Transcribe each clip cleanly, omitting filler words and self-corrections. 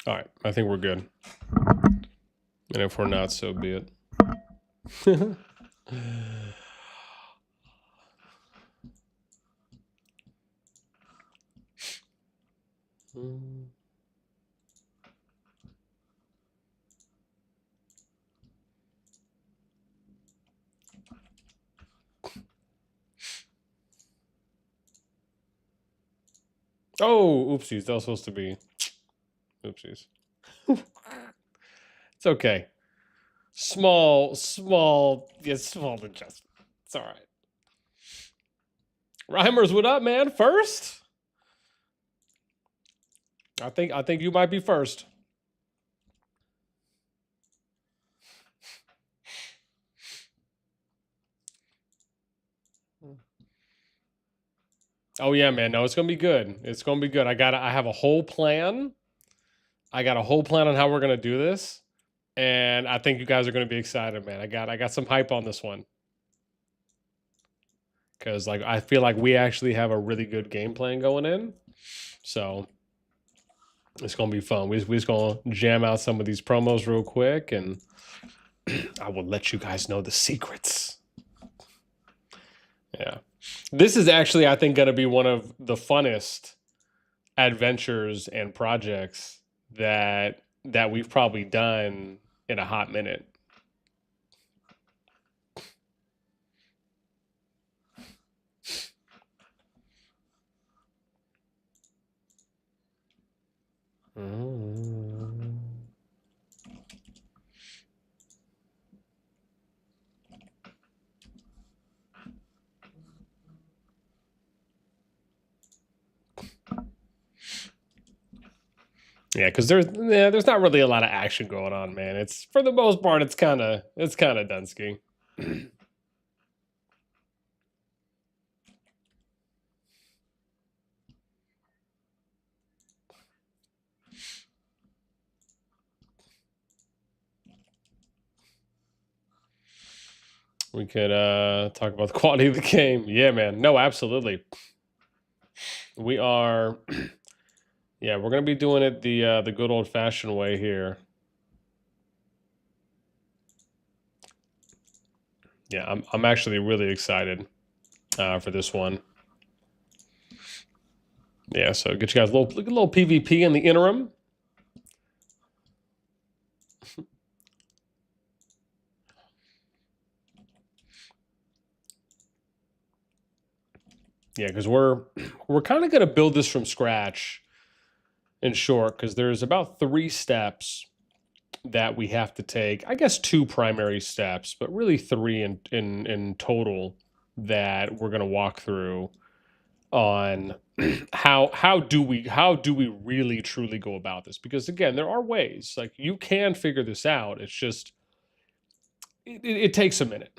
All right, I think we're good. And if we're not, so be it. Oh, oopsies. That was supposed to be. Oopsies. It's okay. Small adjustment. It's all right. Reimers, what up, man? First? I think you might be first. Oh yeah, man. No, it's gonna be good. It's gonna be good. I have a whole plan. I got a whole plan on how we're gonna do this. And I think you guys are gonna be excited, man. I got some hype on this one. Cause like I feel like we actually have a really good game plan going in. So it's gonna be fun. We just gonna jam out some of these promos real quick and I will let you guys know the secrets. Yeah. This is actually, I think, gonna be one of the funnest adventures and projects that we've probably done in a hot minute. Yeah, because there's not really a lot of action going on, man. It's for the most part, it's kind of Dunsky. We could talk about the quality of the game. Yeah, man. No, absolutely. We are. Yeah, we're gonna be doing it the good old fashioned way here. Yeah, I'm actually really excited for this one. Yeah, so get you guys a little PvP in the interim. Yeah, because we're kind of gonna build this from scratch. In short, because there's about 3 steps that we have to take. I guess 2 primary steps, but really 3 in total that we're gonna walk through on how do we really truly go about this? Because again, there are ways. Like you can figure this out. It's just it takes a minute.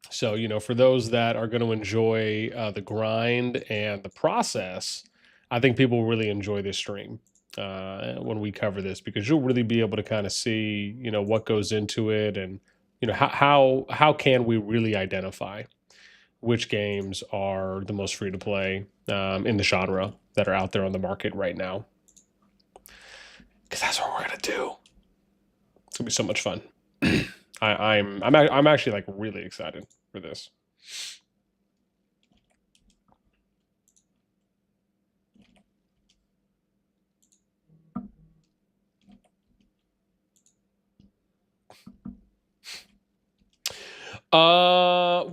So, you know, for those that are going to enjoy the grind and the process, I think people will really enjoy this stream when we cover this because you'll really be able to kind of see, you know, what goes into it and, you know, how can we really identify which games are the most free to play in the genre that are out there on the market right now. Because that's what we're gonna do. It's gonna be so much fun. I'm actually like really excited for this.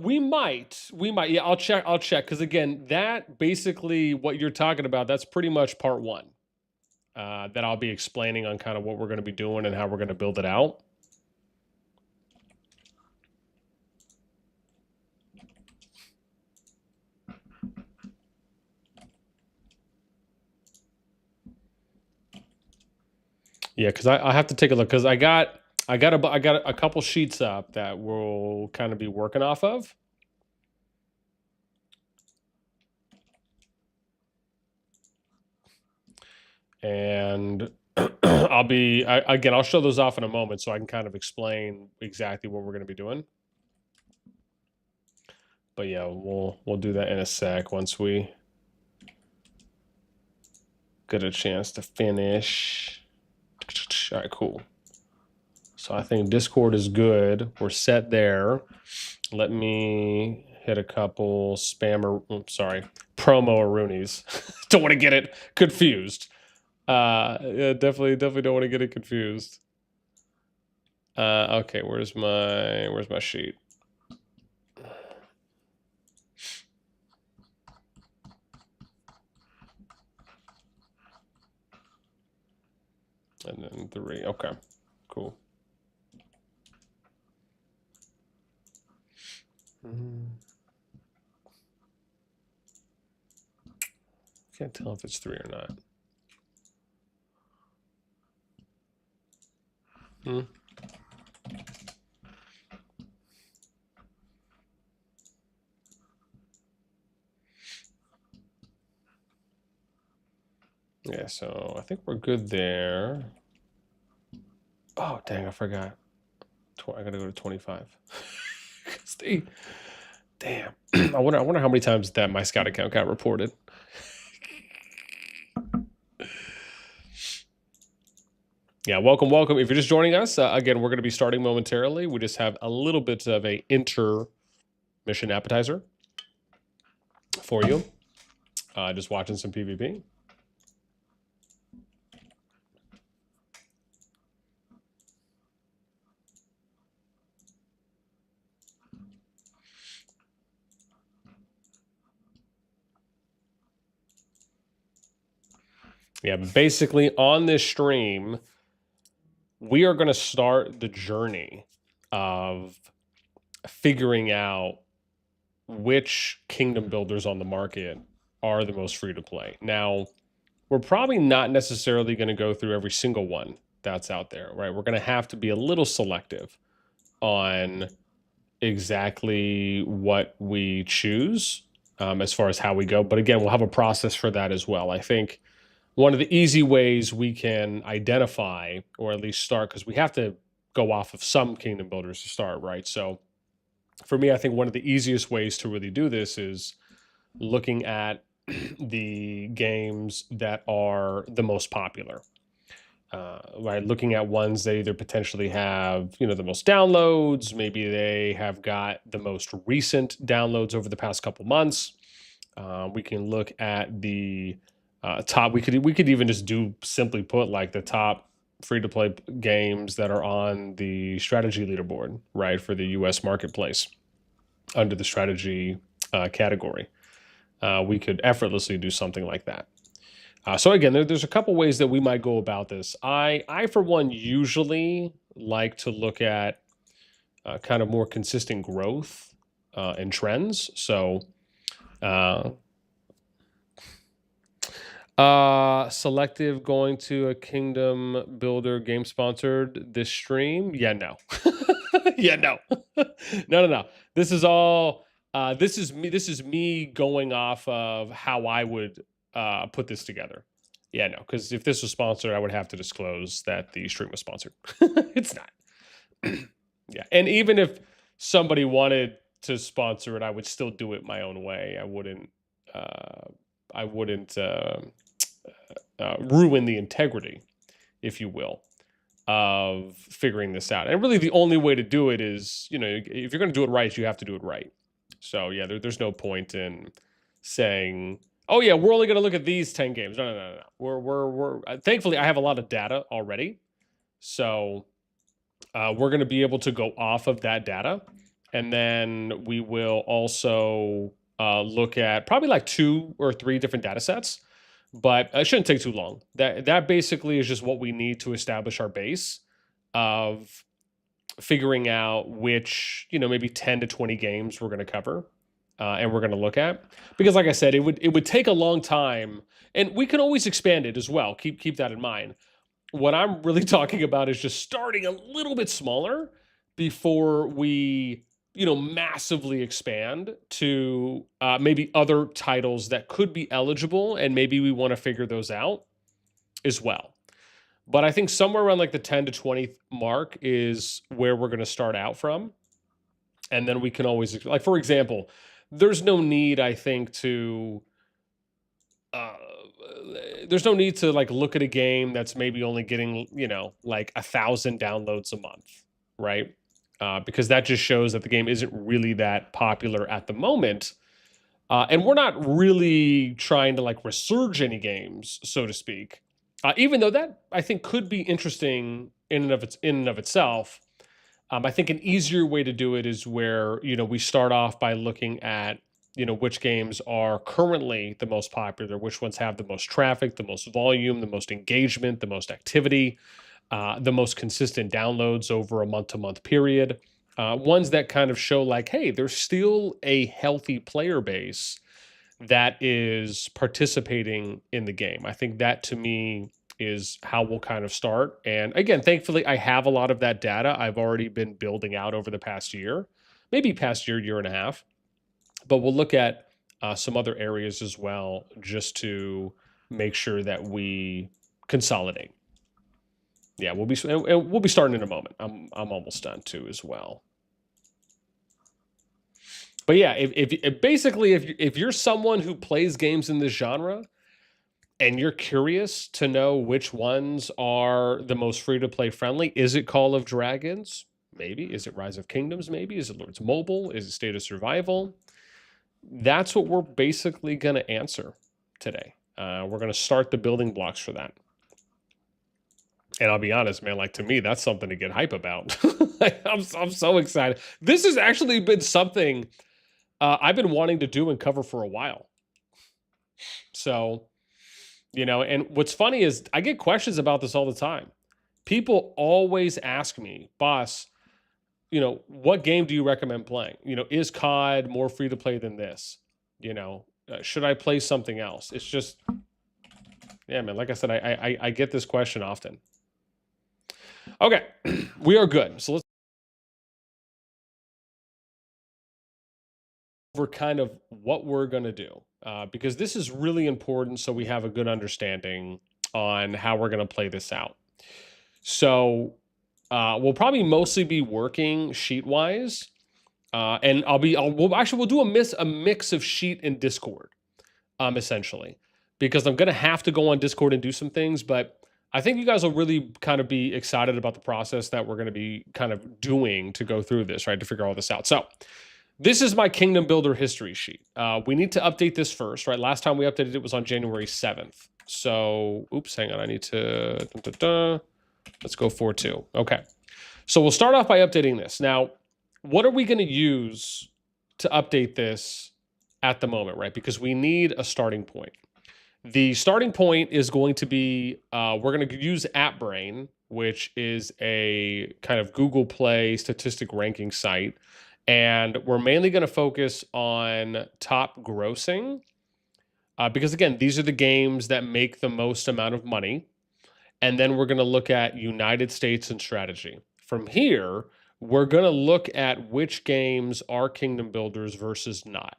We might. Yeah, I'll check. Because again, that basically what you're talking about. That's pretty much part 1. That I'll be explaining on kind of what we're going to be doing and how we're going to build it out. Yeah, because I have to take a look because I got a couple sheets up that we'll kind of be working off of. And I'll show those off in a moment so I can kind of explain exactly what we're going to be doing. But yeah, we'll do that in a sec once we get a chance to finish. All right, cool. So I think Discord is good. We're set there. Let me hit a couple spammer, promo Roonies. Don't want to get it confused. Yeah, definitely don't want to get it confused. Okay, where's my sheet? And then 3. Okay, cool. Can't tell if it's 3 or not. Yeah, so I think we're good there. Oh, dang, I forgot. I gotta go to 25. Damn. I wonder how many times that my scout account got reported. Yeah, welcome. If you're just joining us, again, we're going to be starting momentarily. We just have a little bit of a intermission appetizer for you. Just watching some PvP. Yeah, basically on this stream, we are going to start the journey of figuring out which kingdom builders on the market are the most free to play. Now, we're probably not necessarily going to go through every single one that's out there, right? We're going to have to be a little selective on exactly what we choose as far as how we go. But again, we'll have a process for that as well. I think one of the easy ways we can identify, or at least start, because we have to go off of some kingdom builders to start, right? So for me, I think one of the easiest ways to really do this is looking at the games that are the most popular. Right, looking at ones that either potentially have, the most downloads, maybe they have got the most recent downloads over the past couple months. We can look at the top. We could even just simply put like the top free-to-play games that are on the strategy leaderboard, right, for the U.S. marketplace under the strategy category. We could effortlessly do something like that. So again, there's a couple ways that we might go about this. I for one, usually like to look at kind of more consistent growth and trends. So selective going to a kingdom builder game sponsored this stream. Yeah, no. Yeah, no. No. This is all this is me going off of how I would put this together. Yeah, no, because if this was sponsored, I would have to disclose that the stream was sponsored. It's not. Yeah, and even if somebody wanted to sponsor it, I would still do it my own way. I wouldn't ruin the integrity, if you will, of figuring this out. And really, the only way to do it is, if you're going to do it right, you have to do it right. So yeah, there's no point in saying, oh yeah, we're only going to look at these 10 games. No. We're thankfully I have a lot of data already, so we're going to be able to go off of that data, and then we will also look at probably like 2 or 3 different data sets, but it shouldn't take too long. That basically is just what we need to establish our base of figuring out which, maybe 10 to 20 games we're going to cover and we're going to look at. Because like I said, it would take a long time, and we can always expand it as well. Keep that in mind. What I'm really talking about is just starting a little bit smaller before we, massively expand to maybe other titles that could be eligible, and maybe we want to figure those out as well. But I think somewhere around like the 10 to 20 mark is where we're going to start out from. And then we can always, like, for example, there's no need, I think, to there's no need to like look at a game that's maybe only getting, you know, like 1,000 downloads a month, right? Because that just shows that the game isn't really that popular at the moment. And we're not really trying to like resurge any games, so to speak. Even though that I think could be interesting in and of itself. I think an easier way to do it is where, you know, we start off by looking at, you know, which games are currently the most popular, which ones have the most traffic, the most volume, the most engagement, the most activity, the most consistent downloads over a month-to-month period. Ones that kind of show like, hey, there's still a healthy player base that is participating in the game. I think that to me is how we'll kind of start. And again, thankfully, I have a lot of that data I've already been building out over the past year, maybe past year, year and a half. But we'll look at some other areas as well, just to make sure that we consolidate. Yeah, we'll be starting in a moment. I'm almost done too as well. But yeah, if basically if you're someone who plays games in this genre and you're curious to know which ones are the most free to play friendly, is it Call of Dragons? Maybe. Is it Rise of Kingdoms? Maybe. Is it Lords Mobile? Is it State of Survival? That's what we're basically going to answer today. We're going to start the building blocks for that. And I'll be honest, man, like to me, that's something to get hype about. I'm so excited. This has actually been something I've been wanting to do and cover for a while. So, you know, and what's funny is I get questions about this all the time. People always ask me, boss, you know, what game do you recommend playing? You know, is COD more free to play than this? You know, should I play something else? It's just, yeah, man, like I said, I get this question often. Okay, we are good. So let's over kind of what we're going to do, because this is really important so we have a good understanding on how we're going to play this out. So we'll probably mostly be working sheet-wise, and we'll do a mix of sheet and Discord, essentially, because I'm going to have to go on Discord and do some things, but I think you guys will really kind of be excited about the process that we're going to be kind of doing to go through this, right, to figure all this out. So this is my Kingdom Builder history sheet. We need to update this first, right? Last time we updated it was on January 7th. So, oops, hang on. I need to, let's go 4.2. Okay. So we'll start off by updating this. Now, what are we going to use to update this at the moment, right? Because we need a starting point. The starting point is going to be, we're going to use AppBrain, which is a kind of Google Play statistic ranking site. And we're mainly going to focus on top grossing, because again, these are the games that make the most amount of money. And then we're going to look at United States and strategy. From here, we're going to look at which games are kingdom builders versus not.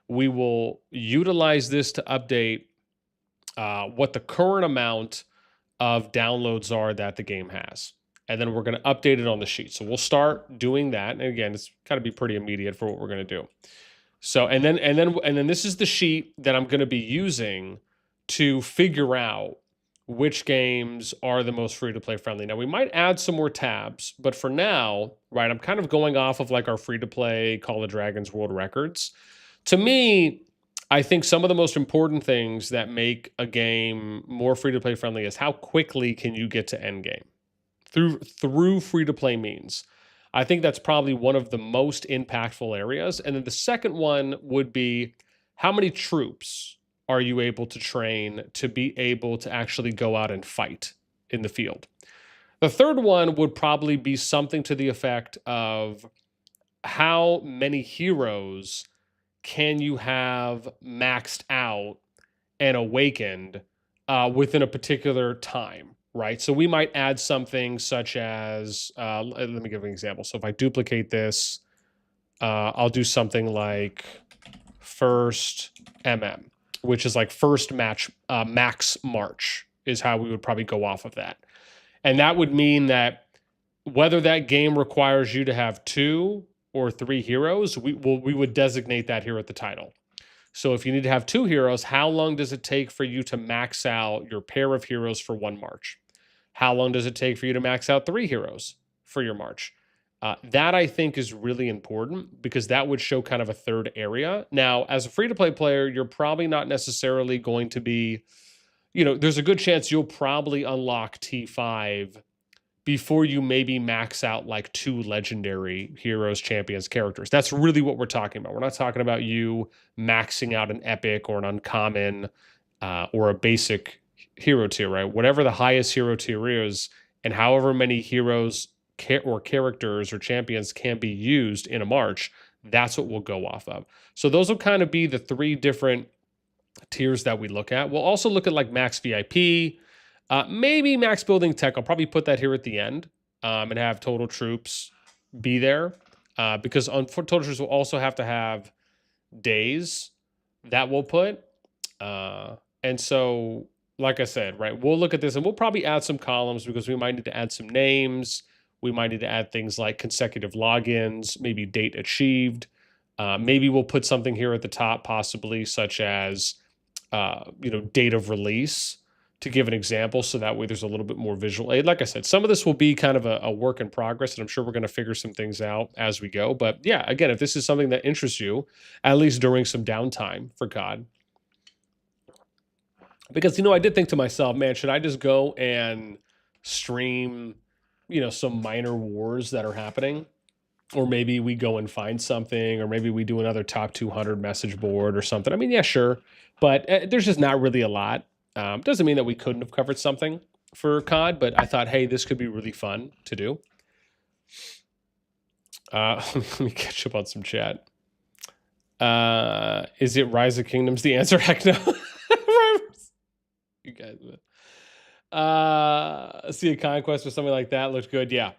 We will utilize this to update what the current amount of downloads are that the game has. And then we're going to update it on the sheet. So we'll start doing that. And again, it's got to be pretty immediate for what we're going to do. So, and then this is the sheet that I'm going to be using to figure out which games are the most free to play friendly. Now we might add some more tabs, but for now, right, I'm kind of going off of like our free to play CallofDragons world records. To me, I think some of the most important things that make a game more free to play friendly is how quickly can you get to end game through free to play means. I think that's probably one of the most impactful areas. And then the second one would be how many troops are you able to train to be able to actually go out and fight in the field? The third one would probably be something to the effect of how many heroes can you have maxed out and awakened within a particular time, right? So we might add something such as, let me give an example. So if I duplicate this, I'll do something like first MM, which is like first match, max March is how we would probably go off of that. And that would mean that whether that game requires you to have 2 or 3 heroes, we would designate that here at the title. So if you need to have 2 heroes, how long does it take for you to max out your pair of heroes for 1 march? How long does it take for you to max out 3 heroes for your march? That I think is really important because that would show kind of a third area. Now, as a free-to-play player, you're probably not necessarily going to be, there's a good chance you'll probably unlock T5 before you maybe max out like 2 legendary heroes, champions, characters. That's really what we're talking about. We're not talking about you maxing out an epic or an uncommon or a basic hero tier, right? Whatever the highest hero tier is, and however many heroes or characters or champions can be used in a march, that's what we'll go off of. So those will kind of be the 3 different tiers that we look at. We'll also look at like max VIP, maybe max building tech. I'll probably put that here at the end and have total troops be there because on total troops we'll also have to have days that we'll put. And so, like I said, right, we'll look at this and we'll probably add some columns because we might need to add some names. We might need to add things like consecutive logins, maybe date achieved. Maybe we'll put something here at the top, possibly such as, date of release to give an example. So that way there's a little bit more visual aid. Like I said, some of this will be kind of a work in progress, and I'm sure we're going to figure some things out as we go. But yeah, again, if this is something that interests you, at least during some downtime for COD, because, I did think to myself, man, should I just go and stream, some minor wars that are happening? Or maybe we go and find something, or maybe we do another top 200 message board or something. I mean, yeah, sure. But there's just not really a lot. Doesn't mean that we couldn't have covered something for COD, but I thought, hey, this could be really fun to do. Let me catch up on some chat. Is it Rise of Kingdoms? The answer, heck no. You guys, see a conquest or something like that looks good. Yeah.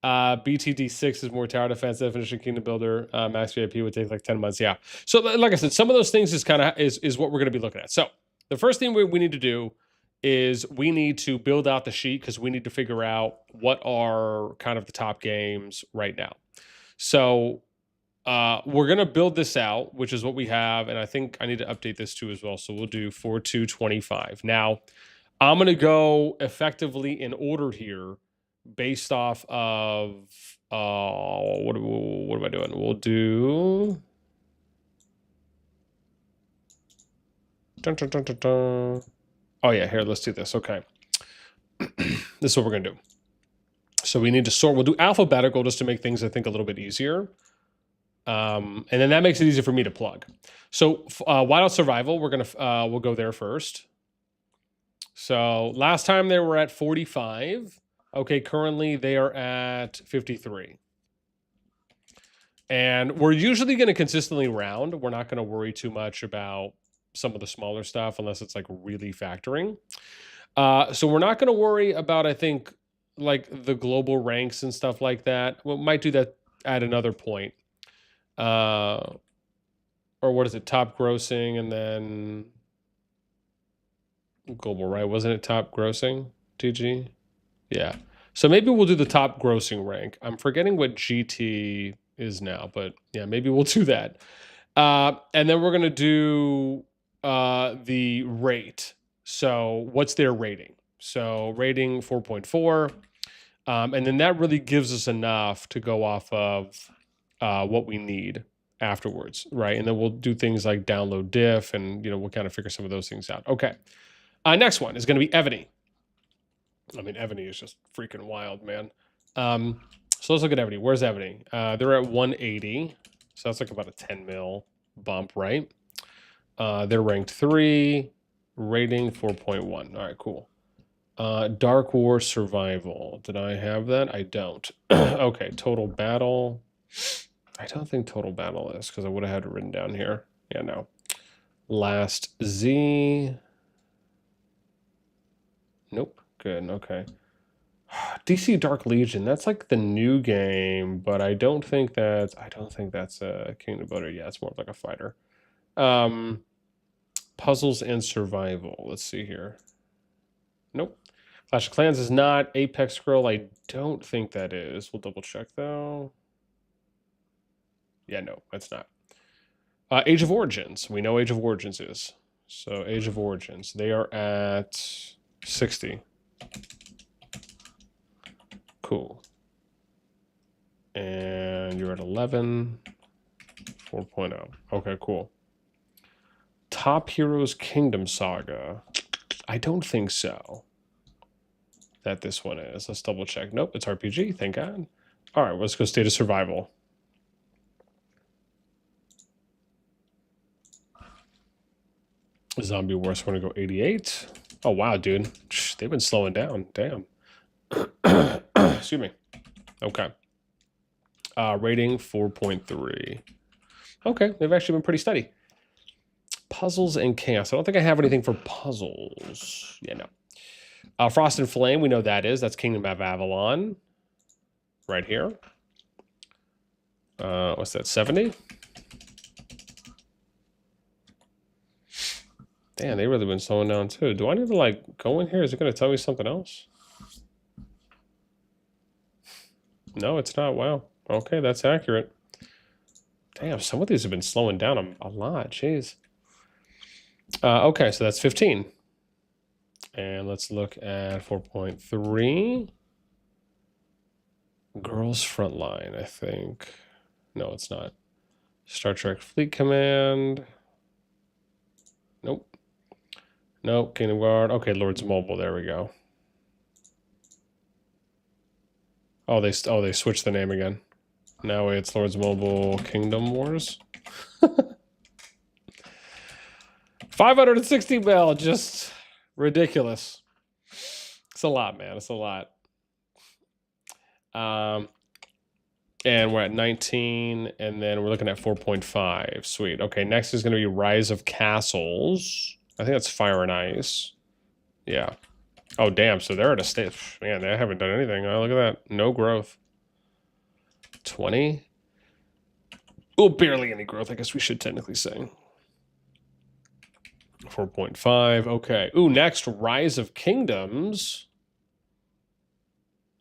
BTD6 is more tower defense definition. Kingdom Builder max VIP would take like 10 months. Yeah. So like I said, some of those things is kind of is what we're going to be looking at. So the first thing we need to do is we need to build out the sheet because we need to figure out what are kind of the top games right now. So we're going to build this out, which is what we have. And I think I need to update this too as well. So we'll do 4.2.25. Now, I'm going to go effectively in order here based off of, what am I doing? We'll do... Dun, dun, dun, dun, dun. Oh, yeah, here, let's do this. Okay. This is what we're going to do. So we need to sort. We'll do alphabetical just to make things, I think, a little bit easier. And then that makes it easier for me to plug. So Wild Survival, we'll go there first. So last time they were at 45. Okay, currently they are at 53. And we're usually going to consistently round. We're not going to worry too much about some of the smaller stuff unless it's like really factoring. So we're not going to worry about, I think, like the global ranks and stuff like that. We might do that at another point. Or what is it? Top grossing and then global, right? Wasn't it top grossing, TG? Yeah. So maybe we'll do the top grossing rank. I'm forgetting what GT is now, but yeah, maybe we'll do that. And then we're going to do the rate. So what's their rating? So rating 4.4. And then that really gives us enough to go off of what we need afterwards, right? And then we'll do things like download diff and, we'll kind of figure some of those things out. Okay. Next one is going to be Ebony. I mean, Ebony is just freaking wild, man. So let's look at Ebony. Where's Ebony? They're at 180. So that's like about a 10 mil bump, right? They're ranked 3, rating 4.1. All right, cool. Dark War Survival. Did I have that? I don't. Okay, Total Battle. I don't think Total Battle is because I would have had it written down here. Yeah, no. Last Z. Nope. Good. Okay. DC Dark Legion. That's like the new game, but I don't think that's a Kingdom Builder. Yeah, it's more of like a fighter. Puzzles and Survival. Let's see here. Nope. Clash of Clans is not. Apex Scroll, I don't think that is. We'll double check though. Yeah, no, that's not. Age of Origins. We know Age of Origins is. So Age of Origins. They are at 60. Cool. And you're at 11. 4.0. Okay, cool. Top Heroes Kingdom Saga. I don't think so. That this one is. Let's double check. Nope, it's RPG. Thank God. All right, let's go State of Survival. Zombie Wars want to go 88. Oh, wow, dude. They've been slowing down. Damn. Excuse me. Okay. Rating 4.3. Okay, they've actually been pretty steady. Puzzles and Chaos. I don't think I have anything for puzzles. Yeah, no. Frost and Flame, we know that is. That's Kingdom of Avalon. Right here. What's that, 70? Damn, they really been slowing down too. Do I need to like go in here? Is it going to tell me something else? No, it's not. Wow. Okay, that's accurate. Damn, some of these have been slowing down a lot. Jeez. Okay, so that's 15. And let's look at 4.3. Girls Frontline, I think. No, it's not. Star Trek Fleet Command. Nope. Nope. Kingdom Guard. Okay, Lords Mobile. There we go. Oh, they switched the name again. Now it's Lords Mobile Kingdom Wars. 560 mil, just ridiculous. It's a lot, man. It's a lot. And we're at 19, and then we're looking at 4.5. Sweet. Okay, next is going to be Rise of Castles. I think that's Fire and Ice. Yeah. Oh, damn. So they're at a state. Man, they haven't done anything. Oh, look at that. No growth. 20. Oh, barely any growth, I guess we should technically say. 4.5. Okay. Ooh, next, Rise of Kingdoms.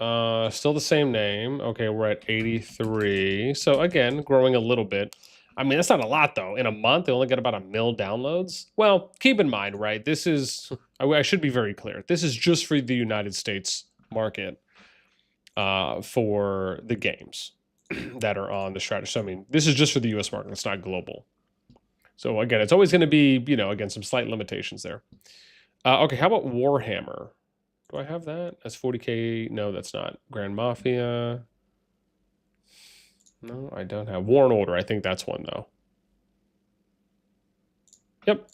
Still the same name. Okay, we're at 83. So again, growing a little bit. I mean, that's not a lot though. In a month, they only get about 1 mil downloads. Well, keep in mind, right? This is, I should be very clear. This is just for the United States market for the games that are on the strategy. So, I mean, this is just for the US market. It's not global. So again, it's always going to be, you know, again, some slight limitations there. Okay, how about Warhammer? Do I have that? That's 40K. No, that's not. Grand Mafia. No, I don't have. War and Order. I think that's one, though. Yep.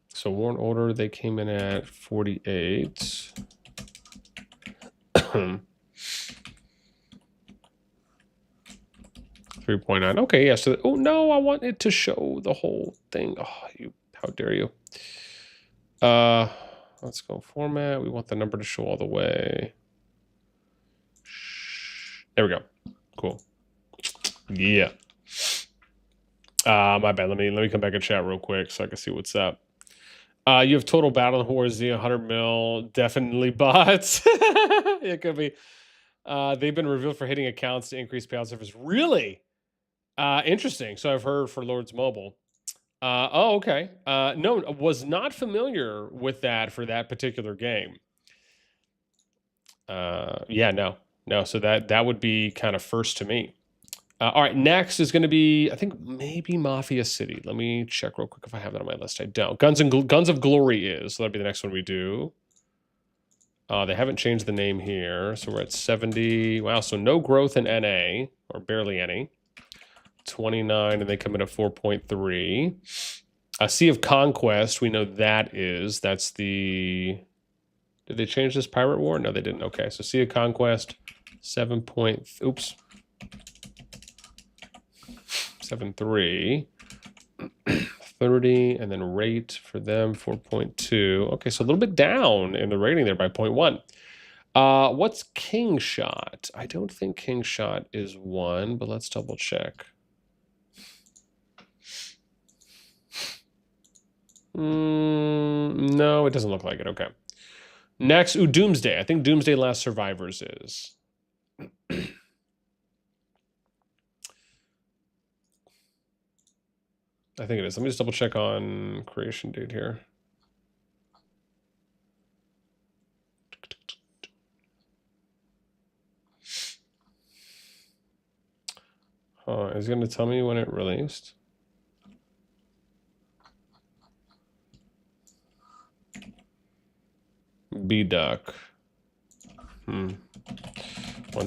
So War and Order, they came in at 48. 3.9. Okay, yeah. So, oh no, I want it to show the whole thing. Oh, you! How dare you? Let's go format. We want the number to show all the way. There we go. Cool. Yeah. My bad. Let me come back and chat real quick so I can see what's up. You have total battle horse Z 100 mil. Definitely bots. It could be. They've been revealed for hitting accounts to increase payout service. Really? Interesting. So I've heard for Lords Mobile. Oh, okay. No, was not familiar with that for that particular game. Yeah, no. So that would be kind of first to me. All right, next is going to be, I think maybe Mafia City. Let me check real quick if I have that on my list. I don't. Guns of Glory is. So that'll be the next one we do. They haven't changed the name here. So we're at 70. Wow, so no growth in NA, or barely any. 29, and they come in at 4.3. Sea of Conquest, we know that's the... Did they change this Pirate War? No, they didn't. Okay, so Sea of Conquest, 7. Oops. 7.3. 30, and then rate for them, 4.2. Okay, so a little bit down in the rating there by 0.1. What's King Shot? I don't think King Shot is 1, but let's double check. No, it doesn't look like it. Okay. Next, Doomsday. I think Doomsday Last Survivors is. I think it is. Let me just double check on creation date here. Is it going to tell me when it released? B-Duck. 1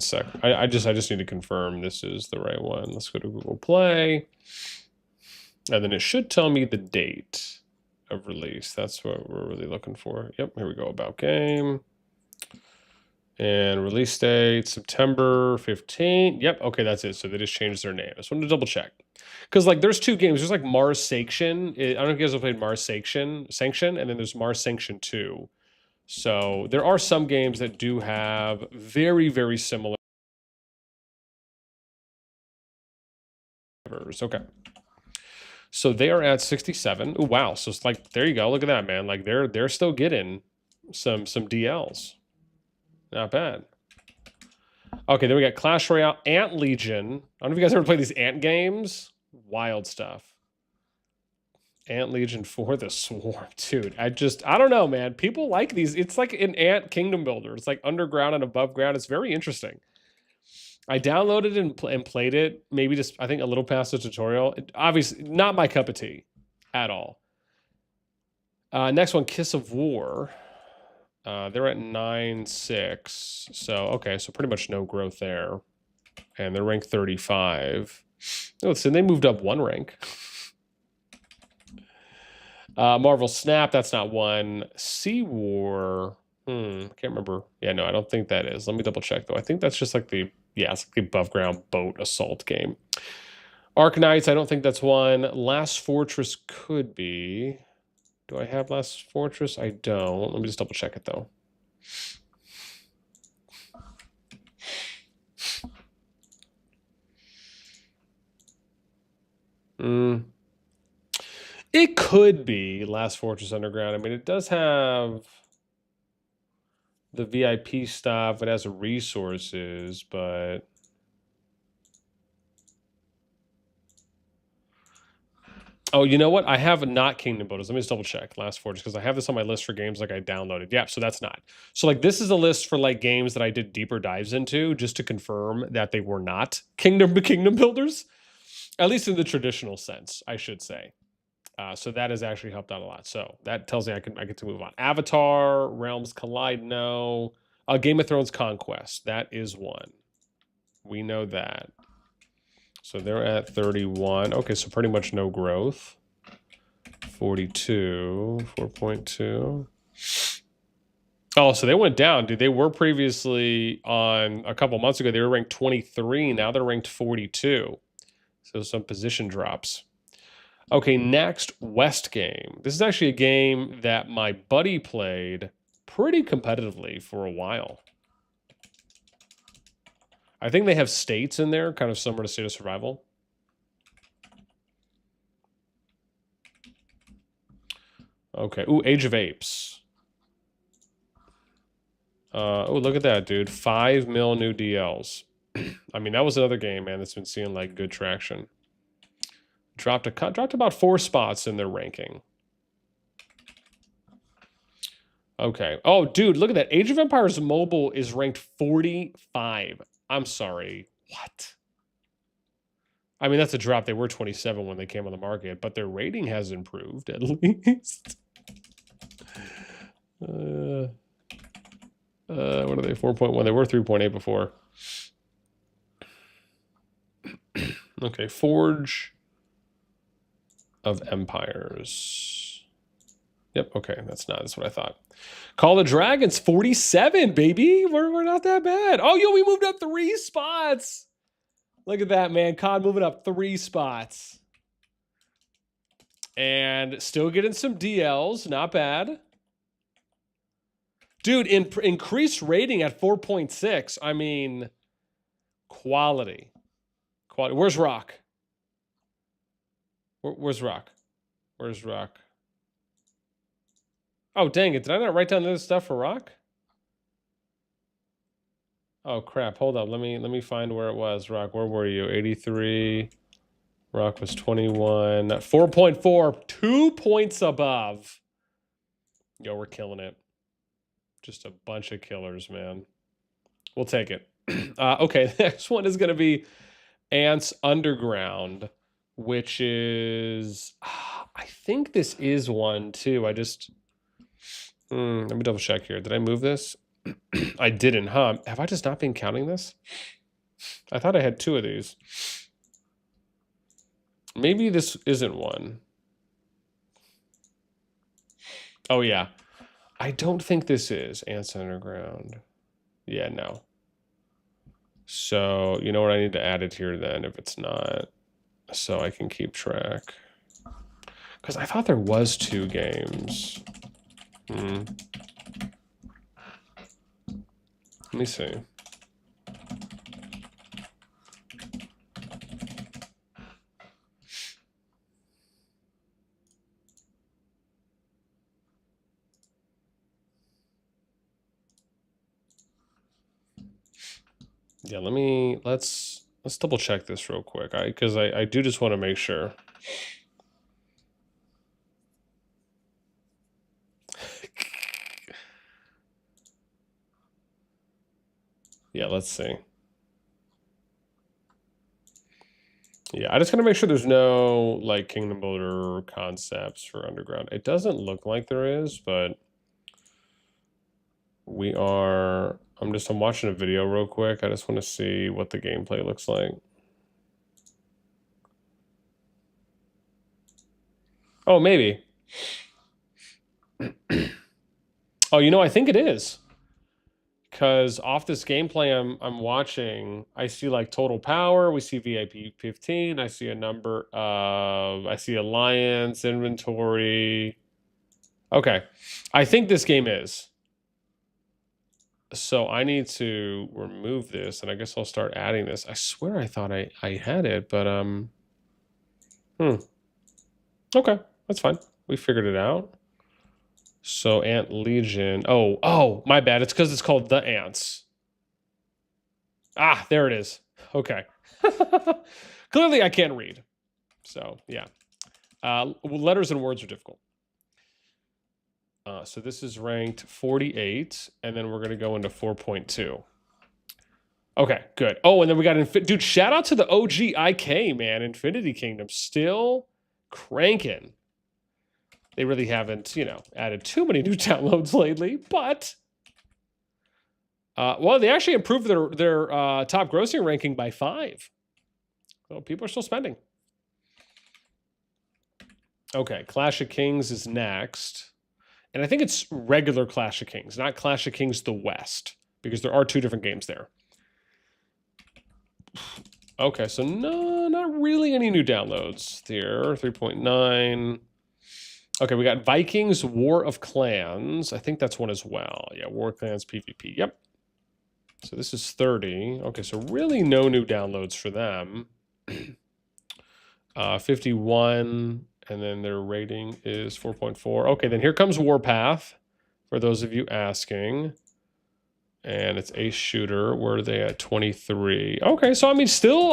sec. I just need to confirm this is the right one. Let's go to Google Play. And then it should tell me the date of release. That's what we're really looking for. Yep, here we go. About game. And release date, September 15th. Yep, okay, that's it. So they just changed their name. I just wanted to double check. Because, like, there's 2 games. There's, like, Mars Sanction. I don't know if you guys have played Mars Sanction, and then there's Mars Sanction 2. So there are some games that do have very, very similar. Okay. So they are at 67. Oh, wow. So it's like, there you go. Look at that, man. Like they're still getting some DLs. Not bad. Okay, then we got Clash Royale, Ant Legion. I don't know if you guys ever played these Ant games. Wild stuff. Ant Legion for the Swarm. Dude, I don't know, man. People like these. It's like an Ant Kingdom Builder. It's like underground and above ground. It's very interesting. I downloaded and played it, maybe just, I think, a little past the tutorial. Obviously, not my cup of tea at all. Next one, Kiss of War. They're at 9.6. So, okay, so pretty much no growth there. And they're ranked 35. Oh, so they moved up 1 rank. Marvel Snap, that's not one. Sea War, I can't remember. Yeah, no, I don't think that is. Let me double check, though. I think that's just like the, yeah, it's like the above ground boat assault game. Ark Knights, I don't think that's one. Last Fortress could be. Do I have Last Fortress? I don't. Let me just double check it, though. It could be Last Fortress Underground. I mean, it does have the VIP stuff. It has resources, but oh, you know what? I have not Kingdom Builders. Let me just double check Last Fortress because I have this on my list for games like I downloaded. Yeah, so that's not. So like this is a list for like games that I did deeper dives into just to confirm that they were not Kingdom Builders, at least in the traditional sense, I should say. So that has actually helped out a lot. So that tells me I get to move on. Avatar, Realms Collide, no. Game of Thrones Conquest, that is one. We know that. So they're at 31. Okay, so pretty much no growth. 42, 4.2. Oh, so they went down, dude. They were previously on a couple months ago. They were ranked 23. Now they're ranked 42. So some position drops. Okay, next, West Game. This is actually a game that my buddy played pretty competitively for a while. I think they have states in there, kind of similar to State of Survival. Okay, ooh, Age of Apes. Oh, look at that, dude. 5 mil new DLs. I mean, that was another game, man, that's been seeing, like, good traction. Dropped about 4 spots in their ranking. Okay. Oh, dude, look at that. Age of Empires Mobile is ranked 45. I'm sorry. What? I mean, that's a drop. They were 27 when they came on the market, but their rating has improved at least. What are they? 4.1. They were 3.8 before. Okay. Forge of Empires. Yep. Okay. That's what I thought. CallofDragons 47, baby. We're not that bad. Oh, yo, we moved up 3 spots. Look at that, man. COD moving up 3 spots. And still getting some DLs. Not bad. Dude, increased rating at 4.6. I mean, quality. Quality. Where's Rock? Where's Rock? Where's Rock? Oh, dang it. Did I not write down this stuff for Rock? Oh, crap. Hold up. Let me find where it was, Rock. Where were you? 83. Rock was 21. 4.4. 2 points above. Yo, we're killing it. Just a bunch of killers, man. We'll take it. Okay, the next one is going to be Ants Underground, which is... I think this is one, too. I just... let me double check here. Did I move this? I didn't, huh? Have I just not been counting this? I thought I had 2 of these. Maybe this isn't one. Oh, yeah. I don't think this is Ants Underground. Yeah, no. So, you know what? I need to add it here then if it's not, so I can keep track. Because I thought there was 2 games. Let me see. Yeah, let's double check this real quick. Because I do just want to make sure. Yeah, let's see. Yeah, I just gotta make sure there's no like Kingdom Builder concepts for Underground. It doesn't look like there is, but I'm watching a video real quick. I just want to see what the gameplay looks like. Oh, maybe. Oh, you know, I think it is. Because off this gameplay I'm watching, I see like total power, we see VIP 15, I see a number of, I see alliance, inventory. Okay, I think this game is. So I need to remove this, and I guess I'll start adding this. I swear I thought I had it, but okay, that's fine. We figured it out. So Ant Legion. Oh, my bad. It's because it's called the Ants. Ah, there it is. Okay. Clearly I can't read. So, yeah. Letters and words are difficult. So this is ranked 48, and then we're going to go into 4.2. Okay, good. Oh, and then we got... Dude, shout out to the OG IK, man. Infinity Kingdom. Still cranking. They really haven't, you know, added too many new downloads lately, but... well, they actually improved their top grossing ranking by 5. So people are still spending. Okay, Clash of Kings is next. And I think it's regular Clash of Kings, not Clash of Kings the West, because there are 2 different games there. Okay, so no, not really any new downloads here. 3.9. Okay, we got Vikings War of Clans. I think that's one as well. Yeah, War of Clans PvP. Yep. So this is 30. Okay, so really no new downloads for them. 51, and then their rating is 4.4. Okay, then here comes Warpath, for those of you asking. And it's Ace Shooter. Where are they at? 23. Okay, so I mean, still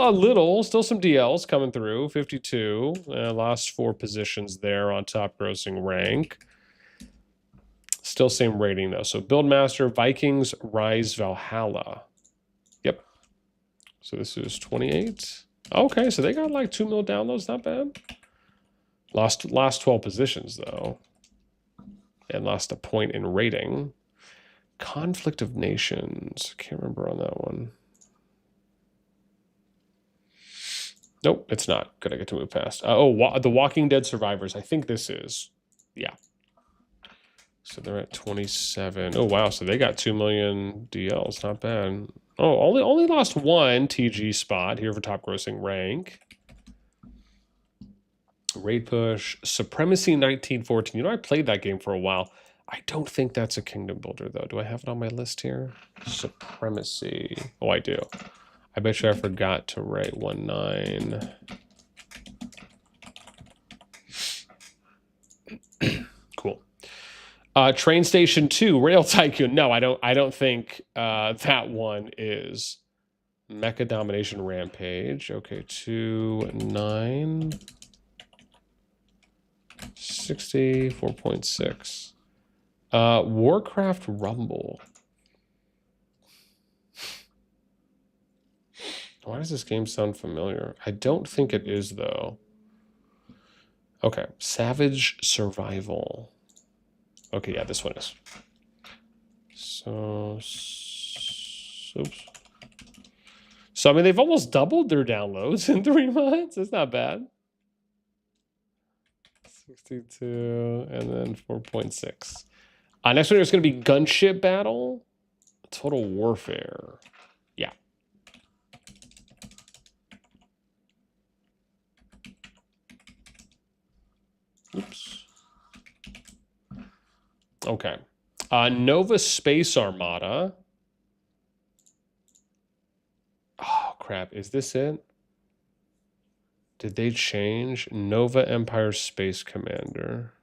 some DLs coming through. 52. Lost 4 positions there on top grossing rank. Still same rating though. So Buildmaster, Vikings, Rise, Valhalla. Yep. So this is 28. Okay, so they got like 2 mil downloads, not bad. Lost 12 positions though. And lost a point in rating. Conflict of Nations. Can't remember on that one. Nope, it's not. Good, I get to move past. The Walking Dead Survivors. I think this is. Yeah. So they're at 27. Oh, wow. So they got 2 million DLs. Not bad. Oh, only lost 1 TG spot here for top grossing rank. Raid Push. Supremacy 1914. You know, I played that game for a while. I don't think that's a Kingdom Builder, though. Do I have it on my list here? Supremacy. Oh, I do. I bet you I forgot to write 19. Cool. Train Station 2, Rail Tycoon. No, I don't think that one is Mecha Domination Rampage. Okay, 2, 9, 60, 4.6. Warcraft Rumble. Why does this game sound familiar? I don't think it is, though. Okay, Savage Survival. Okay, yeah, this one is. So, oops. So, I mean, they've almost doubled their downloads in 3 months. It's not bad. 62, and then 4.6. Next one is going to be Gunship Battle. Total Warfare. Yeah. Oops. Okay. Nova Space Armada. Oh, crap. Is this it? Did they change? Nova Empire Space Commander.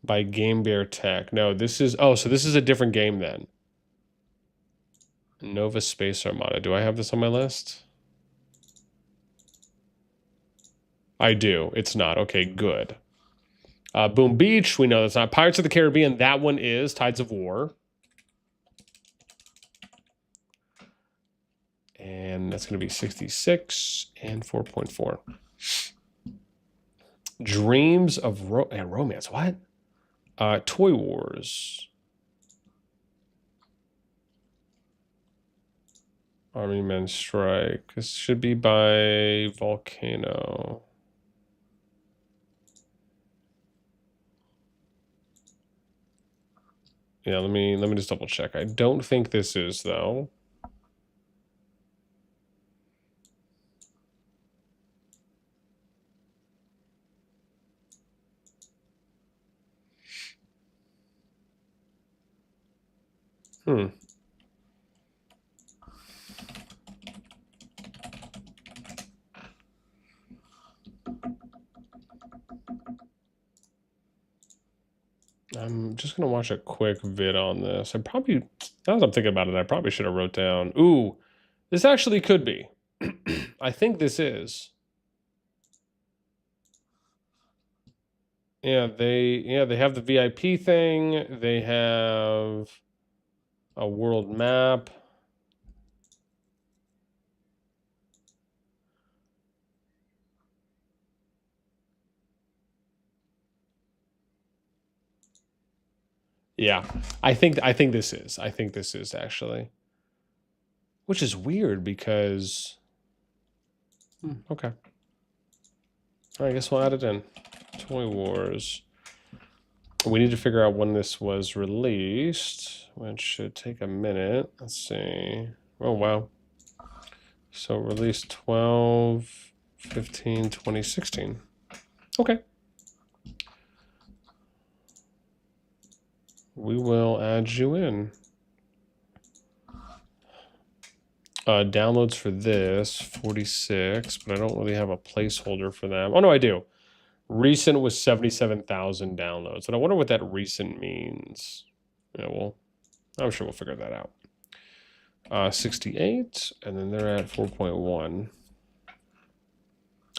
By Game Bear Tech. No, this is... Oh, so this is a different game then. Nova Space Armada. Do I have this on my list? I do. It's not. Okay, good. Boom Beach. We know that's not. Pirates of the Caribbean. That one is Tides of War. And that's going to be 66 and 4.4. Dreams of Romance. What? Toy Wars. Army Men Strike. This should be by Volcano. Yeah, let me just double check. I don't think this is, though. I'm just going to watch a quick vid on this. I probably, now that I'm thinking about it, I probably should have wrote down, ooh, this actually could be. I think this is. Yeah, they have the VIP thing. They have a world map. Yeah, I think this is. I think this is actually. Which is weird because okay. I guess we'll add it in. Toy Wars. We need to figure out when this was released, which should take a minute. Let's see. Oh, wow. So released 12/15/2016. Okay. We will add you in. Downloads for this, 46, but I don't really have a placeholder for them. Oh, no, I do. Recent was 77,000 downloads. And I wonder what that recent means. Yeah, well, I'm sure we'll figure that out. 68, and then they're at 4.1.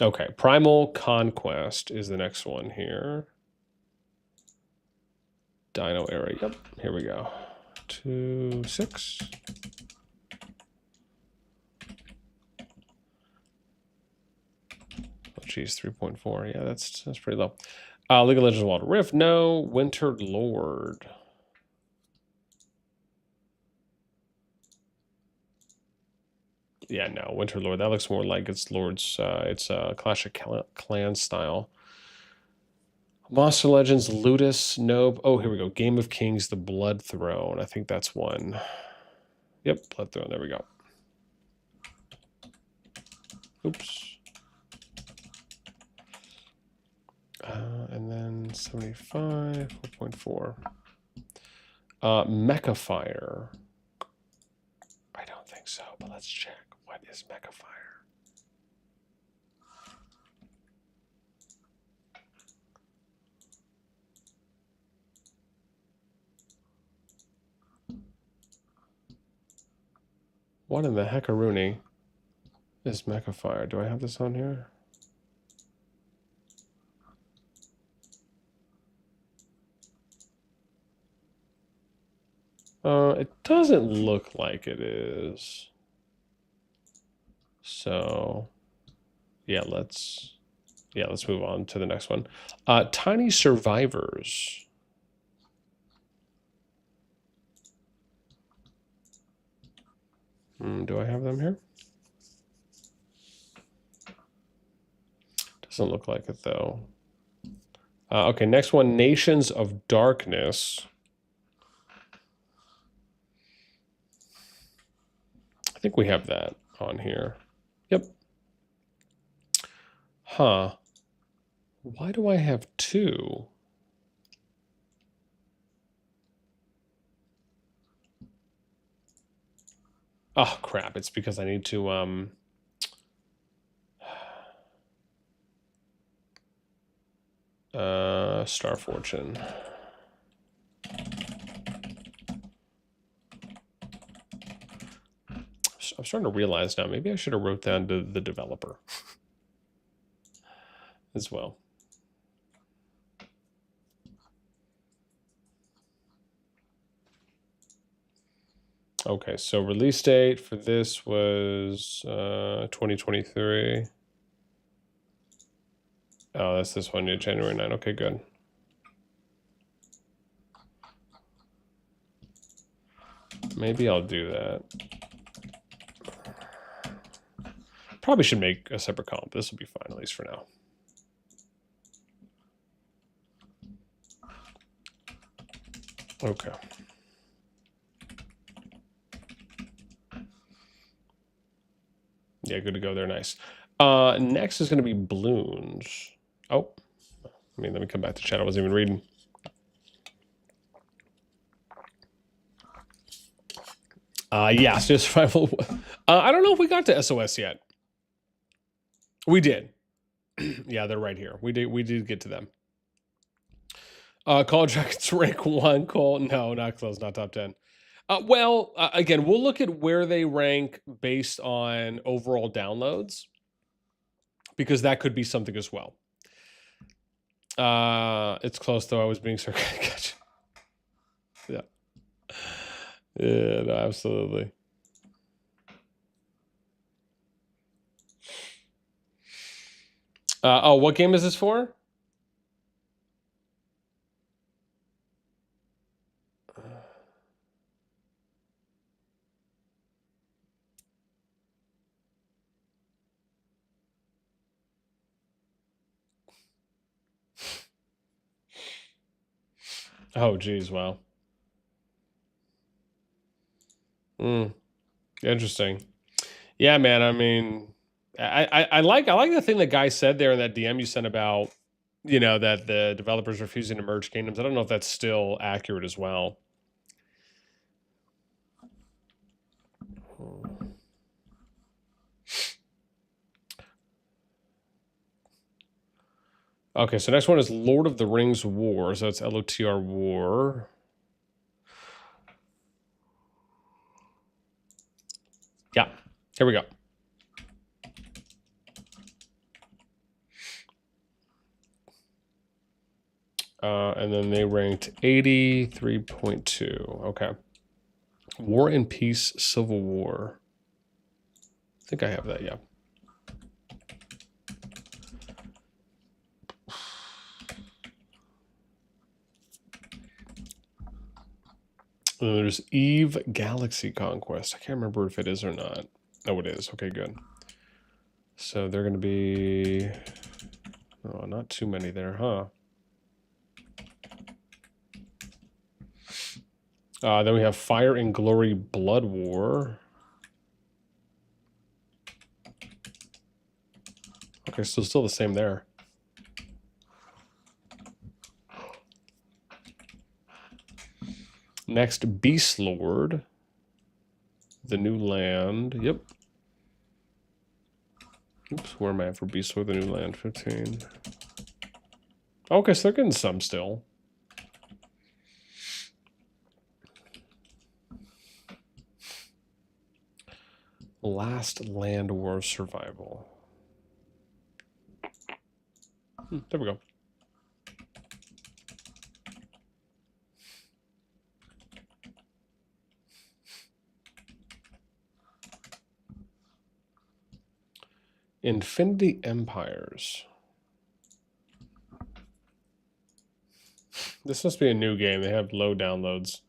Okay, Primal Conquest is the next one here. Dino Era, yep, here we go. 2.6. Oh, geez, 3.4. Yeah, that's pretty low. League of Legends Wild Rift, no. Winter Lord. Yeah, no, Winter Lord. That looks more like it's Lord's. It's Clash of Clans style. Monster Legends, Ludus, nope. Oh, here we go. Game of Kings, The Blood Throne. I think that's one. Yep, Blood Throne. There we go. Oops. And then 75, 4.4. Mecha Fire. I don't think so, but let's check. What is Mecha Fire? What in the heckaroonie is Mecha Fire? Do I have this on here? It doesn't look like it is. So, yeah, let's move on to the next one. Tiny Survivors. Do I have them here? Doesn't look like it, though. Okay, next one, Nations of Darkness. I think we have that on here. Yep. Huh. Why do I have two? Oh, crap. It's because I need to, Star Fortune. I'm starting to realize now, maybe I should have wrote down to the developer as well. Okay, so release date for this was 2023. Oh, that's this one, yeah, January 9. Okay, good. Maybe I'll do that. Probably should make a separate comp. This will be fine, at least for now. Okay. Yeah, good to go there. Nice. Next is going to be balloons. Oh, I mean, let me come back to chat. I wasn't even reading. Yeah, so survival. I don't know if we got to SOS yet. We did. Yeah, they're right here. We did get to them. CallofDragons rank 1. Call no, not close, not top 10. Well, again, we'll look at where they rank based on overall downloads, because that could be something as well. It's close though. I was being sarcastic. Yeah. Yeah, no, absolutely. Oh, what game is this for? Oh, geez, wow. Interesting. Yeah, man. I mean, I like the thing that guy said there in that DM you sent about, that the developers refusing to merge kingdoms. I don't know if that's still accurate as well. Okay, so next one is Lord of the Rings War. So it's LOTR War. Yeah, here we go. And then they ranked 83.2. Okay. War and Peace Civil War. I think I have that, yeah. And then there's Eve Galaxy Conquest. I can't remember if it is or not. Oh, it is. Okay, good. So they're going to be... Oh, not too many there, huh? Then we have Fire and Glory Blood War. Okay, so still the same there. Next, Beast Lord. The New Land. Yep. Oops, where am I at for Beast Lord, the New Land? 15. Okay, so they're getting some still. Last Land War Survival. There we go. Infinity Empires. This must be a new game. They have low downloads.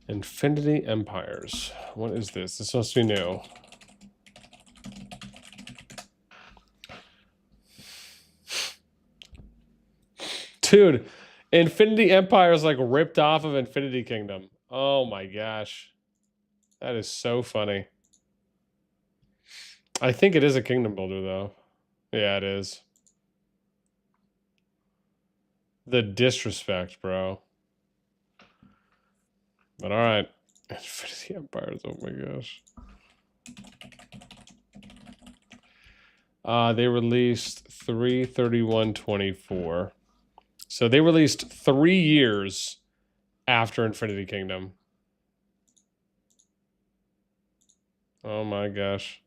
Infinity Empires. What is this? This must be new. Dude, Infinity Empire is like ripped off of Infinity Kingdom. Oh my gosh. That is so funny. I think it is a kingdom builder though. Yeah, it is. The disrespect, bro. But all right. Infinity Empires, oh my gosh. They released 3/31/24. So they released 3 years after Infinity Kingdom. Oh my gosh.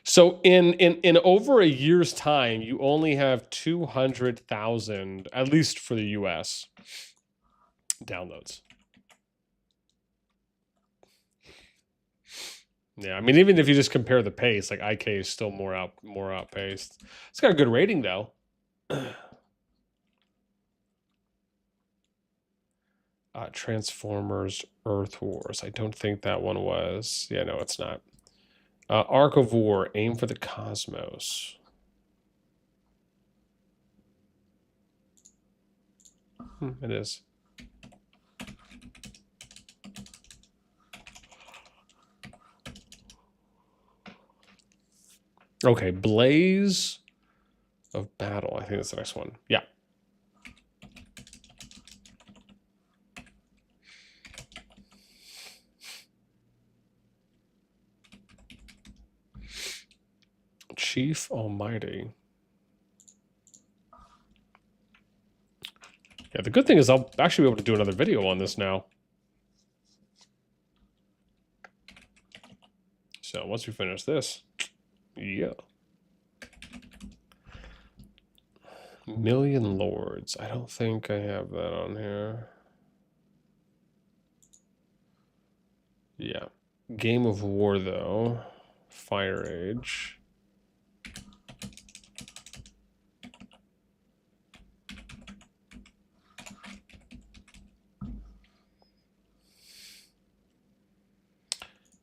So in over a year's time, you only have 200,000, at least for the US, downloads. Yeah, I mean, even if you just compare the pace, like IK is still more outpaced. It's got a good rating though. Transformers Earth Wars. I don't think that one was. Yeah, no, it's not. Arc of War, Aim for the Cosmos. It is. Okay, Blaze of Battle. I think that's the next one. Yeah. Chief Almighty. Yeah, the good thing is I'll actually be able to do another video on this now. So once we finish this, yeah. Million Lords. I don't think I have that on here. Yeah. Game of War, though. Fire Age.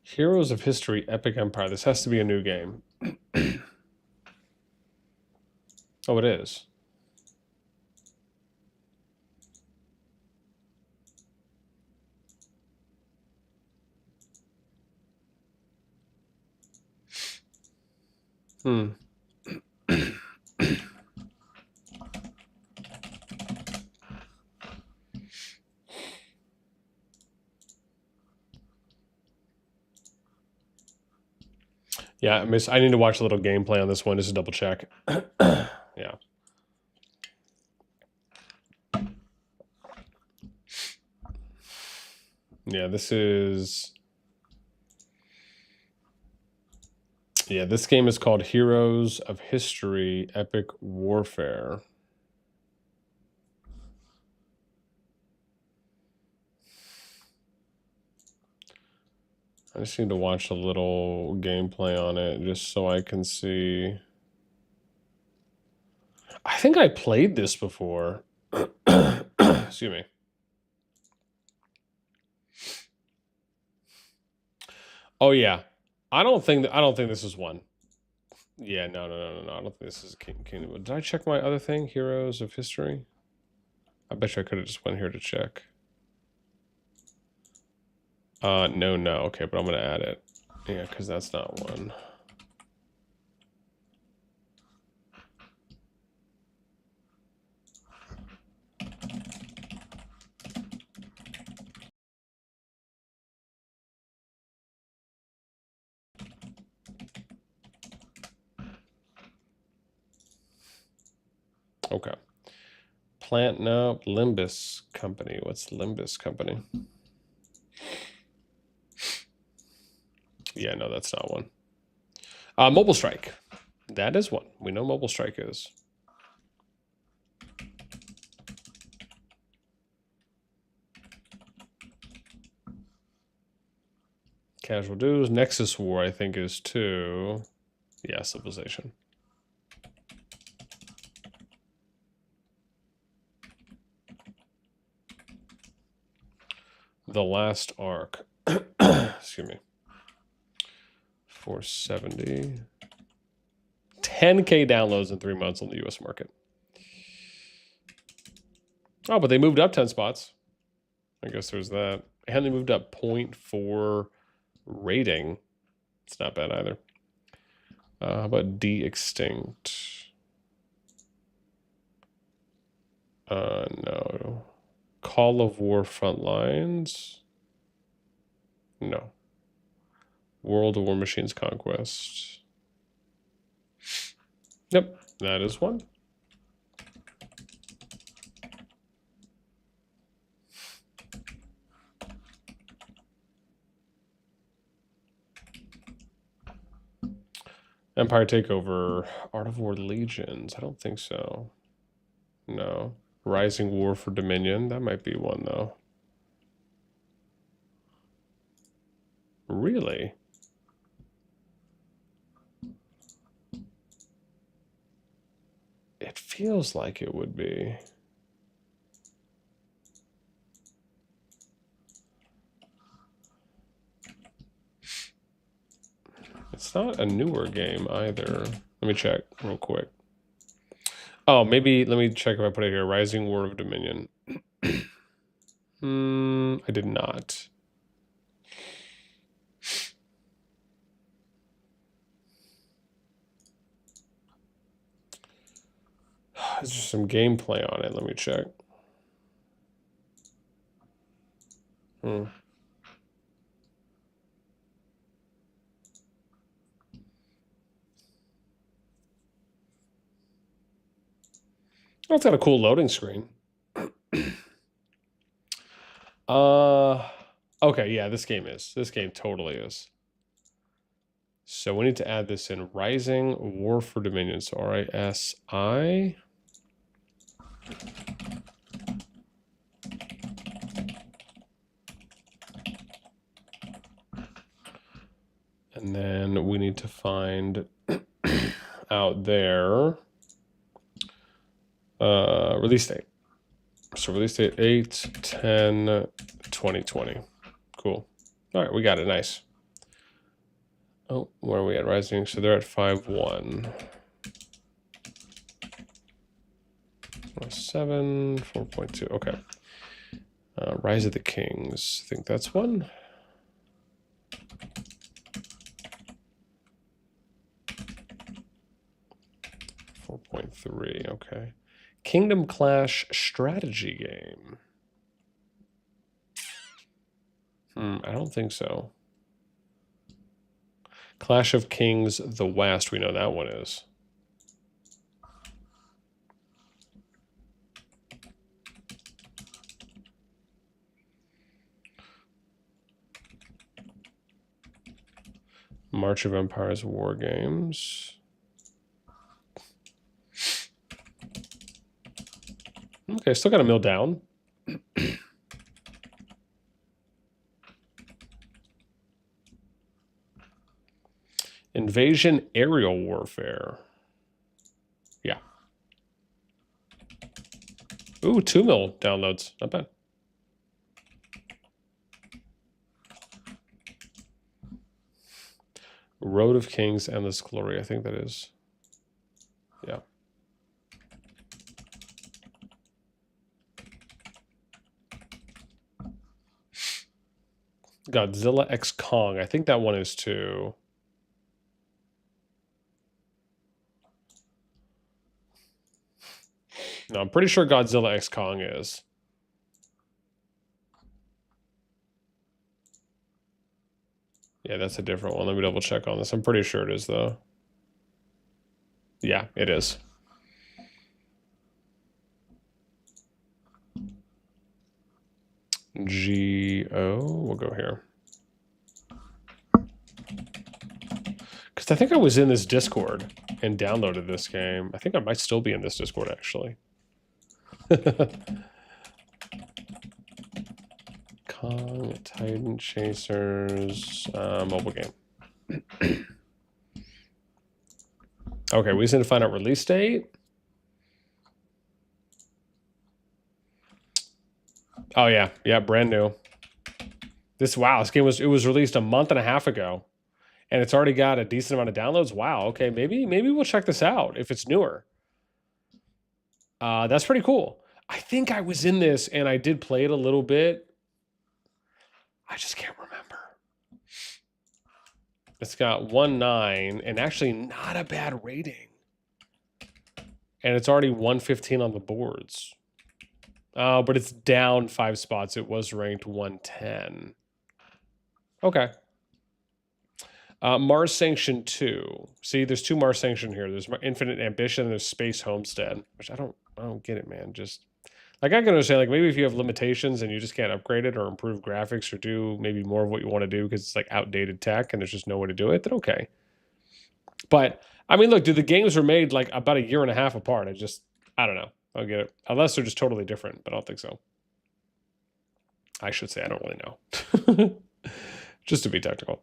Heroes of History, Epic Empire. This has to be a new game. Oh, it is. Yeah, I need to watch a little gameplay on this one just to double check. Yeah. Yeah, this is... Yeah, this game is called Heroes of History, Epic Warfare. I just need to watch a little gameplay on it just so I can see. I think I played this before. Excuse me. Oh yeah. I don't think this is one. Yeah, no. I don't think this is Kingdom. Did I check my other thing? Heroes of History? I bet you I could have just went here to check. No. Okay, but I'm gonna add it. Yeah, because that's not one. Okay. Plant, no, Limbus Company. What's Limbus Company? Yeah, no, that's not one. Mobile Strike. That is one. We know Mobile Strike is. Casual Dues. Nexus War, I think, is 2. Yeah, Civilization. The Last Ark. Excuse me. 470. 10K downloads in 3 months on the US market. Oh, but they moved up 10 spots. I guess there's that. And they moved up 0.4 rating. It's not bad either. How about De-Extinct? No. Call of War Frontlines? No. World of War Machines Conquest. Yep, that is one. Empire Takeover, Art of War Legions. I don't think so. No. Rising War for Dominion. That might be one, though. Really? It feels like it would be. It's not a newer game either. Let me check real quick. Oh, maybe, let me check if I put it here. Rising War of Dominion. I did not. There's just some gameplay on it. Let me check. Oh, it's got a cool loading screen. Okay, yeah, this game is. This game totally is. So we need to add this in. Rising War for Dominion. So RISI. And then we need to find out there release date. So release date 8/10/2020. Cool. All right, we got it. Nice. Oh, where are we at? Rising. So they're at 5.1. 7, 4.2. Okay. Rise of the Kings. I think that's one. .3. Okay. Kingdom Clash strategy game. I don't think so. Clash of Kings, the West. We know that one is. March of Empires War Games. Okay, still got a mill down. Invasion Aerial Warfare. Yeah. Ooh, 2 mil downloads. Not bad. Road of Kings, Endless Glory. I think that is. Yeah. Godzilla X Kong. I think that one is too. No, I'm pretty sure Godzilla X Kong is. Yeah, that's a different one. Let me double check on this. I'm pretty sure it is, though. Yeah, it is. NGO. We'll go here. Because I think I was in this Discord and downloaded this game. I think I might still be in this Discord, actually. Kong, Titan Chasers, mobile game. Okay, we just need to find out release date. Oh yeah, yeah, brand new. This this game was released a month and a half ago, and it's already got a decent amount of downloads. Wow, okay, maybe we'll check this out if it's newer. That's pretty cool. I think I was in this and I did play it a little bit. I just can't remember. It's got 1.9 and actually not a bad rating. And it's already 115 on the boards. Oh, but it's down 5 spots. It was ranked 110. Okay. Mars Sanction 2. See, there's 2 Mars Sanction here. There's Infinite Ambition and there's Space Homestead, which I don't get it, man. Just like I can understand, like maybe if you have limitations and you just can't upgrade it or improve graphics or do maybe more of what you want to do because it's like outdated tech and there's just no way to do it, then okay. But I mean, look, dude, the games were made like about a year and a half apart. I don't know. I'll get it. Unless they're just totally different, but I don't think so. I should say I don't really know. Just to be technical.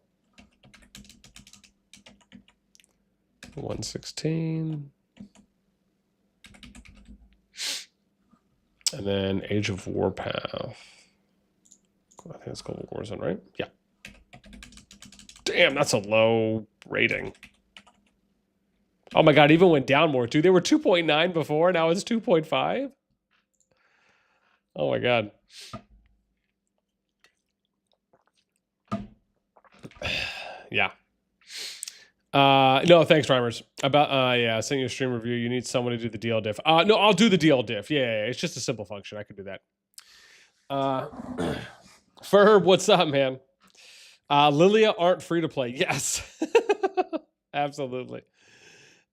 116. And then Age of Warpath. I think it's called Warzone, right? Yeah. Damn, that's a low rating. Oh my god, even went down more too. They were 2.9 before, now it's 2.5. Oh my god. Yeah. No, thanks, Rhymers. Yeah, send you a stream review. You need someone to do the DL diff. No, I'll do the DL diff. Yeah, it's just a simple function. I can do that. Ferb, what's up, man? Lilia aren't free to play. Yes. Absolutely.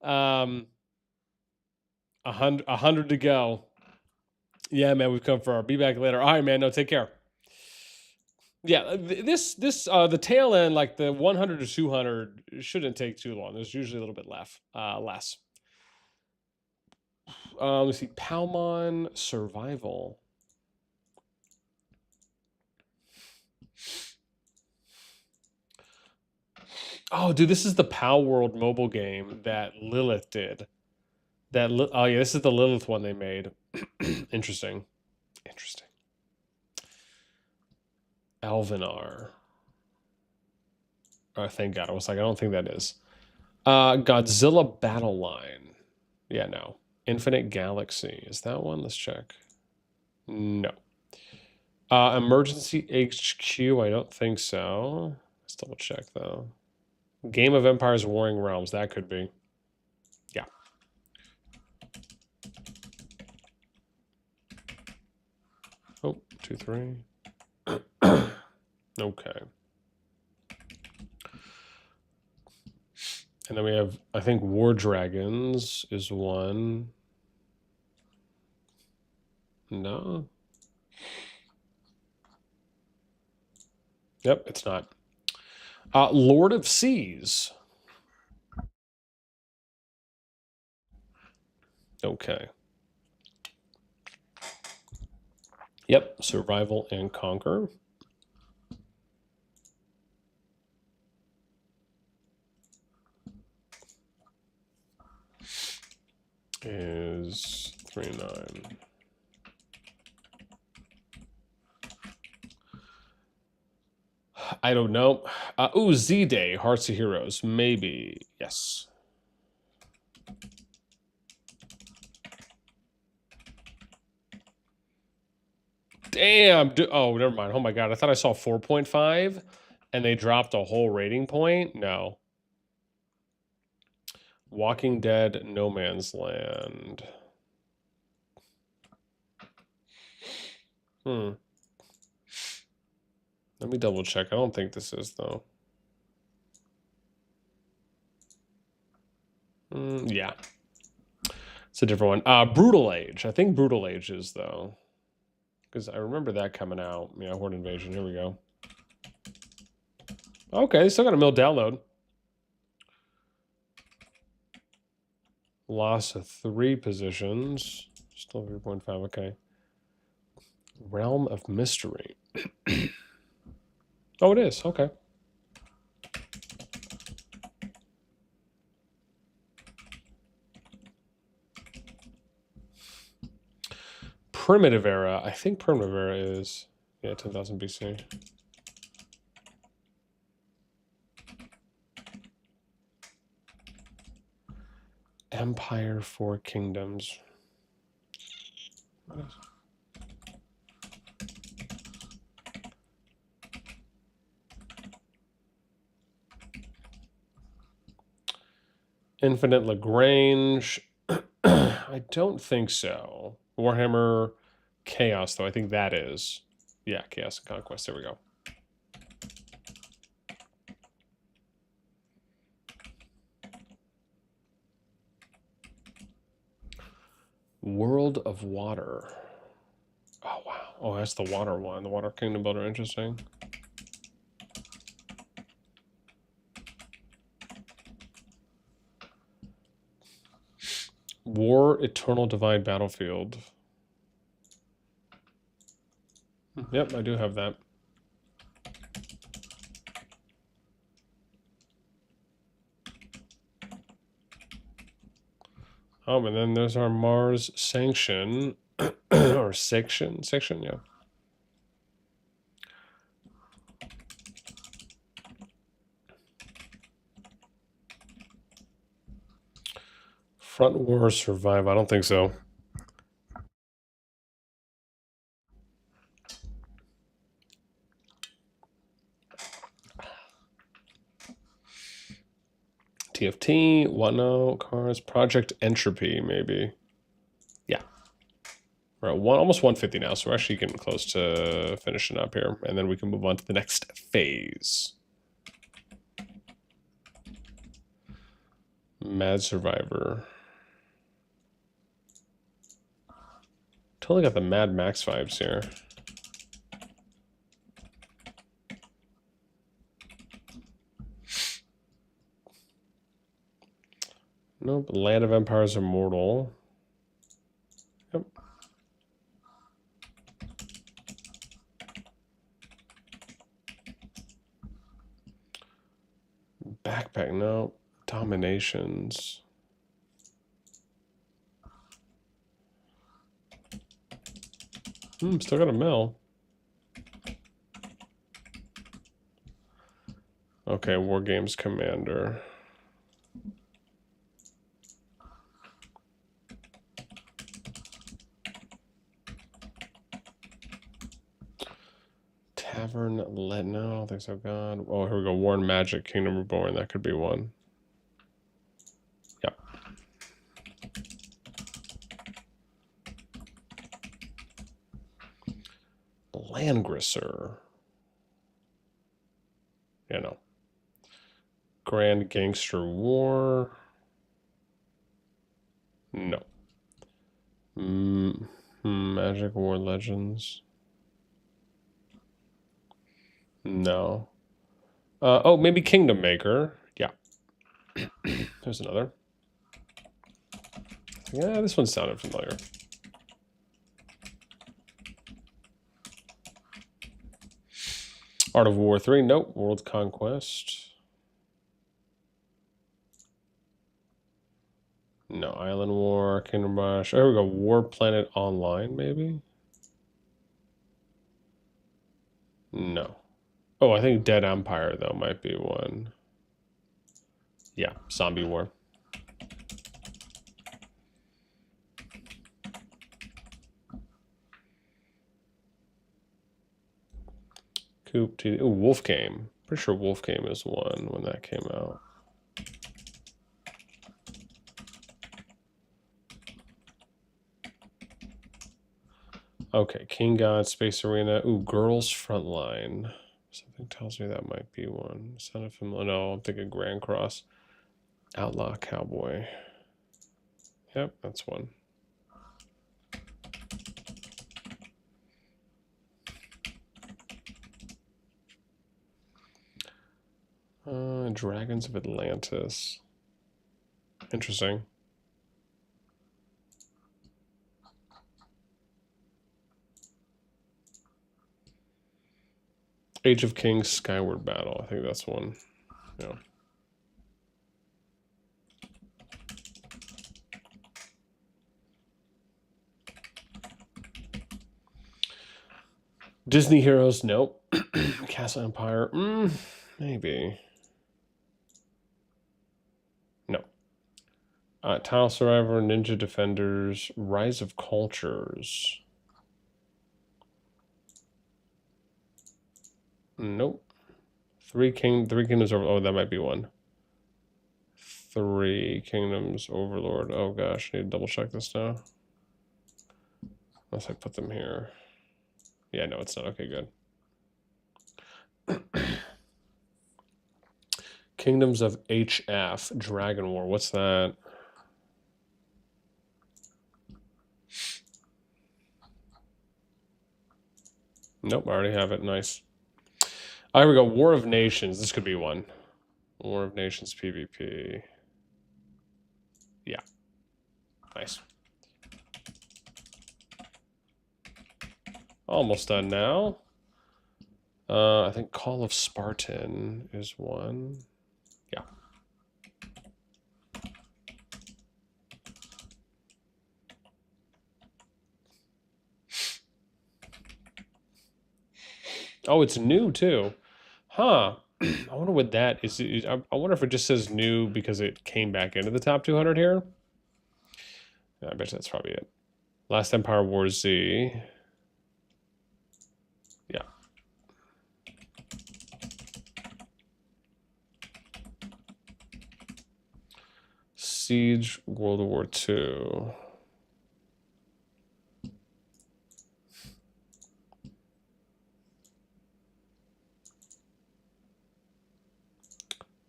100 to go. Yeah, man, we've come far. Be back later. All right, man. No, take care. Yeah, the tail end, like the 100 to 200, shouldn't take too long. There's usually a little bit less. Let's see, Palmon Survival. Oh, dude, this is the Pal World mobile game that Lilith did. Oh yeah, this is the Lilith one they made. Interesting. Alvinar. Oh, thank God. I was like, I don't think that is. Godzilla Battle Line. Yeah, no. Infinite Galaxy. Is that one? Let's check. No. Emergency HQ. I don't think so. Let's double check, though. Game of Empires Warring Realms. That could be. Yeah. Oh, 2, 3. Okay. And then we have, I think, War Dragons is one. No. Yep, it's not. Lord of Seas. Okay. Yep, Survival and Conquer. Is 3.9. I don't know. Z-Day, Hearts of Heroes. Maybe. Yes. Damn. Oh, never mind. Oh my god. I thought I saw 4.5 and they dropped a whole rating point. No. Walking Dead, No Man's Land. Let me double check. I don't think this is, though. Yeah. It's a different one. Brutal Age. I think Brutal Age is, though. Because I remember that coming out. Yeah, Horde Invasion. Here we go. Okay, still got a mill download. Loss of 3 positions. Still 3.5, okay. Realm of Mystery. Oh, it is. Okay. Primitive Era. I think Primitive Era is, yeah, 10,000 BC. Empire 4 Kingdoms. What is it? Infinite Lagrange. I don't think so. Warhammer Chaos, though. I think that is. Yeah, Chaos and Conquest. There we go. World of Water. Oh, wow. Oh, that's the water one. The Water Kingdom Builder. Interesting. War Eternal Divine Battlefield. Yep, I do have that. Oh, and then there's our Mars Sanction. Or Section, yeah. Front War Survive. I don't think so. TFT, Whatno, Cars, Project Entropy, maybe. Yeah. We're at almost 150 now, so we're actually getting close to finishing up here. And then we can move on to the next phase. Mad Survivor. Totally got the Mad Max vibes here. Nope. Land of Empires Immortal. Yep. Backpack, no. Dominations. Still got a mill. Okay, War Games Commander. Tavern, no, I don't think so. God. Oh, here we go. War and Magic, Kingdom Reborn. That could be one. Yep. Landgrisser. Yeah, no. Grand Gangster War. No. Magic War Legends. No. Oh, maybe Kingdom Maker. Yeah. There's another. Yeah, this one sounded familiar. Art of War 3. Nope. World Conquest. No. Island War. Kingdom Rush. Oh, here we go. War Planet Online, maybe? No. Oh, I think Dead Empire, though, might be one. Yeah, Zombie War. Coop TV. Oh, Wolf Game. Pretty sure Wolf Game is one when that came out. Okay, King God, Space Arena. Ooh, Girls Frontline. Something tells me that might be one. Son of familiar. No, I'm thinking Grand Cross. Outlaw Cowboy. Yep, that's one. Dragons of Atlantis. Interesting. Age of Kings Skyward Battle. I think that's one. Yeah. Disney Heroes, nope. Castle Empire, maybe. No. Tile Survivor, Ninja Defenders, Rise of Cultures. Nope. Three Kingdoms over. Oh, that might be one. Three Kingdoms Overlord. Oh gosh, I need to double check this now. Unless I put them here. Yeah, no, it's not. Okay, good. Kingdoms of HF, Dragon War. What's that? Nope, I already have it. Nice. Oh, here we go. War of Nations. This could be one. War of Nations PvP. Yeah. Nice. Almost done now. I think Call of Spartan is one. Yeah. Oh, it's new too. Huh. I wonder what that is. I wonder if it just says new because it came back into the top 200 here. Yeah, I bet that's probably it. Last Empire War Z. Yeah. Siege World War II.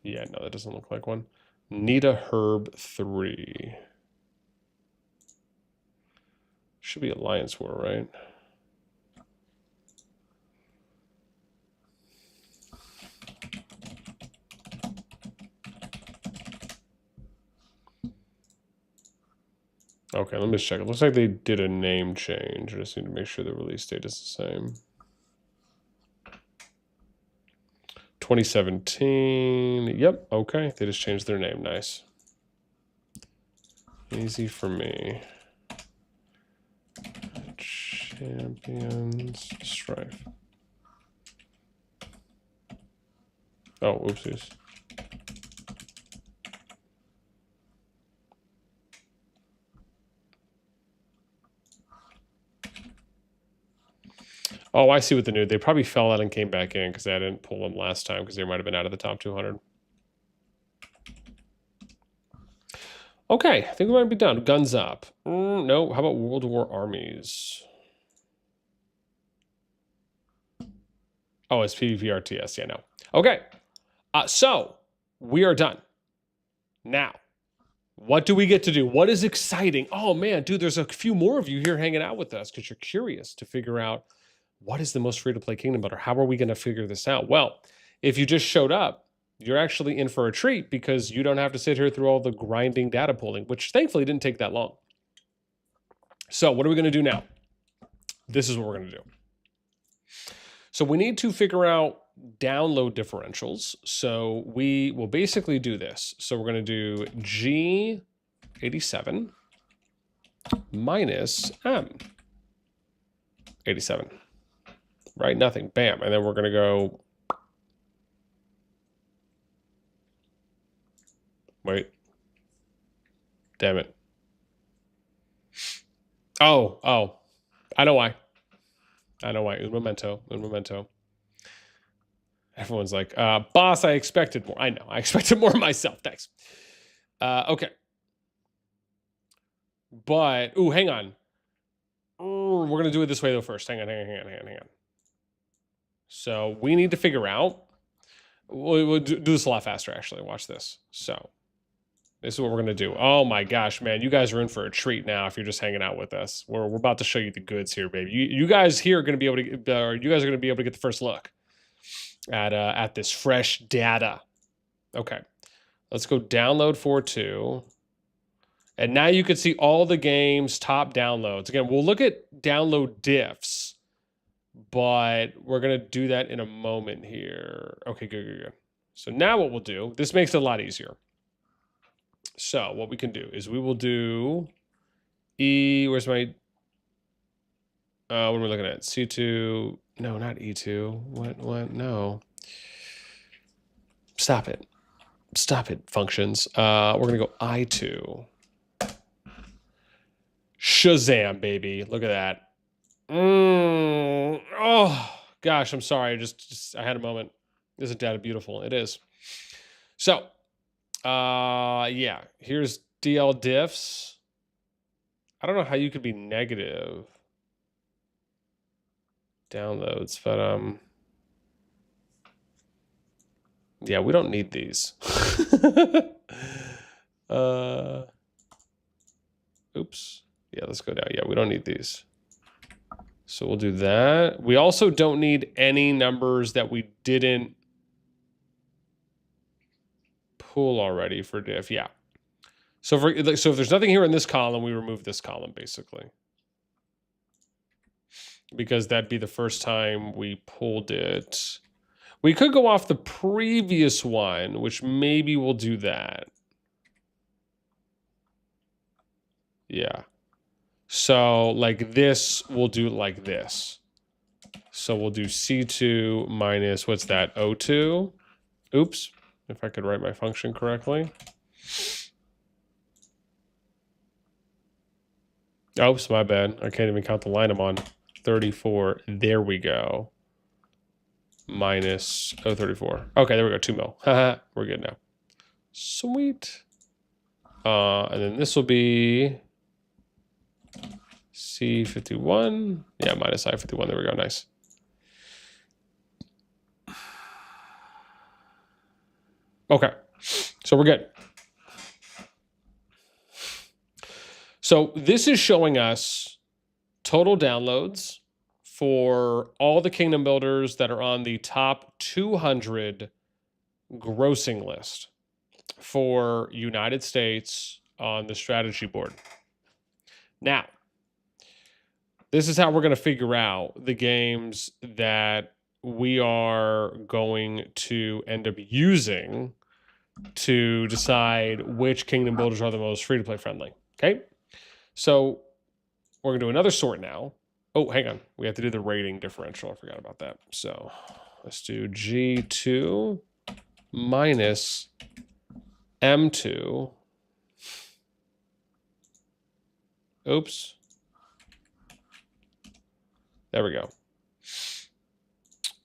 Yeah, no, that doesn't look like one. Nita Herb 3. Should be Alliance War, right? Okay, let me just check. It looks like they did a name change. I just need to make sure the release date is the same. 2017. Yep, okay. They just changed their name. Nice. Easy for me. Champions Strife. Oh, oopsies. Oh, I see what the new. They probably fell out and came back in because I didn't pull them last time because they might have been out of the top 200. Okay, I think we might be done. Guns up. No, how about World War Armies? Oh, it's PvP RTS. Yeah, no. Okay, so we are done. Now, what do we get to do? What is exciting? Oh man, dude, there's a few more of you here hanging out with us because you're curious to figure out what is the most free-to-play Kingdom Builder? How are we going to figure this out? Well, if you just showed up, you're actually in for a treat because you don't have to sit here through all the grinding data pulling, which thankfully didn't take that long. So what are we going to do now? This is what we're going to do. So we need to figure out download differentials. So we will basically do this. So we're going to do G87 minus M87. Right? Nothing. Bam. And then we're going to go. Wait. Damn it. Oh. I know why. Un momento. Everyone's like, boss, I expected more. I know. I expected more myself. Thanks. Okay. But, hang on. We're going to do it this way, though, first. Hang on. So we need to figure out. We'll do this a lot faster, actually. Watch this. So this is what we're going to do. Oh, my gosh, man. You guys are in for a treat now if you're just hanging out with us. We're about to show you the goods here, baby. You guys here are going to be able to you guys are going to be able to get the first look at this fresh data. Okay. Let's go download 4.2. And now you can see all the games top downloads. Again, we'll look at download diffs, but we're going to do that in a moment here. Okay, good. So now what we'll do, this makes it a lot easier. So what we can do is we will do where's my, what am I looking at? C2, no, not E2. What? No. Stop it, functions. We're going to go I2. Shazam, baby. Look at that. Oh, gosh, I'm sorry. I had a moment. Isn't that beautiful? It is. So, yeah, here's DL diffs. I don't know how you could be negative downloads, but yeah, we don't need these. Oops. Yeah, let's go down. Yeah, we don't need these. So we'll do that. We also don't need any numbers that we didn't pull already for diff. Yeah. So if there's nothing here in this column, we remove this column basically. Because that'd be the first time we pulled it. We could go off the previous one, which maybe we'll do that. Yeah. So like this, we'll do like this. So we'll do C2 minus, what's that, O2? Oops, if I could write my function correctly. Oops, my bad. I can't even count the line I'm on. 34, there we go. Minus 034. Okay, there we go, 2 mil. Haha, we're good now. Sweet. And then this will be C51. Yeah, minus I51, there we go, nice. Okay, so we're good. So this is showing us total downloads for all the kingdom builders that are on the top 200 grossing list for United States on the strategy board. Now, this is how we're going to figure out the games that we are going to end up using to decide which kingdom builders are the most free-to-play friendly. Okay? So we're going to do another sort now. Oh, hang on. We have to do the rating differential. I forgot about that. So let's do G2 minus M2. Oops. There we go.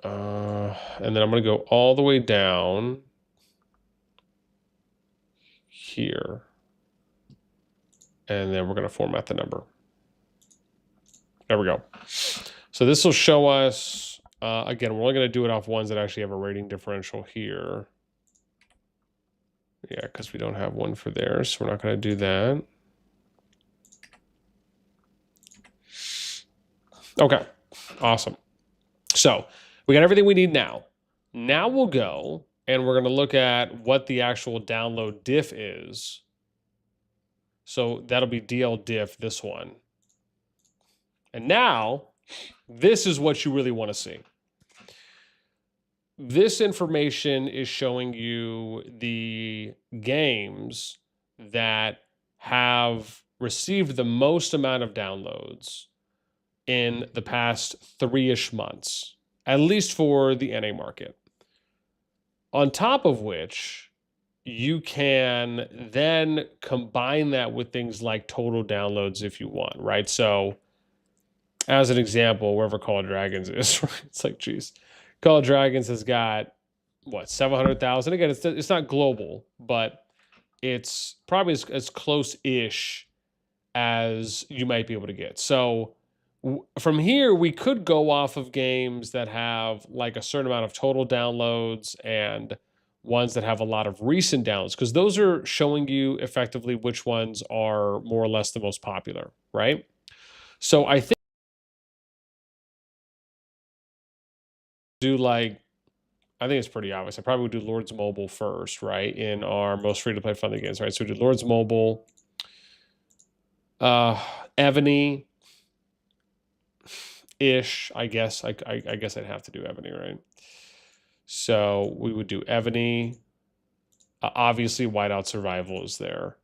And then I'm going to go all the way down here. And then we're going to format the number. There we go. So this will show us, again, we're only going to do it off ones that actually have a rating differential here. Yeah, because we don't have one for there, so we're not going to do that. Okay, awesome. So we got everything we need now. Now we'll go and we're going to look at what the actual download diff is. So that'll be DL diff, this one. And now, this is what you really want to see. This information is showing you the games that have received the most amount of downloads in the past 3-ish months, at least for the NA market. On top of which, you can then combine that with things like total downloads if you want, right? So, as an example, wherever CallofDragons is, right? It's like, geez, CallofDragons has got, what, 700,000? Again, it's not global, but it's probably as close-ish as you might be able to get. So from here, we could go off of games that have like a certain amount of total downloads and ones that have a lot of recent downloads, because those are showing you effectively which ones are more or less the most popular, right? So I think do like I think it's pretty obvious. I probably would do Lords Mobile first, right? In our most free-to-play friendly games, right? So we do Lords Mobile. Ebony ish, I guess. I guess I'd have to do Ebony, right? So we would do Ebony. Obviously, Whiteout Survival is there.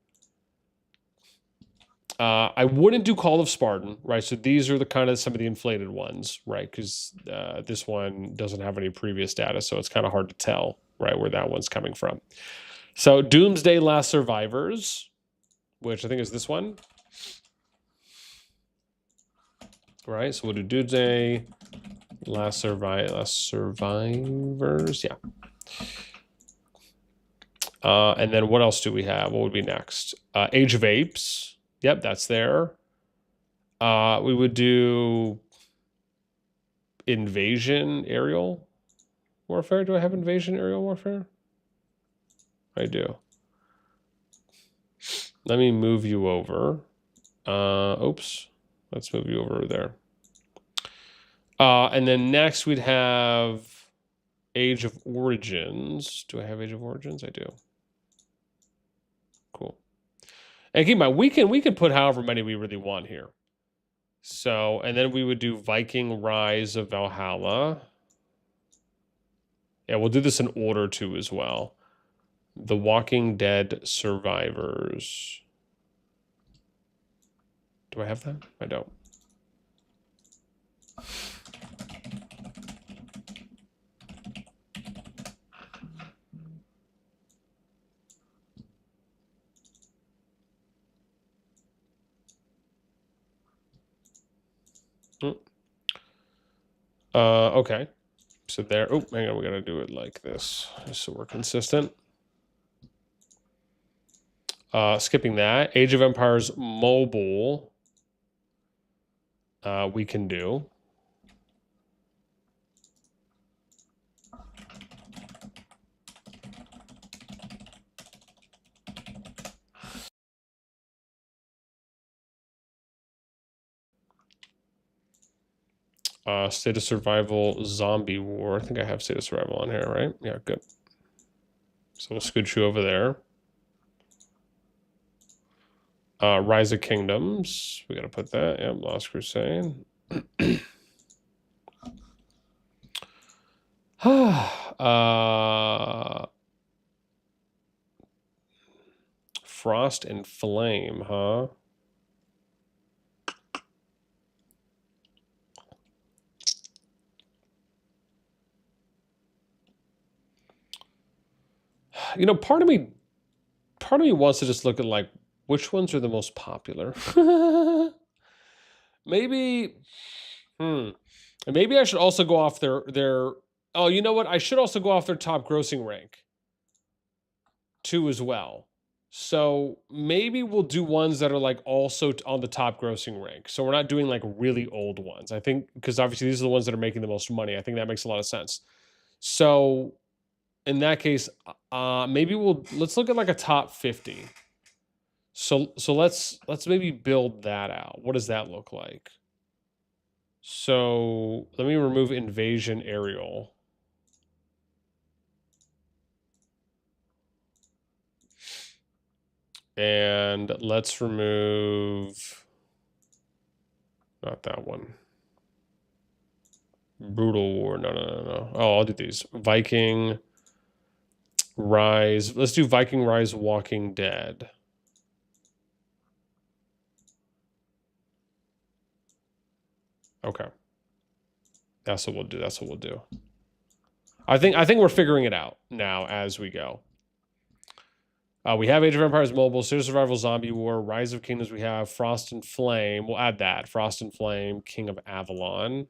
I wouldn't do Call of Spartan, right? So these are the kind of some of the inflated ones, right? Because this one doesn't have any previous data, so it's kind of hard to tell, right, where that one's coming from. So Doomsday Last Survivors, which I think is this one. Right, so we'll do Doomsday Last Survivors, yeah. And then what else do we have? What would be next? Age of Apes. Yep, that's there. We would do Invasion Aerial Warfare. Do I have Invasion Aerial Warfare? I do. Let me move you over. Oops. Let's move you over there. And then next we'd have Age of Origins. Do I have Age of Origins? I do. Cool. And keep in mind, we can put however many we really want here. So, and then we would do Viking Rise of Valhalla. Yeah, we'll do this in order too as well. The Walking Dead Survivors. Do I have that? I don't. Okay. So there. Oh, hang on. We got to do it like this so we're consistent. Skipping that. Age of Empires Mobile. We can do. State of Survival Zombie War. I think I have State of Survival on here, right? Yeah, good. So we'll scooch you over there. Rise of Kingdoms. We got to put that. Yep, Lost Crusade. Frost and Flame, huh? You know, part of me wants to just look at like which ones are the most popular. Maybe, maybe I should also go off their. Oh, you know what? I should also go off their top grossing rank too as well. So maybe we'll do ones that are like also on the top grossing rank. So we're not doing like really old ones. I think because obviously these are the ones that are making the most money. I think that makes a lot of sense. So in that case, maybe let's look at like a top 50. So let's maybe build that out. What does that look like? So let me remove Invasion Aerial. And let's remove, not that one. Brutal War, no. Oh, I'll do these. Viking Rise. Let's do Viking Rise Walking Dead. Okay. That's what we'll do. That's what we'll do. I think we're figuring it out now as we go. We have Age of Empires Mobile, State of Survival Zombie War, Rise of Kingdoms. We have Frost and Flame. We'll add that. Frost and Flame, King of Avalon.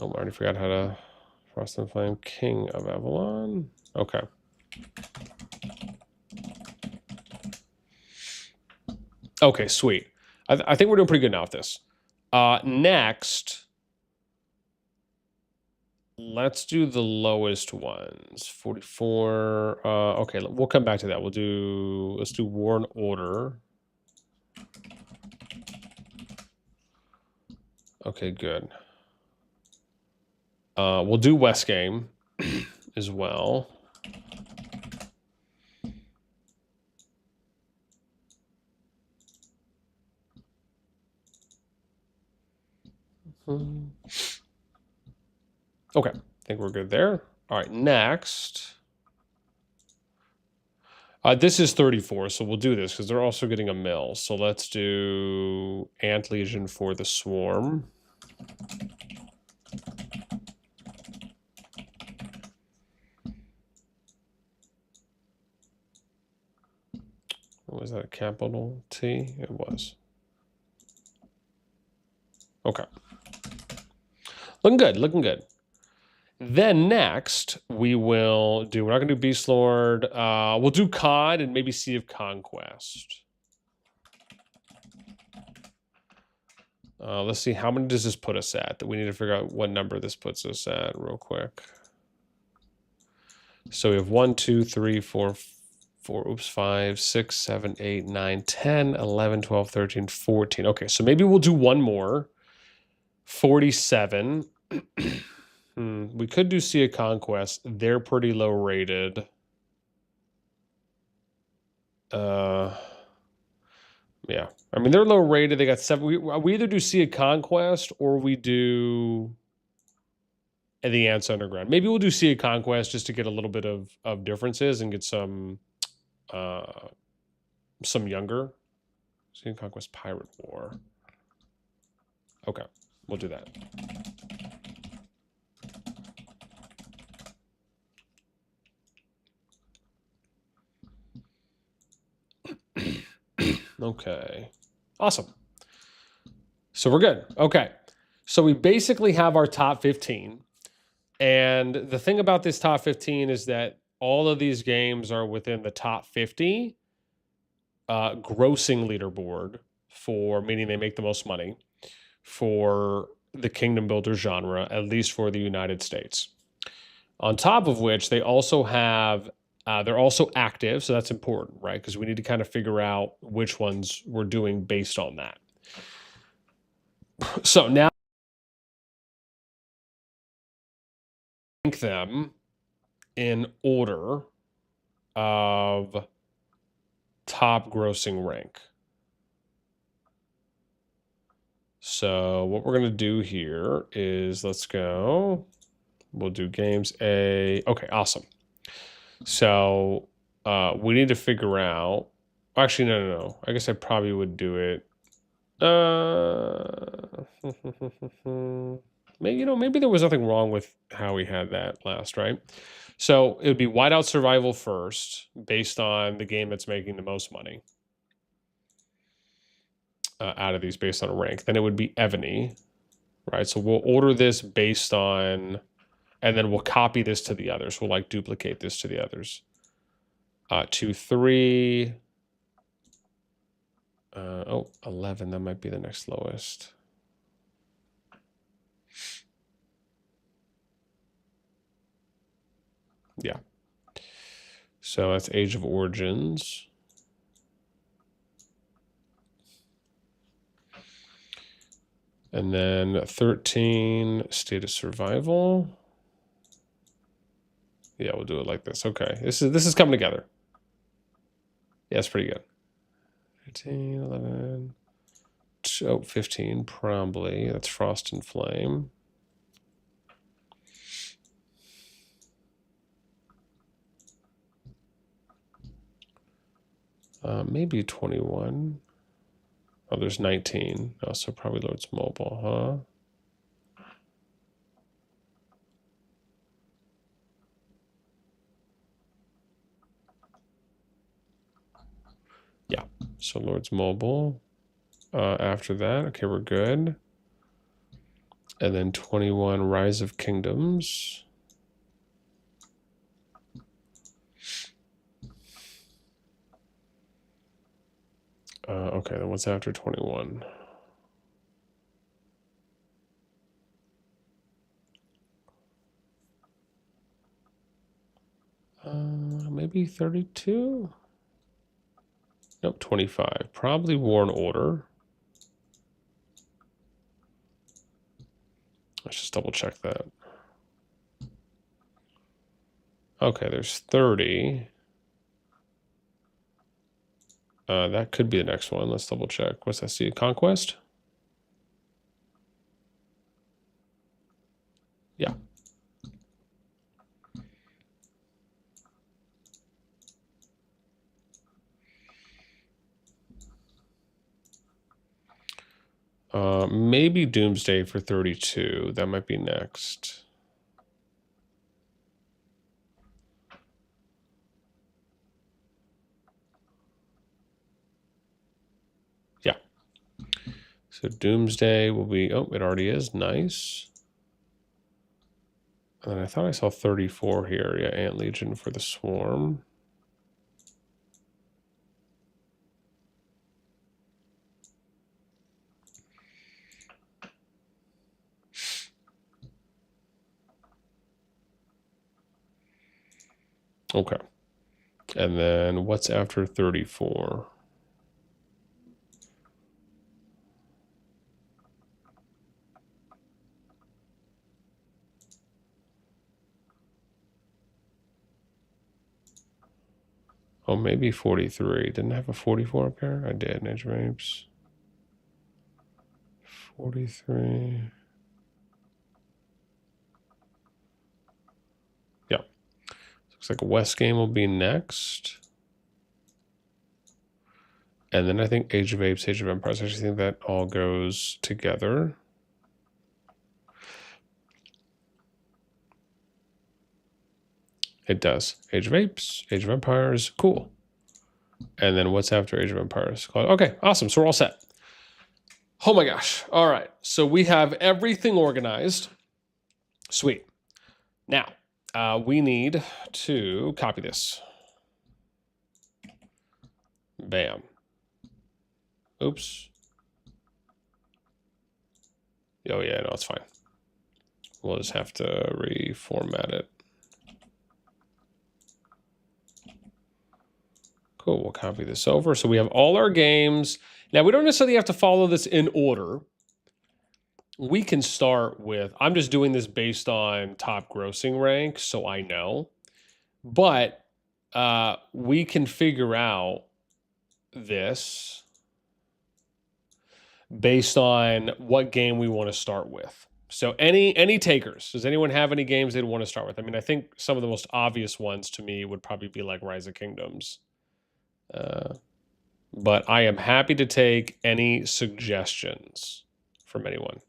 Oh, I already forgot how to... Frost and Flame, King of Avalon. Okay. Okay, sweet. I think we're doing pretty good now with this. Next, let's do the lowest ones. 44. Okay, we'll come back to that. Let's do War and Order. Okay, good. We'll do West game as well. Okay, I think we're good there. All right, next. This is 34, so we'll do this because they're also getting a mill. So let's do Ant Legion for the Swarm. Was that a capital T? It was. Okay. Looking good, looking good. Then next, we will do, we're not going to do Beast Lord. We'll do COD and maybe Sea of Conquest. Let's see, how many does this put us at? That we need to figure out what number this puts us at real quick. So we have 1, 2, 3, 4, 5, 6, 7, 8, 9, 10, 11, 12, 13, 14. Okay, so maybe we'll do one more. 47. We could do Sea of Conquest. They're pretty low rated. Yeah. I mean, they're low rated. They got 7. We either do Sea of Conquest or we do the Ants Underground. Maybe we'll do Sea of Conquest just to get a little bit of differences and get some younger. Sea of Conquest Pirate War. Okay, we'll do that. Okay, awesome. So we're good. Okay, so we basically have our top 15. And the thing about this top 15 is that all of these games are within the top 50 grossing leaderboard, for meaning they make the most money for the Kingdom Builder genre, at least for the United States. On top of which, they also have, they're also active, so that's important, right? Because we need to kind of figure out which ones we're doing based on that. So now, rank them in order of top grossing rank. So what we're going to do here is let's go. We'll do games A. Okay, awesome. So we need to figure out. Actually, no. I guess I probably would do it. Maybe there was nothing wrong with how we had that last, right? So it would be Whiteout Survival first, based on the game that's making the most money out of these, based on a rank. Then it would be Ebony, right? So we'll order this based on, and then we'll copy this to the others. We'll like duplicate this to the others. 2, 3. 11. That might be the next lowest. Yeah. So that's Age of Origins. And then 13, State of Survival. Yeah, we'll do it like this. Okay, this is coming together. Yeah, it's pretty good. 13, 11, 15, probably. That's Frost and Flame. Maybe 21. Oh, there's 19. Oh, so probably Lord's Mobile, huh? Yeah, so Lord's Mobile. After that, okay, we're good. And then 21, Rise of Kingdoms. Okay, then what's after 21? Maybe 32? Nope, 25. Probably War and Order. Let's just double check that. Okay, there's 30. That could be the next one. Let's double check. What's that? See, Conquest? Yeah. Maybe Doomsday for 32. That might be next. Yeah. So Doomsday will be, oh, it already is. Nice. And I thought I saw 34 here. Yeah, Ant Legion for the Swarm. Okay. And then what's after 34? Oh, maybe 43. Didn't I have a 44 up here? I did. Edge Rapes. 43. Yeah. Looks like a West game will be next. And then I think Age of Apes, Age of Empires. I actually think that all goes together. It does. Age of Apes, Age of Empires. Cool. And then what's after Age of Empires? Okay, awesome. So we're all set. Oh my gosh. All right. So we have everything organized. Sweet. Now, we need to copy this. Bam. Oops. Oh, yeah, no, it's fine. We'll just have to reformat it. Cool, we'll copy this over. So we have all our games. Now, we don't necessarily have to follow this in order. We can start with, I'm just doing this based on top grossing rank, so I know. But we can figure out this based on what game we want to start with. So any takers? Does anyone have any games they'd want to start with? I mean, I think some of the most obvious ones to me would probably be like Rise of Kingdoms. But I am happy to take any suggestions from anyone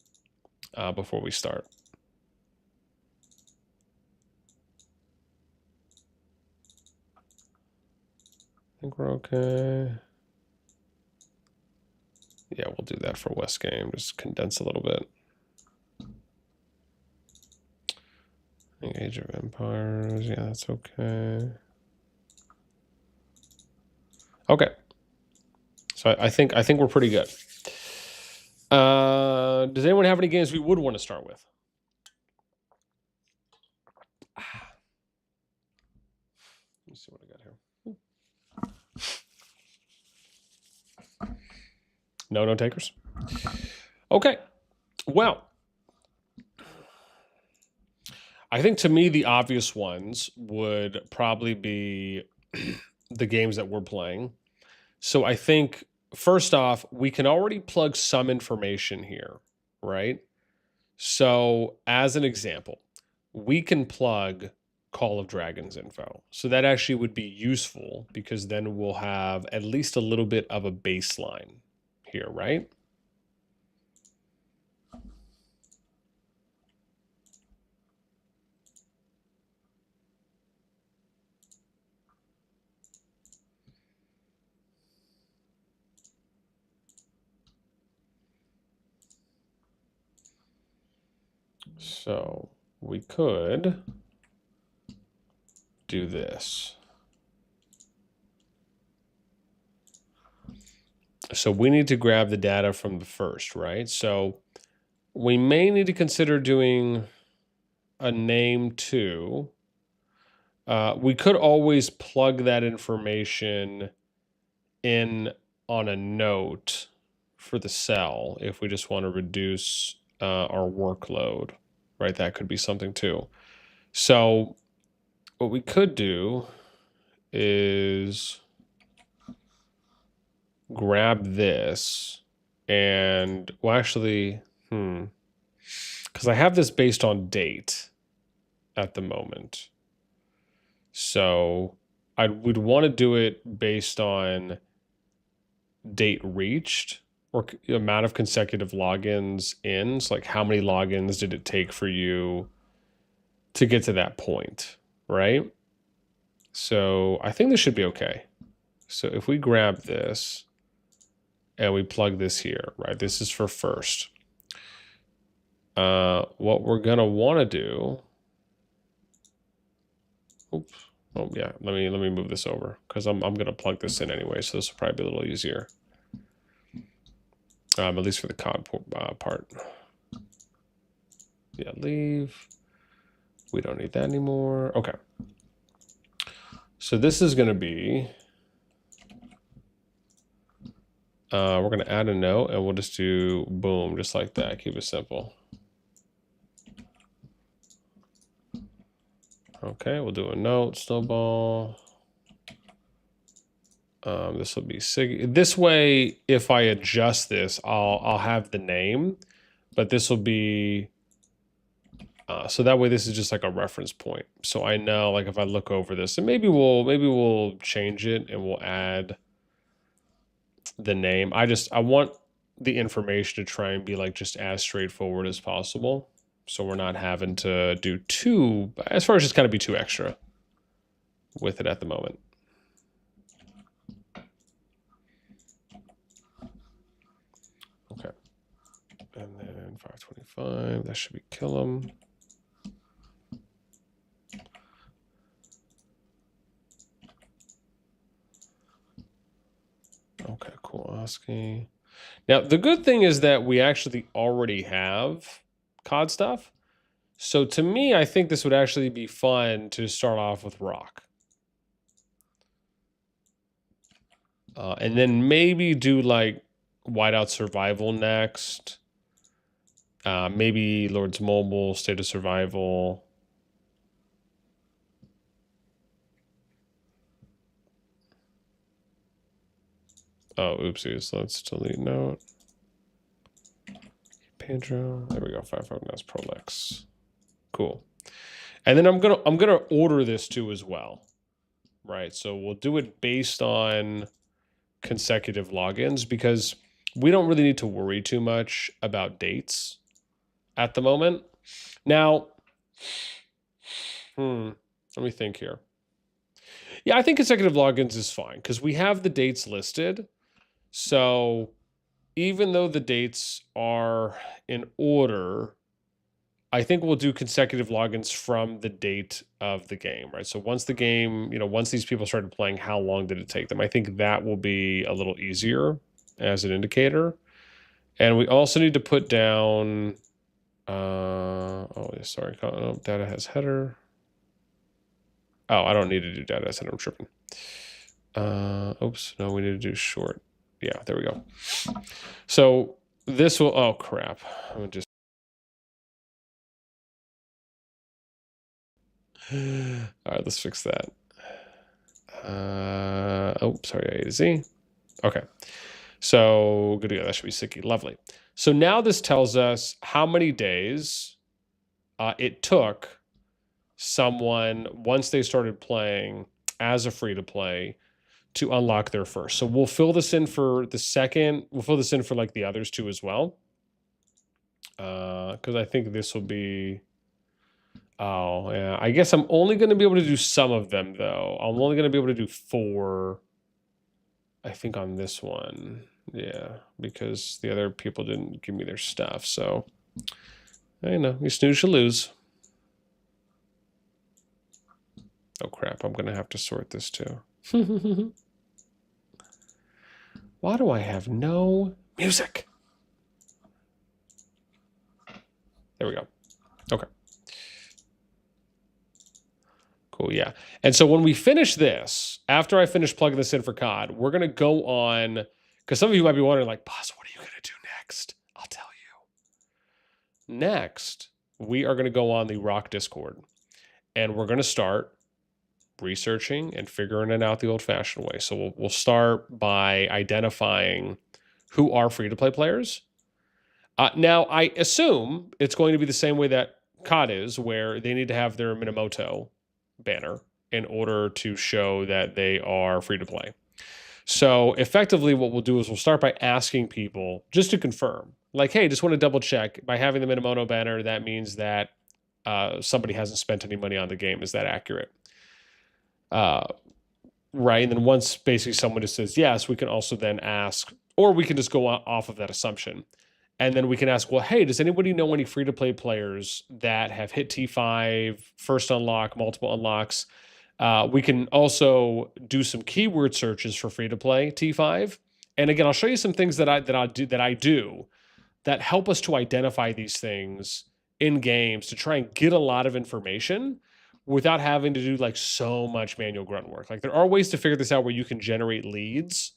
before we start. I think we're okay. Yeah, we'll do that for West game. Just condense a little bit. I think Age of Empires. Yeah, that's okay. Okay. So I think we're pretty good. Does anyone have any games we would want to start with? Let me see what I got here. No takers? Okay. Well, I think to me the obvious ones would probably be the games that we're playing. So I think first off, we can already plug some information here, right? So as an example, we can plug Call of Dragons info. So that actually would be useful because then we'll have at least a little bit of a baseline here, right? So we could do this. So we need to grab the data from the first, right? So we may need to consider doing a name too. We could always plug that information in on a note for the cell if we just want to reduce our workload. right? That could be something too. So what we could do is grab this and, well, actually, because I have this based on date at the moment. So we'd want to do it based on date reached or amount of consecutive logins in. So like how many logins did it take for you to get to that point, right? So I think this should be okay. So if we grab this and we plug this here, right? This is for first. What we're gonna want to do. Oops. Oh yeah. Let me move this over because I'm gonna plug this in anyway. So this will probably be a little easier. At least for the COD part. Yeah, leave. We don't need that anymore. Okay. So this is going to be, we're going to add a note and we'll just do boom, just like that. Keep it simple. Okay, we'll do a note, snowball. This will be Sig. This way, if I adjust this, I'll have the name, but this will be, so that way this is just like a reference point. So I know, like if I look over this, and maybe we'll change it and we'll add the name. I want the information to try and be like just as straightforward as possible. So we're not having to do too, as far as just kind of be too extra with it at the moment. Okay. And then 525, that should be kill them. Okay, cool. ASCII. Now, the good thing is that we actually already have COD stuff. So to me, I think this would actually be fun to start off with rock. And then maybe do like whiteout survival next. Maybe Lord's Mobile, State of Survival. Oh, oopsies. Let's delete note. Pedro. There we go. 5 Nas Prolex. Cool. And then I'm gonna order this too as well. Right. So we'll do it based on consecutive logins because we don't really need to worry too much about dates at the moment. Now, let me think here. Yeah, I think consecutive logins is fine because we have the dates listed. So even though the dates are in order, I think we'll do consecutive logins from the date of the game, right? So once the game, once these people started playing, how long did it take them? I think that will be a little easier as an indicator. And we also need to put down, data has header. Oh, I don't need to do data has header, I'm tripping. Oops, no, we need to do short. Yeah, there we go. So this will, oh crap. I'm gonna just, all right, let's fix that. Oh, sorry, A to Z. Okay. So good to go. That should be Sicky. Lovely. So now this tells us how many days it took someone, once they started playing as a free-to-play, to unlock their first. So we'll fill this in for the second. We'll fill this in for like the others too as well. Because I think this will be... Oh, yeah. I guess I'm only going to be able to do some of them, though. I'm only going to be able to do 4, I think, on this one. Yeah, because the other people didn't give me their stuff. So, I know. You snooze, you lose. Oh, crap. I'm going to have to sort this, too. Why do I have no music? There we go. Okay. Cool, yeah. And so when we finish this, after I finish plugging this in for COD, we're going to go on, because some of you might be wondering, like, boss, what are you going to do next? I'll tell you. Next, we are going to go on the Rock Discord, and we're going to start researching and figuring it out the old-fashioned way. So we'll start by identifying who are free-to-play players. Now, I assume it's going to be the same way that COD is, where they need to have their Minamoto banner in order to show that they are free-to-play. So effectively what we'll do is we'll start by asking people just to confirm. Like, hey, just want to double check. By having the Minamoto banner, that means that somebody hasn't spent any money on the game. Is that accurate? Right. And then once basically someone just says yes, we can also then ask, or we can just go off of that assumption. And then we can ask, well, hey, does anybody know any free-to-play players that have hit T5, first unlock, multiple unlocks? We can also do some keyword searches for free-to-play T5. And again, I'll show you some things that I do that help us to identify these things in games to try and get a lot of information without having to do like so much manual grunt work. Like there are ways to figure this out where you can generate leads.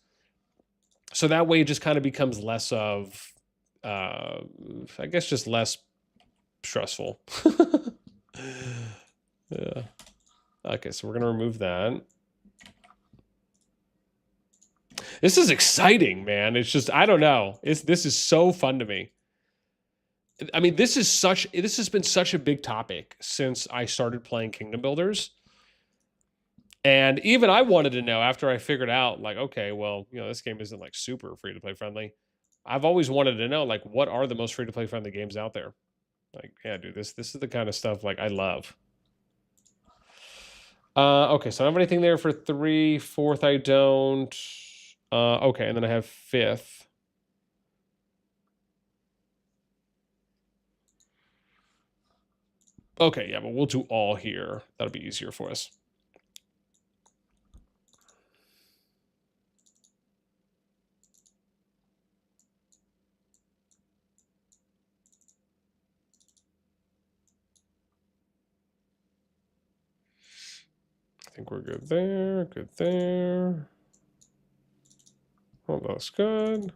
So that way it just kind of becomes less of, I guess just less stressful. Yeah. Okay, so we're going to remove that. This is exciting, man. It's just, I don't know. This is so fun to me. I mean, this has been such a big topic since I started playing Kingdom Builders. And even I wanted to know after I figured out, like, okay, well, you know, this game isn't like super free-to-play friendly. I've always wanted to know, like, what are the most free-to-play friendly games out there? Like, yeah, dude, this is the kind of stuff, like, I love. Okay, so I don't have anything there for 3. 4th, I don't. Okay, and then I have 5th. Okay, yeah, but we'll do all here. That'll be easier for us. I think we're good there, good there. Oh, that's good.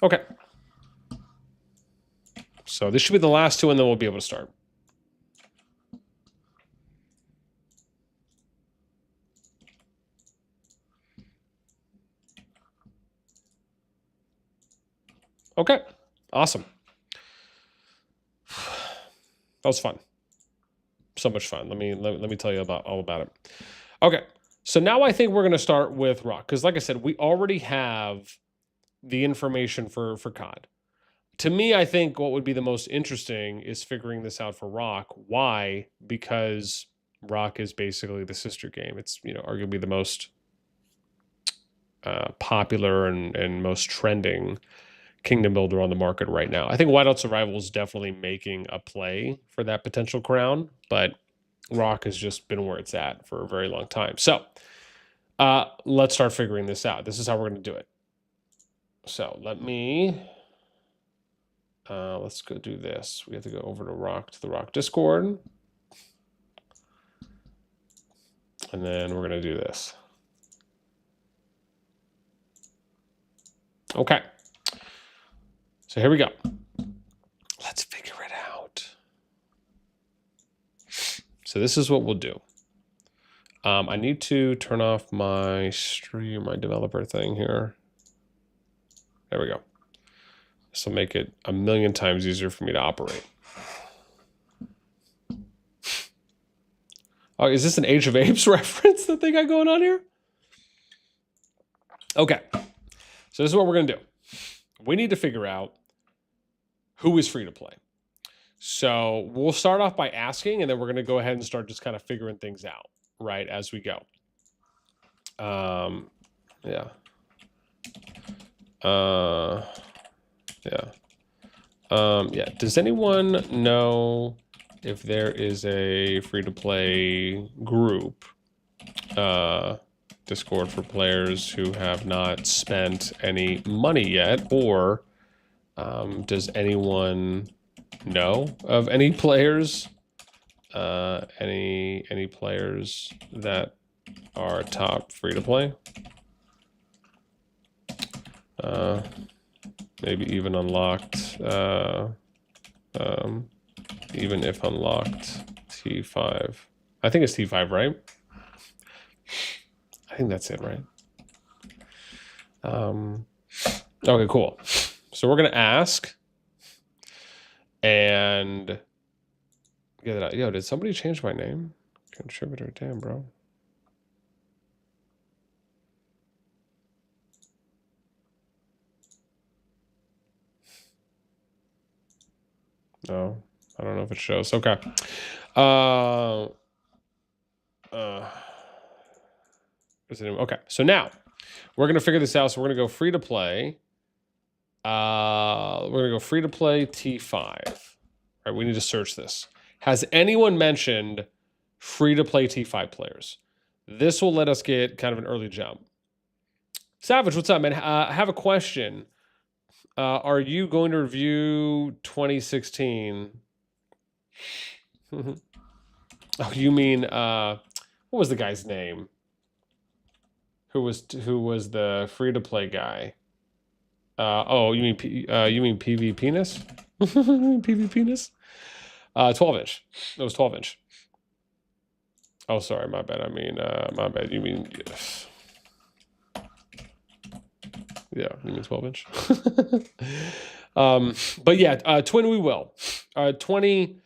Okay. So this should be the last 2, and then we'll be able to start. Okay, awesome. That was fun. So much fun. Let me tell you all about it. Okay, so now I think we're going to start with Rock, because like I said, we already have the information for COD. To me, I think what would be the most interesting is figuring this out for Rock. Why? Because Rock is basically the sister game. It's, you know, arguably the most popular and most trending Kingdom Builder on the market right now. I think Whiteout Survival is definitely making a play for that potential crown, but Rock has just been where it's at for a very long time. So let's start figuring this out. This is how we're going to do it. So let me, let's go do this. We have to go over to the Rock Discord. And then we're going to do this. Okay. So here we go. Let's figure it out. So this is what we'll do. I need to turn off my stream, my developer thing here. There we go. This will make it a million times easier for me to operate. Oh, is this an Age of Apes reference that they got going on here? Okay. So this is what we're going to do. We need to figure out who is free to play. So we'll start off by asking, and then we're going to go ahead and start just kind of figuring things out, right, as we go. Yeah. Yeah. Does anyone know if there is a free-to-play group, Discord for players who have not spent any money yet, or does anyone know of any players, any players that our top free-to-play. Maybe even unlocked. Even if unlocked, T5. I think it's T5, right? I think that's it, right? Okay, cool. So we're gonna ask, and get it out. Yo, did somebody change my name? Contributor, damn, bro. No, I don't know if it shows. Okay. Okay, so now we're gonna figure this out. So we're gonna go free to play. We're gonna go free to play T5. All right, we need to search this. Has anyone mentioned free to play T5 players? This will let us get kind of an early jump. Savage, what's up, man? I have a question. Are you going to review 2016? Oh, you mean what was the guy's name? Who was the free to play guy? Oh, you mean PV penis? PV penis? 12 inch. It was 12 inch. Oh, sorry, my bad. I mean, my bad. You mean, yeah, you mean 12 inch. But yeah, twin we will. 20.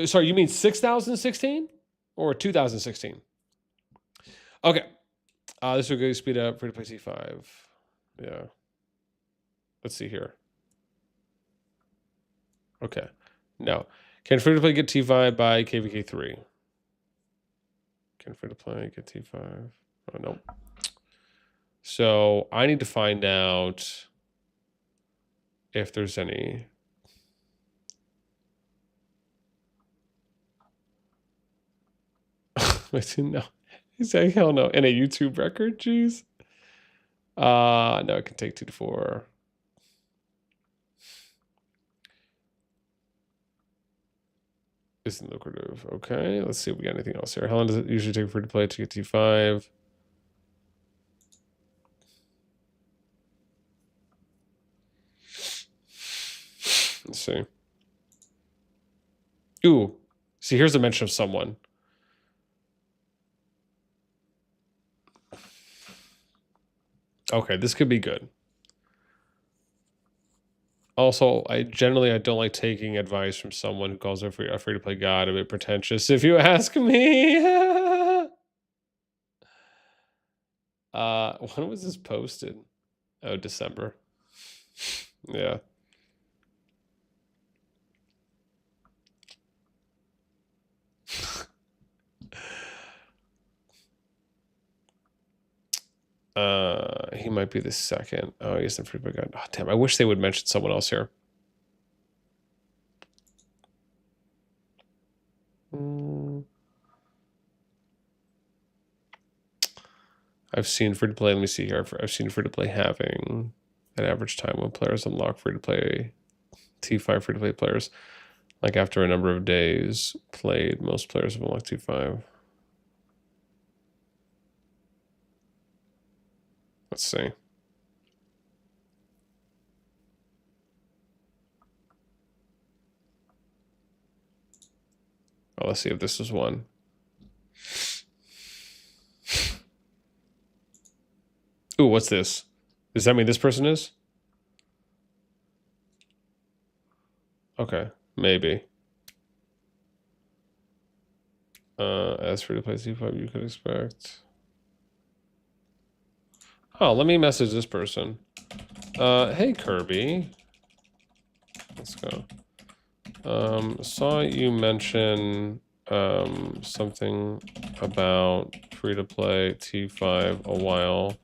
Sorry, you mean 6016 or 2016? Okay. This will go speed up free to play T5. Yeah. Let's see here. Okay. No. Can free to play get T5 by KVK3? Can free to play get T5? Oh, no. So I need to find out if there's any. No. He's saying hell no. In a YouTube record? Jeez. No, it can take 2 to 4. Isn't lucrative. Okay, let's see if we got anything else here. How long does it usually take free to play to get T5? Let's see. Ooh, see, here's a mention of someone. Okay, this could be good. Also, I don't like taking advice from someone who calls a free to play god a bit pretentious, if you ask me. When was this posted? Oh, December. Yeah. He might be the second. Oh, he's the free to play god. Oh, damn, I wish they would mention someone else here. I've seen free to play. Let me see here. I've seen free to play having an average time when players unlock free to play T5 free to play players. Like after a number of days played, most players have unlocked T5. Let's see. Oh, let's see if this is one. Ooh, what's this? Does that mean this person is? Okay, maybe. As free to play T5, you could expect. Oh, let me message this person. Hey Kirby. Let's go. Saw you mention something about free to play T5 a while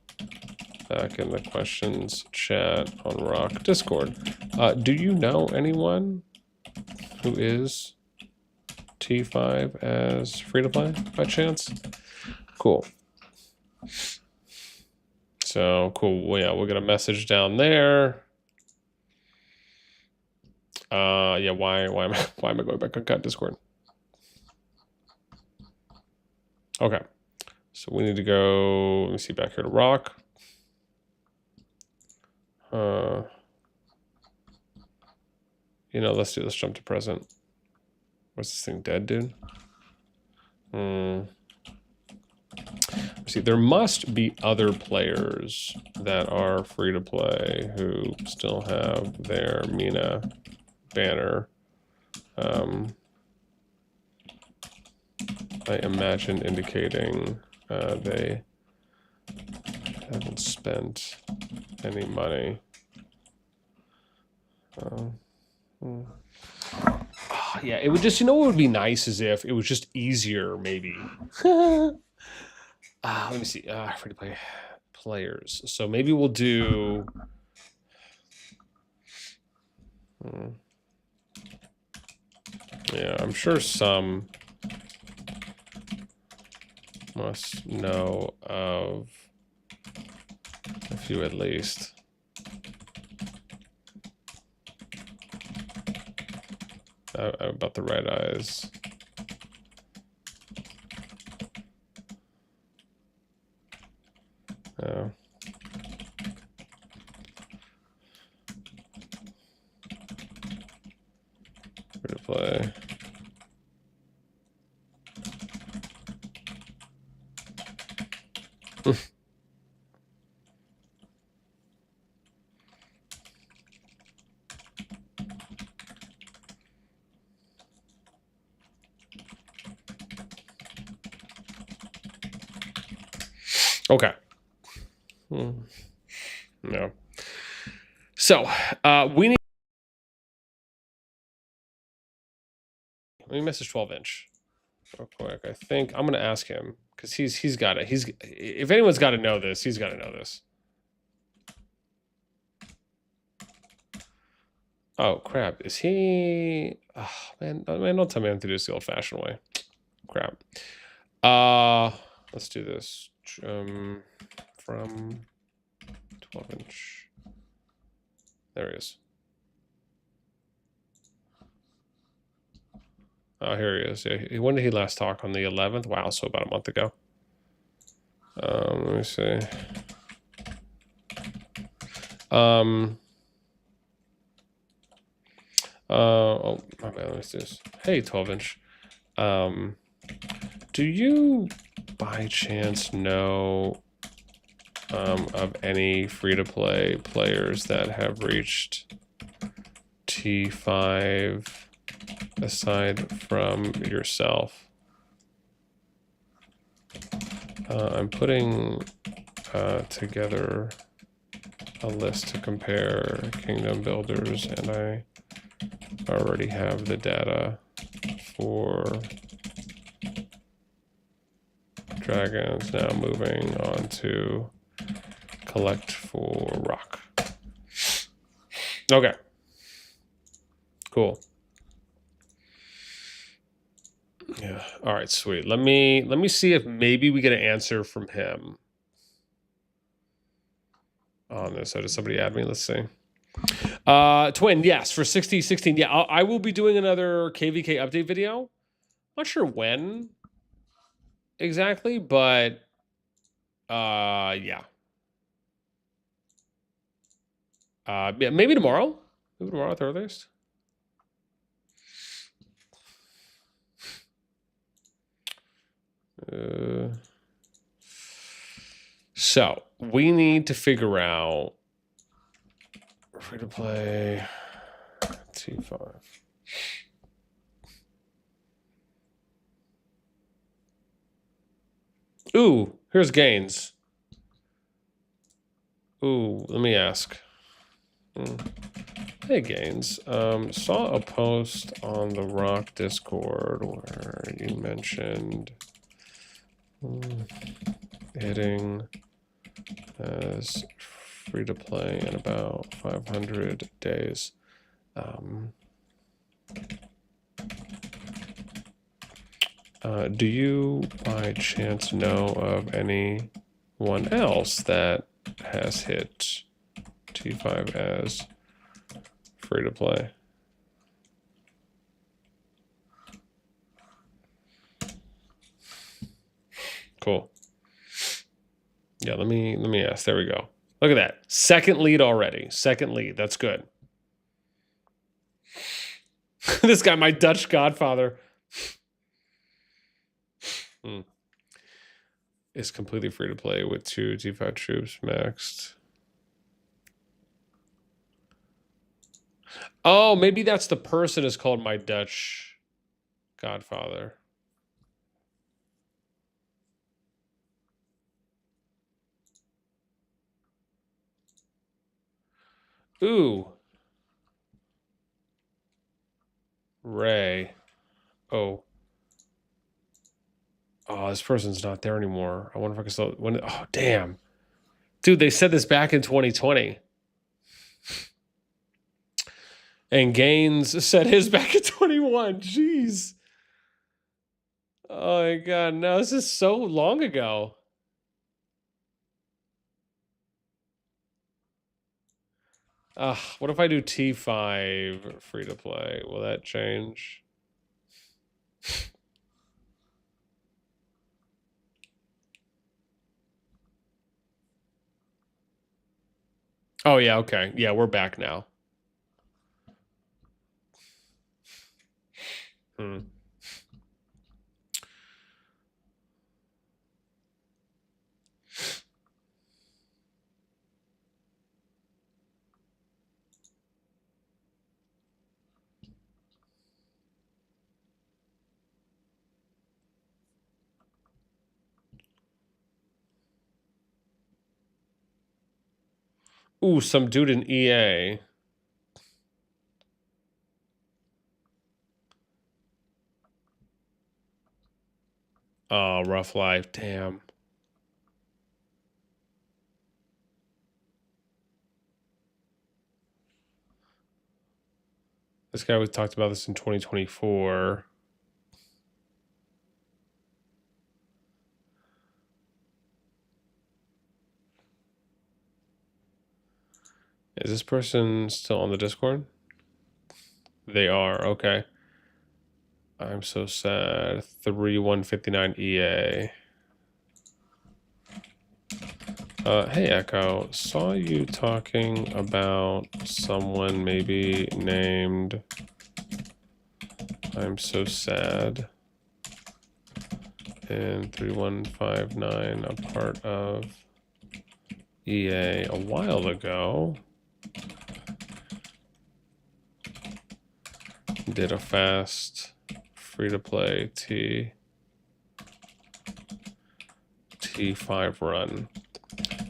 back in the questions chat on Rock Discord. Do you know anyone who is T5 as free to play by chance? Cool. So cool. Well, yeah, we'll get a message down there. Yeah, why am I going back on CoD Discord? Okay. So we need to go, let me see, back here to rock. You know, let's jump to present. What's this thing, dead, dude? See, there must be other players that are free to play who still have their Mina banner. I imagine indicating they haven't spent any money. Yeah, it would just, you know what would be nice is if it was just easier, maybe. Let me see. Free to play players. So maybe we'll do. Yeah, I'm sure some must know of a few at least. About the red eyes. Oh. Free to play. Okay. No. So, we need. Let me message 12-inch real quick. I think I'm gonna ask him because he's got it. If anyone's got to know this, he's got to know this. Oh crap! Is he? Oh, man, don't tell me I have to do this the old-fashioned way. Crap. Let's do this. From 12-inch. There he is. Oh, here he is. Yeah, when did he last talk? On the 11th? Wow, so about a month ago. Let me see. Oh, my bad. Let me see this. Hey, 12-inch. Do you, by chance, know of any free-to-play players that have reached T5 aside from yourself? I'm putting together a list to compare kingdom builders, and I already have the data for dragons. Now moving on to collect for rock. Okay. Cool. Yeah. All right, sweet. Let me see if maybe we get an answer from him on this. So does somebody add me? Let's see. Twin, yes, for 6016. Yeah, I will be doing another KVK update video. Not sure when exactly, but yeah. Yeah, maybe tomorrow. Maybe tomorrow at the earliest. So we need to figure out free to play T5. Ooh, here's Gaines. Ooh, let me ask. Hey, Gaines. Saw a post on the Rock Discord where you mentioned hitting as free to play in about 500 days. Do you by chance know of anyone else that has hit T5 as free to play? Cool. Yeah, let me ask. There we go. Look at that. Second lead already. Second lead. That's good. This guy, my Dutch godfather. Is completely free to play with 2 T5 troops maxed. Oh, maybe that's the person is called my Dutch godfather. Ooh. Ray. Oh. Oh, this person's not there anymore. I wonder if I can still... Oh, damn. Dude, they said this back in 2020. And Gaines said his back in 21. Jeez. Oh, my God. No, this is so long ago. What if I do T5 free to play? Will that change? Oh, yeah, okay. Yeah, we're back now. Ooh, some dude in EA. Oh, rough life. Damn. This guy, we talked about this in 2024. Is this person still on the Discord? They are, okay. I'm so sad. 3159 EA. Hey Echo, saw you talking about someone maybe named I'm so sad in 3159, a part of EA a while ago. Did a fast free-to-play T5 run.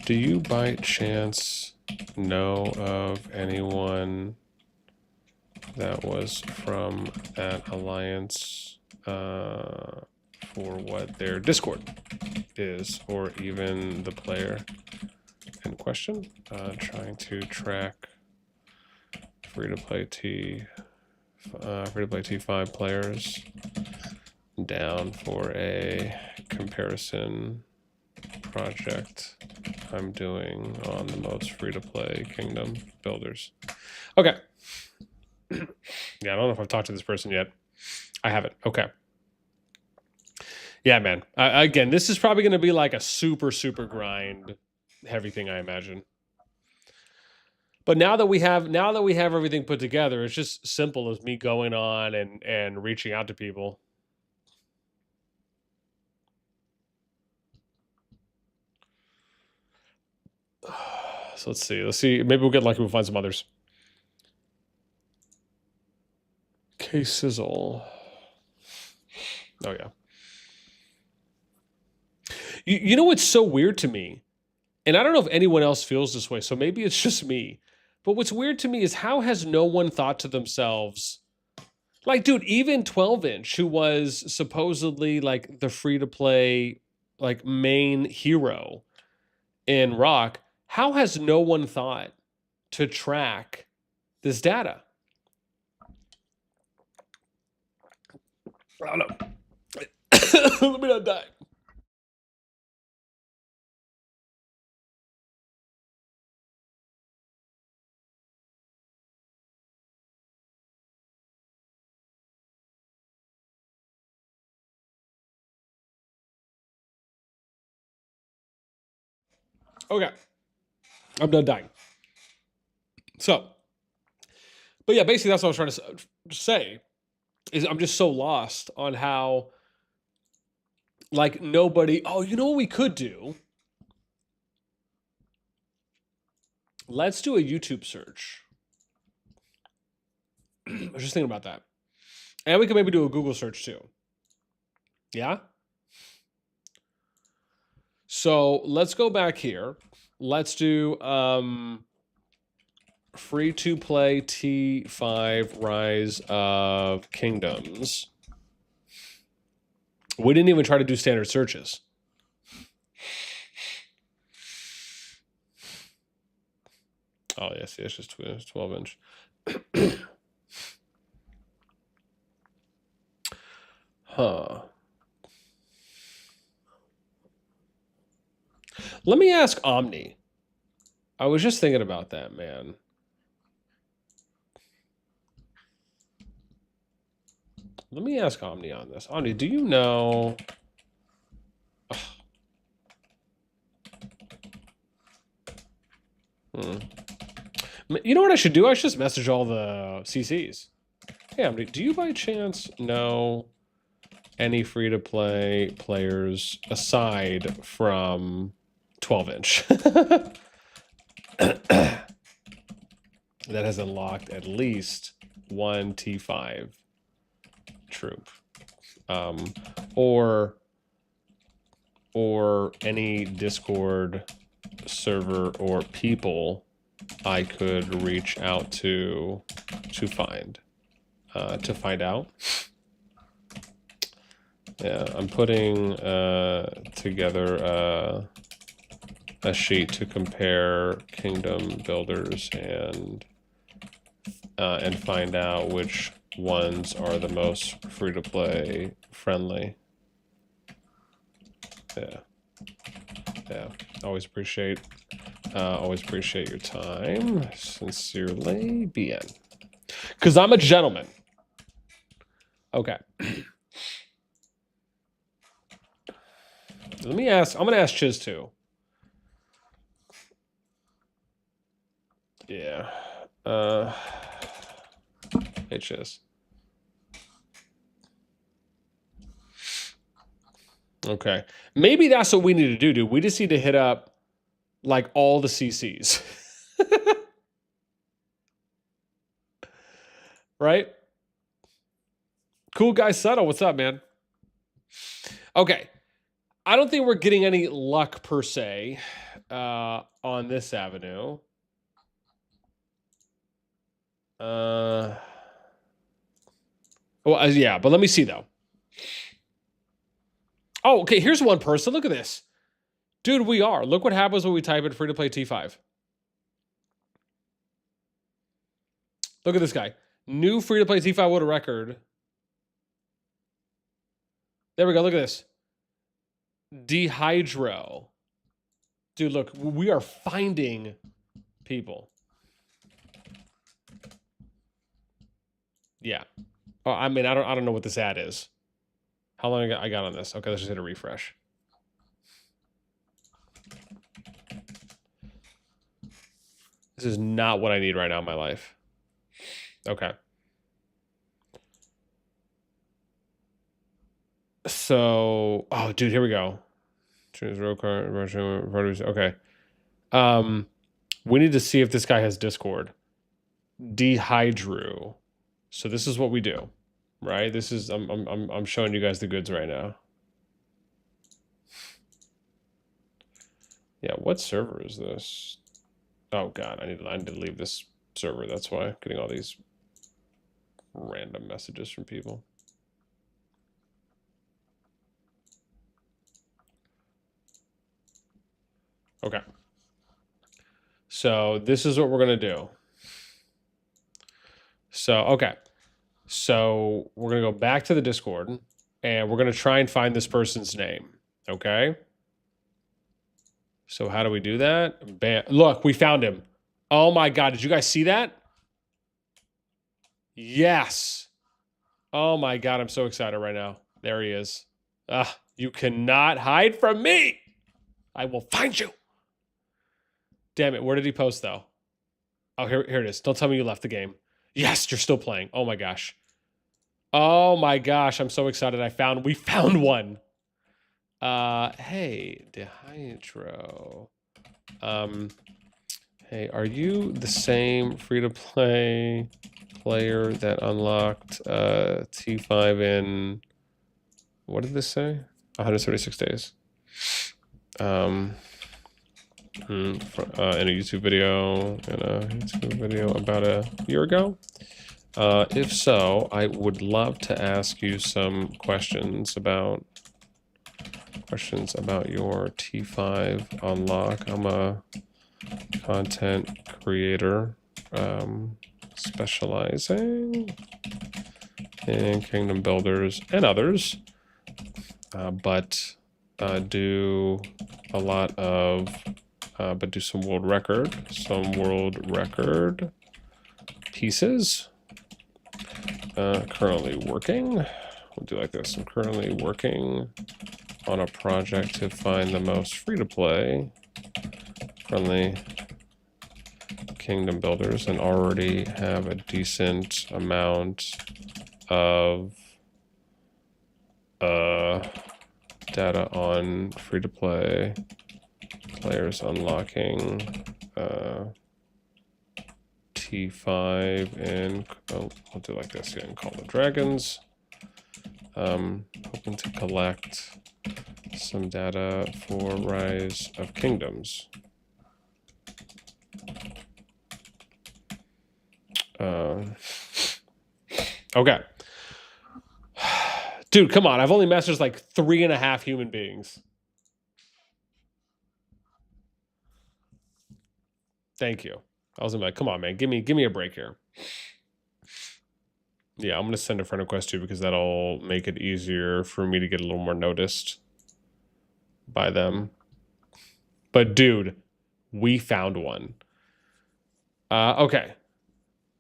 Do you by chance know of anyone that was from that alliance for what their Discord is, or even the player in question? Trying to track free-to-play T5 players down for a comparison project I'm doing on the most free-to-play kingdom builders. Okay. Yeah, I don't know if I've talked to this person yet. I haven't. Okay. Yeah, man. Again, this is probably going to be like a super, super grind, heavy thing, I imagine. But now that we have everything put together, it's just simple as me going on and reaching out to people. So let's see. Maybe we'll get lucky. We'll find some others. K-Sizzle. Oh, yeah. You know what's so weird to me? And I don't know if anyone else feels this way, so maybe it's just me. But what's weird to me is how has no one thought to themselves, like, dude, even 12-inch, who was supposedly like the free-to-play, like, main hero in Rock, how has no one thought to track this data? I don't know. Let me not die. Okay. I'm done dying. So, but yeah, basically that's what I was trying to say is I'm just so lost on how, like, nobody, oh, you know what we could do? Let's do a YouTube search. I was just thinking about that. And we could maybe do a Google search too. Yeah? So let's go back here. Let's do free to play T5 Rise of Kingdoms. We didn't even try to do standard searches. Oh, yes, it's just 12 inch. Huh. Let me ask Omni. I was just thinking about that, man. Let me ask Omni on this. Omni, do you know... You know what I should do? I should just message all the CCs. Hey, Omni, do you by chance know any free-to-play players aside from 12-inch that has unlocked at least one T5 troop, or any Discord server or people I could reach out to find out. Yeah, I'm putting together a sheet to compare kingdom builders and find out which ones are the most free-to-play friendly. Yeah. Always appreciate your time. Sincerely, BN. Because I'm a gentleman. Okay. Let me ask. I'm gonna ask Chiz too. Yeah. Hey Chiz. Okay. Maybe that's what we need to do, dude. We just need to hit up like all the CCs. Right? Cool guy Subtle, what's up, man? Okay. I don't think we're getting any luck per se on this avenue. Well, yeah, but let me see though. Oh, okay, here's one person. Look at this. Dude, we are. Look what happens when we type in free to play T5. Look at this guy. New free to play T5 world record. There we go. Look at this. Dehydro. Dude, look, we are finding people. Yeah. Oh, I mean, I don't know what this ad is. How long I got on this? Okay, let's just hit a refresh. This is not what I need right now in my life. Okay. So, oh, dude, here we go. Okay. We need to see if this guy has Discord. Dehydro. So this is what we do, right? This is I'm showing you guys the goods right now. Yeah, what server is this? Oh god, I need to leave this server. That's why I'm getting all these random messages from people. Okay. So this is what we're gonna do. So okay. So we're gonna go back to the Discord and we're gonna try and find this person's name. Okay. So how do we do that? Bam. Look, we found him. Oh my god, did you guys see that? Yes. Oh my god, I'm so excited right now. There he is. You cannot hide from me. I will find you. Damn it. Where did he post, though? Oh, here it is. Don't tell me you left the game. Yes, you're still playing. Oh, my gosh. Oh, my gosh. I'm so excited. We found one. Hey, Dehydro. Hey, are you the same free-to-play player that unlocked T5 in, what did this say? 176 days. In a YouTube video about a year ago. If so, I would love to ask you some questions about your T5 unlock. I'm a content creator specializing in kingdom builders and others, but do a lot of but do some world record pieces. Currently working. We'll do like this. I'm currently working on a project to find the most free-to-play friendly kingdom builders, and already have a decent amount of data on free-to-play players unlocking T5 and we'll do like this here in CallofDragons. Hoping to collect some data for Rise of Kingdoms. Okay. Dude, come on. I've only mastered like 3.5 human beings. Thank you. I was like, come on, man. Give me a break here. Yeah, I'm going to send a friend request too, because that'll make it easier for me to get a little more noticed by them. But dude, we found one. Okay.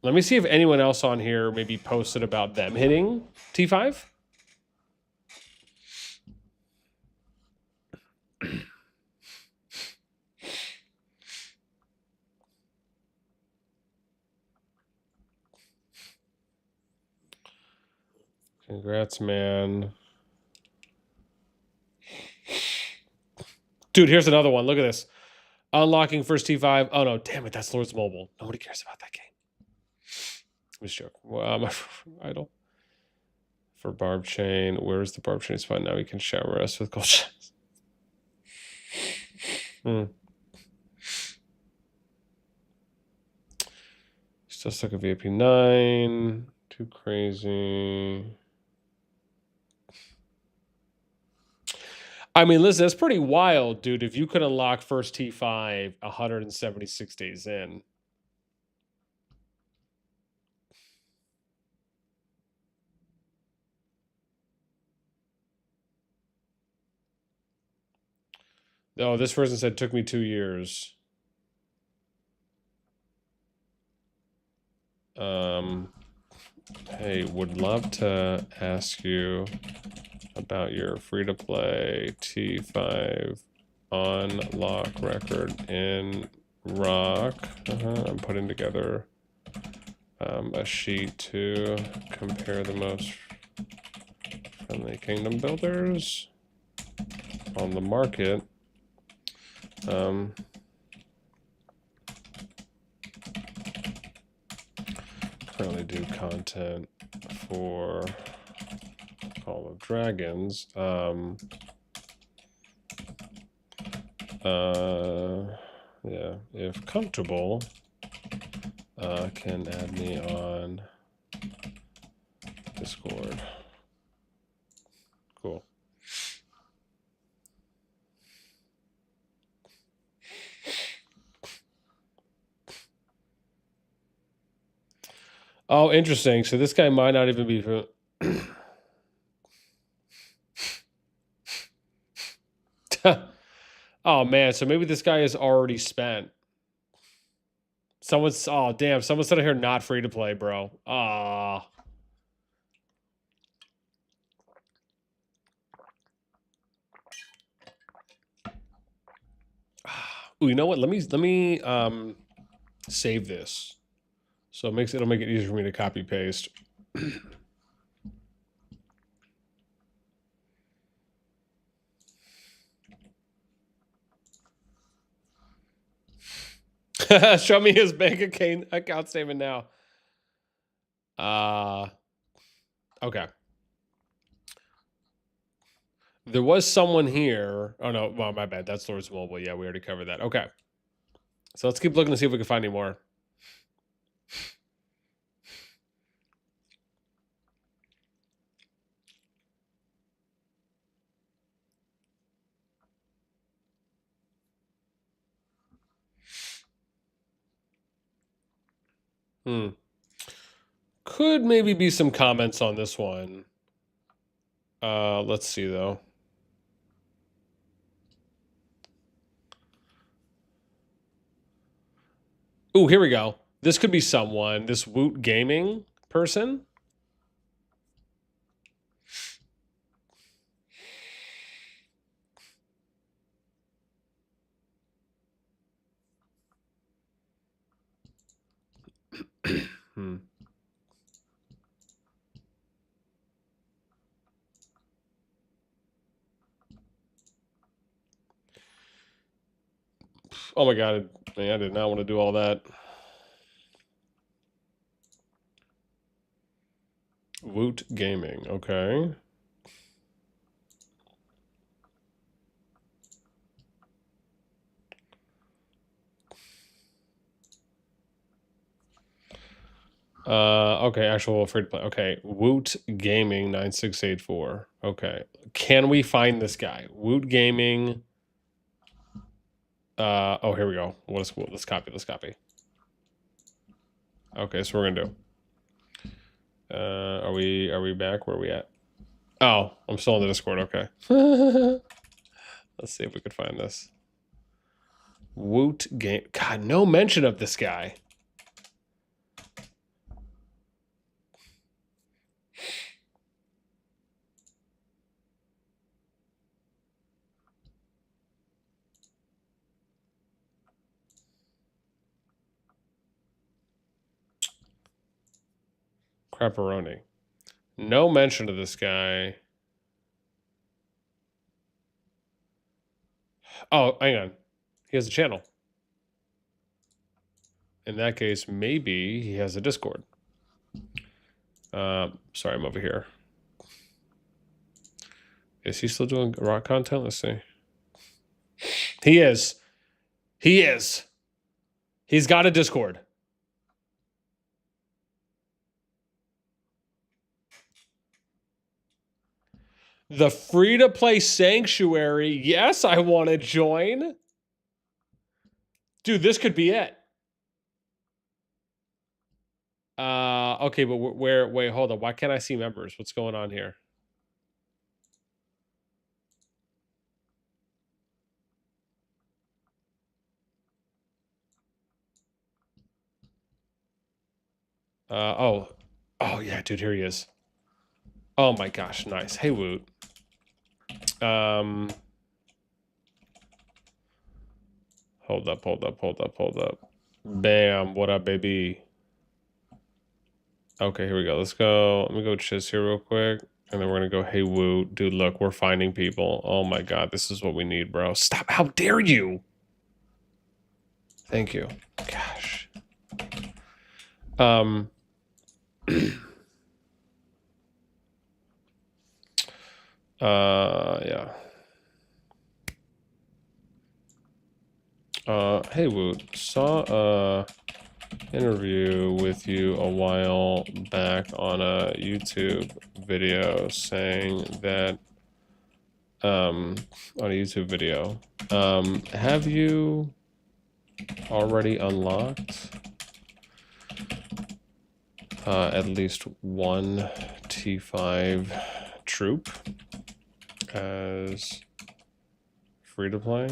Let me see if anyone else on here maybe posted about them hitting T5. Congrats, man. Dude, here's another one. Look at this. Unlocking first T5. Oh, no. Damn it. That's Lord's Mobile. Nobody cares about that game. I'm just joking. Well, idle. For Barb Chain. Where's the Barb Chain spot? Now we can shower us with gold chains. Still stuck at VIP 9. Too crazy. I mean, listen, that's pretty wild, dude. If you could unlock first T5 176 days in. Oh, this person said took me 2 years. Hey, would love to ask you about your free-to-play T5 unlock record in Rock. I'm putting together a sheet to compare the most friendly kingdom builders on the market. Currently do content for CallofDragons. Yeah, if comfortable, can add me on Discord. Cool. Oh, interesting. So this guy might not even be. Oh man, so maybe this guy is already spent. Someone's oh damn, someone's sitting here not free to play, bro. Ah. Ooh, you know what? Let me save this. So it'll make it easier for me to copy paste. Show me his bank account statement now. Okay. There was someone here. Oh no, well, my bad. That's Lord's Mobile. Yeah, we already covered that. Okay. So let's keep looking to see if we can find any more. Could maybe be some comments on this one. Let's see though. Ooh, here we go. This could be someone. This Woot Gaming person. Oh my god, man, I did not want to do all that. Woot Gaming, okay. Okay, actual free to play. Okay, Woot Gaming 9684. Okay, can we find this guy? Woot Gaming. Oh, here we go. Let's copy. Let's copy. Okay, so we're gonna do. Are we back? Where are we at? Oh, I'm still in the Discord. Okay. Let's see if we could find this. Woot Game. God, no mention of this guy. Crapperoni. No mention of this guy. Oh, hang on. He has a channel. In that case, maybe he has a Discord. Sorry, I'm over here. Is he still doing rock content? Let's see. He is. He is. He's got a Discord. The free-to-play Sanctuary. Yes, I want to join. Dude, this could be it. Okay, but wait, hold on. Why can't I see members? What's going on here? Oh yeah, dude, here he is. Oh my gosh, nice. Hey, Woot. Hold up. Bam, what up, baby? Okay, here we go. Let's go. Let me go Chiz here real quick. And then we're gonna go, hey, Woot. Dude, look, we're finding people. Oh my god, this is what we need, bro. Stop, how dare you? Thank you. Gosh. Yeah. Hey, Woot. Saw a interview with you a while back on a YouTube video saying that, on a YouTube video, have you already unlocked at least one T5 troop as free to play?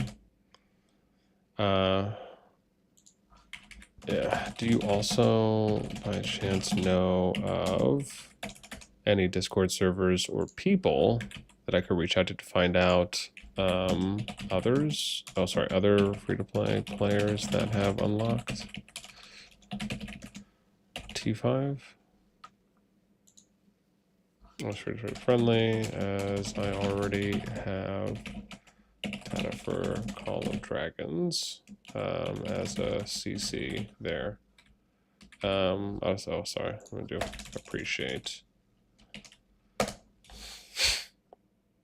Yeah. Do you also, by chance, know of any Discord servers or people that I could reach out to find out others. Oh, sorry, other free-to-play players that have unlocked T5. Most free-to-play friendly, as I already have data for CallofDragons as a CC there. Oh, sorry. I'm gonna do appreciate.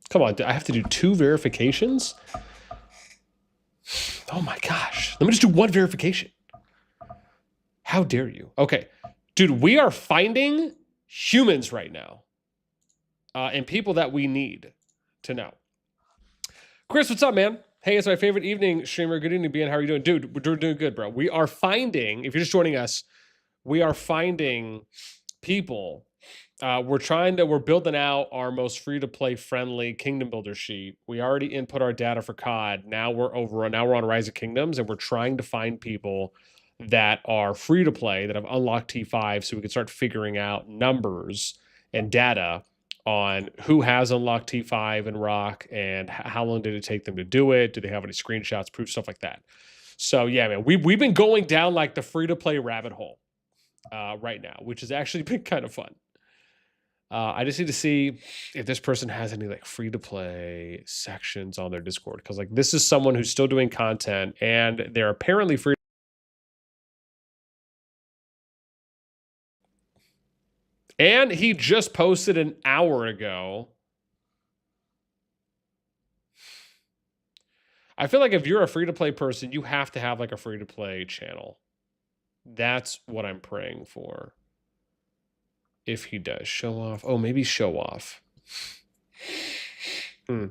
Come on, I have to do 2 verifications? Oh my gosh. Let me just do 1 verification. How dare you? Okay. Dude, we are finding humans right now. And people that we need to know. Chris, what's up, man? Hey, it's my favorite evening streamer. Good evening, BN. How are you doing? Dude, we're doing good, bro. We are finding, if you're just joining us, we are finding people. We're building out our most free-to-play friendly kingdom builder sheet. We already input our data for COD. Now we're on Rise of Kingdoms, and we're trying to find people that are free-to-play, that have unlocked T5, so we can start figuring out numbers and data on who has unlocked T5 and Rock, and how long did it take them to do it? Do they have any screenshots, proof, stuff like that? So yeah, man, we've been going down like the free-to-play rabbit hole right now, which has actually been kind of fun. I just need to see if this person has any like free-to-play sections on their Discord, because like this is someone who's still doing content, and they're apparently free. And he just posted an hour ago. I feel like if you're a free-to-play person, you have to have like a free-to-play channel. That's what I'm praying for. If he does show off. Oh, maybe show off. Hmm.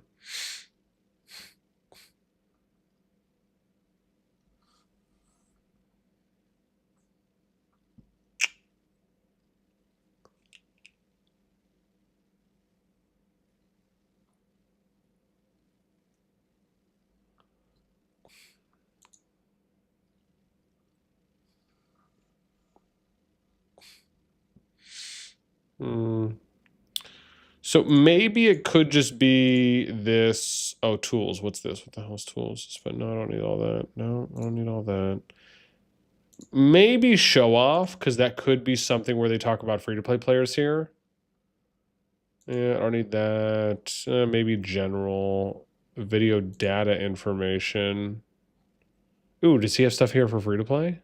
So maybe it could just be this. Oh, tools. What's this? What the hell's tools? But no, I don't need all that. No, I don't need all that. Maybe show off, because that could be something where they talk about free-to-play players here. Yeah, I don't need that. Maybe general video data information. Ooh, does he have stuff here for free-to-play?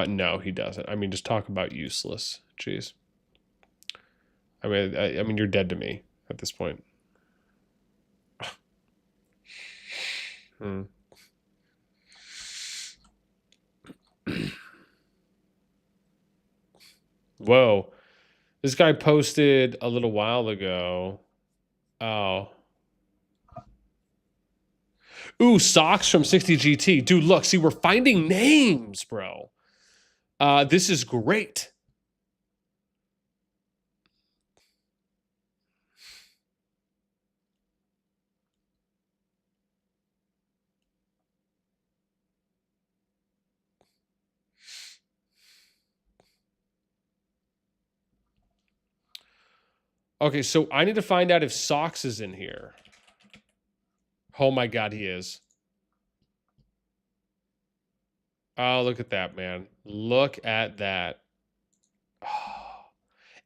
No, he doesn't. I mean, just talk about useless. Jeez. I mean, you're dead to me at this point. Whoa. This guy posted a little while ago. Oh. Ooh, socks from 60 GT. Dude, look, see, we're finding names, bro. This is great. Okay, so I need to find out if Socks is in here. Oh my god, he is. Oh, look at that, man. Look at that. Oh.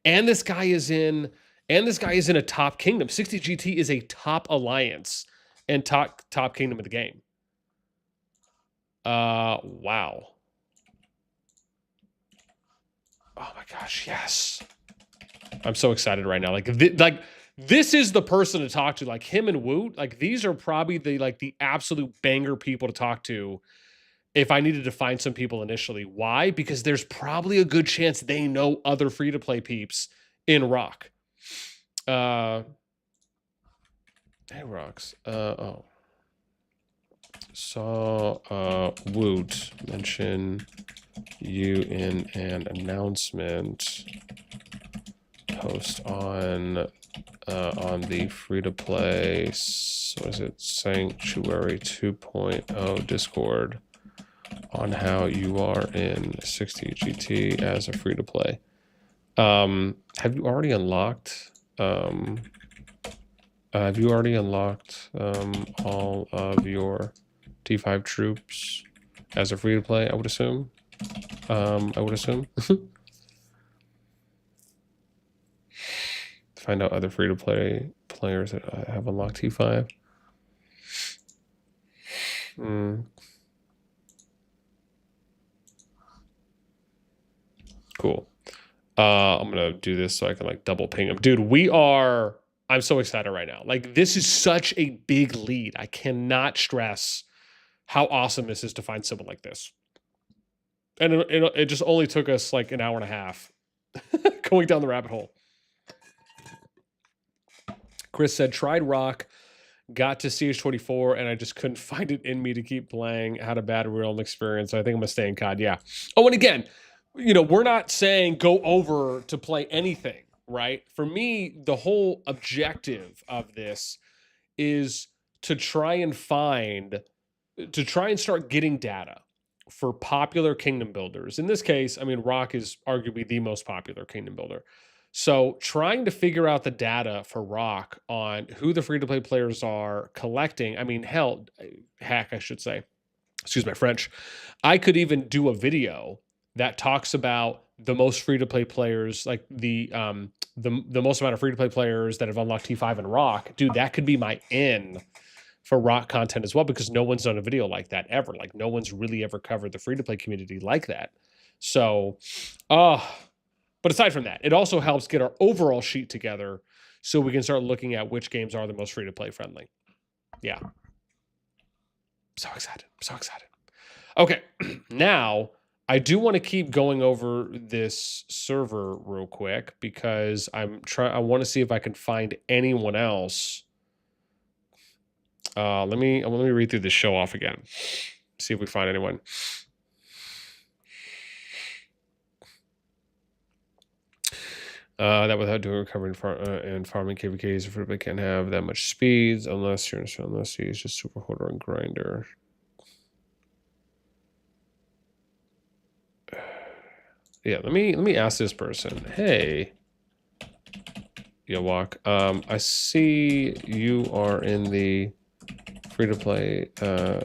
And this guy is in a top kingdom. 60 GT is a top alliance and top kingdom of the game. Wow. Oh my gosh, yes. I'm so excited right now. Like this is the person to talk to. Like him and Woot, like these are probably the absolute banger people to talk to if I needed to find some people initially. Why? Because there's probably a good chance they know other free-to-play peeps in Rock. Hey, Rocks. Oh. Saw Woot mention you in an announcement post on the free-to-play, what is it, Sanctuary 2.0 Discord on how you are in 60 GT as a free-to-play. Have you already unlocked? Have you already unlocked all of your T5 troops as a free to play? I would assume. I would assume. Find out other free to play players that have unlocked T5. Cool. I'm gonna do this so I can like double ping him. Dude, I'm so excited right now. Like, this is such a big lead. I cannot stress how awesome this is to find someone like this. And it just only took us like an hour and a half going down the rabbit hole. Chris said, tried Rock, got to CH24, and I just couldn't find it in me to keep playing. Had a bad real experience. So I think I'm gonna stay in COD. Yeah. Oh, and again, we're not saying go over to play anything, right? For me, the whole objective of this is to try and start getting data for popular kingdom builders. In this case, I mean, Rock is arguably the most popular kingdom builder. So trying to figure out the data for Rock on who the free-to-play players are collecting, I mean, heck, I should say, excuse my French, I could even do a video that talks about the most free-to-play players, like the most amount of free-to-play players that have unlocked T5 and Rock. Dude, that could be my in for Rock content as well, because no one's done a video like that ever. Like, no one's really ever covered the free-to-play community like that. So, but aside from that, it also helps get our overall sheet together so we can start looking at which games are the most free-to-play friendly. Yeah. So excited. So excited. Okay. Now, I do want to keep going over this server real quick because I want to see if I can find anyone else. Let me read through this show off again. See if we find anyone. That without doing recovery and farming KVKs, if everybody can't have that much speeds unless you're just super holder and grinder. Yeah, let me ask this person. Hey, Yawak, I see you are in the free-to-play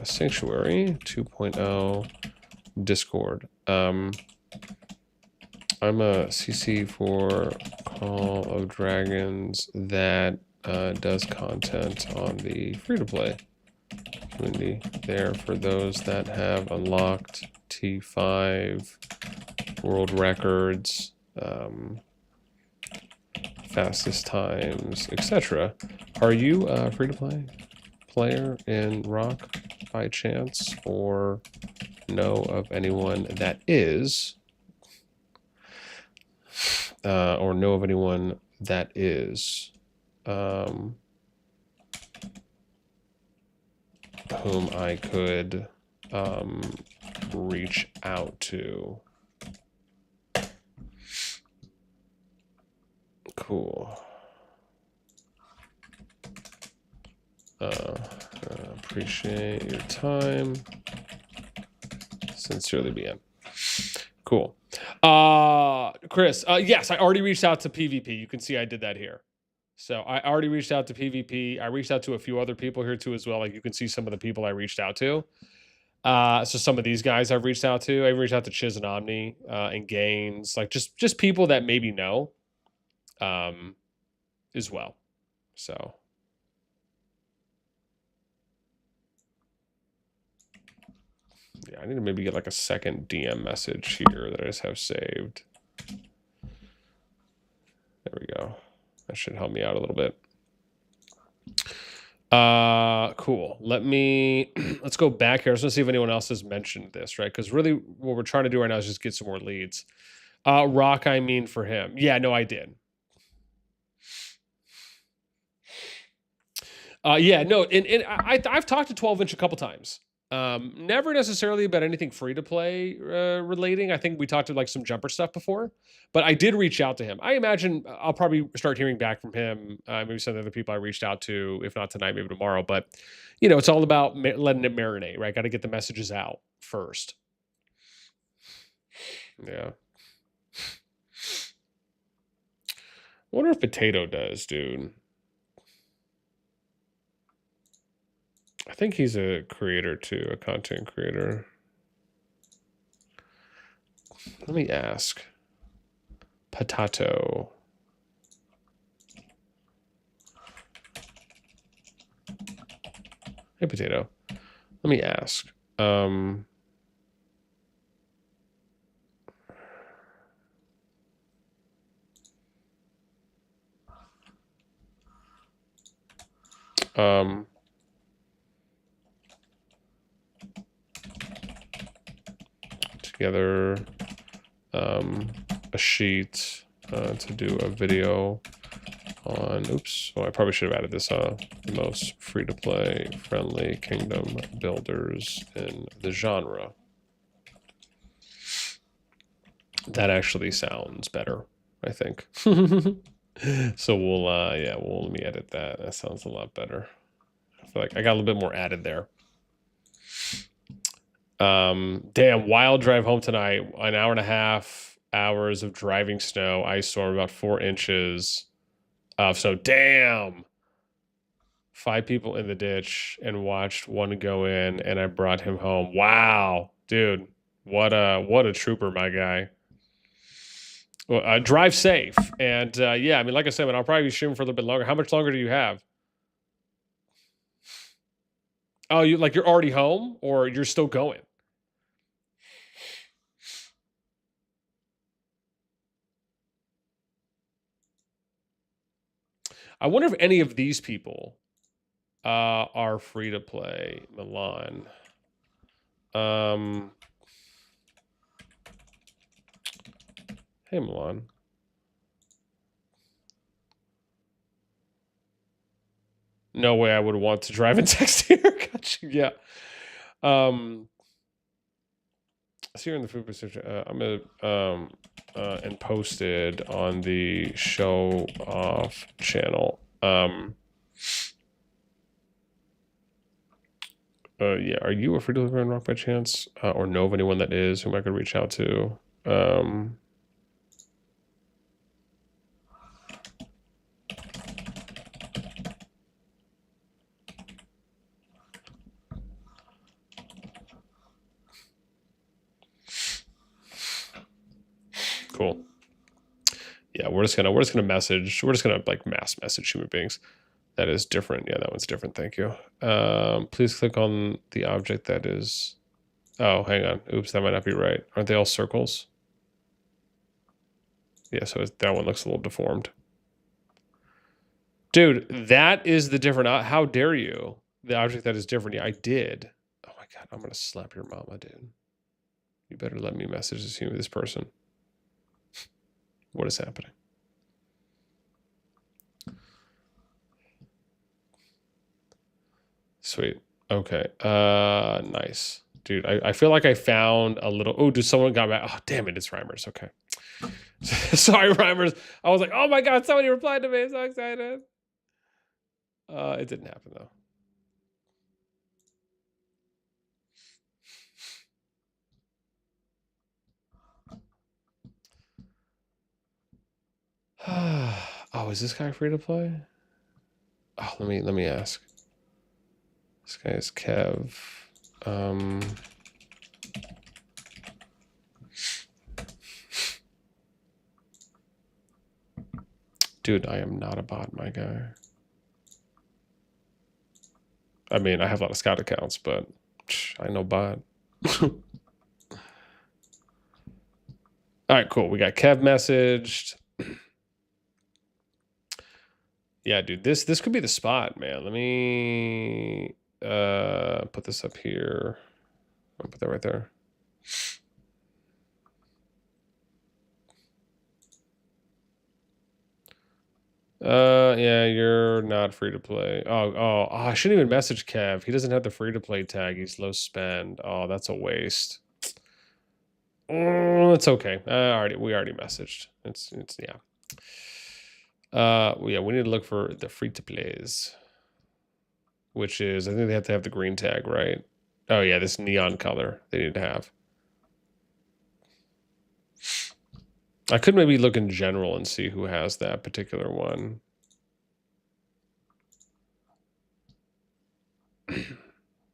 Sanctuary 2.0 Discord. I'm a CC for CallofDragons that does content on the free-to-play community there for those that have unlocked T5 world records, fastest times, etc. Are you a free-to-play player in Rock by chance, or know of anyone that is? Or know of anyone that is whom I could reach out to. Cool. Appreciate your time. Sincerely, BM. Cool. Chris, yes, I already reached out to PvP. You can see I did that here. So I already reached out to PvP. I reached out to a few other people here too as well. Like, you can see some of the people I reached out to. So some of these guys I've reached out to. I reached out to Chiz and Omni and Gaines, like just people that maybe know as well. So yeah, I need to maybe get like a second DM message here that I just have saved. There we go. That should help me out a little bit. Cool. Let's go back here. I was gonna see if anyone else has mentioned this, right? Because really what we're trying to do right now is just get some more leads. Rock, I mean for him. Yeah, no, I did. Yeah, no, and I've talked to 12-inch a couple times. Never necessarily about anything free to play relating. I think we talked to like some jumper stuff before, but I did reach out to him. I imagine I'll probably start hearing back from him. Maybe some of the other people I reached out to, if not tonight, maybe tomorrow. But it's all about letting it marinate, right? Got to get the messages out first. Yeah. wonder if Potato does, dude. I think he's a creator too, a content creator. Let me ask. Potato. Hey, Potato. Let me ask. Together a sheet to do a video on, oops, oh, I probably should have added this, the most free-to-play friendly kingdom builders in the genre. That actually sounds better, I think. So we'll, yeah, well, let me edit that. That sounds a lot better. I feel like I got a little bit more added there. Damn, wild drive home tonight. An hour and a half hours of driving snow, ice storm, about 4 inches of snow. Damn. 5 people in the ditch and watched one go in, and I brought him home. Wow, dude, what a trooper, my guy. Well, drive safe, and yeah, I mean, like I said, man, I'll probably be streaming for a little bit longer. How much longer do you have? Oh, you're already home, or you're still going? I wonder if any of these people are free to play. Milan. Hey, Milan. No way I would want to drive and text here. Gotcha. Yeah. See you in the food position. I'm gonna and posted on the show off channel. Yeah, are you a free delivery on Rock by chance, or know of anyone that is whom I could reach out to? Cool. Yeah, we're just gonna message. We're just gonna like mass message human beings. That is different. Yeah, that one's different. Thank you. Please click on the object that is. Oh, hang on. Oops, that might not be right. Aren't they all circles? Yeah, so that one looks a little deformed. Dude, that is the different. How dare you? The object that is different. Yeah, I did. Oh my god, I'm gonna slap your mama, dude. You better let me message this person. What is happening? Sweet. Okay. Nice. Dude, I feel like I found a little. Oh, did someone got back? Oh, damn it, it's Reimers. Okay. Sorry, Reimers. I was like, oh my god, somebody replied to me. I'm so excited. It didn't happen though. Oh, is this guy free to play? Oh, let me ask. This guy is Kev. Dude, I am not a bot, my guy. I mean, I have a lot of Scout accounts, but I know bot. All right, cool. We got Kev messaged. Yeah, dude, this could be the spot, man. Let me put this up here. I'll put that right there. Yeah, you're not free to play. Oh, I shouldn't even message Kev. He doesn't have the free to play tag. He's low spend. Oh, that's a waste. Oh, it's okay. We already messaged. It's yeah. Yeah, we need to look for the free to plays, which is, I think they have to have the green tag, right? Oh yeah, this neon color they need to have. I could maybe look in general and see who has that particular one.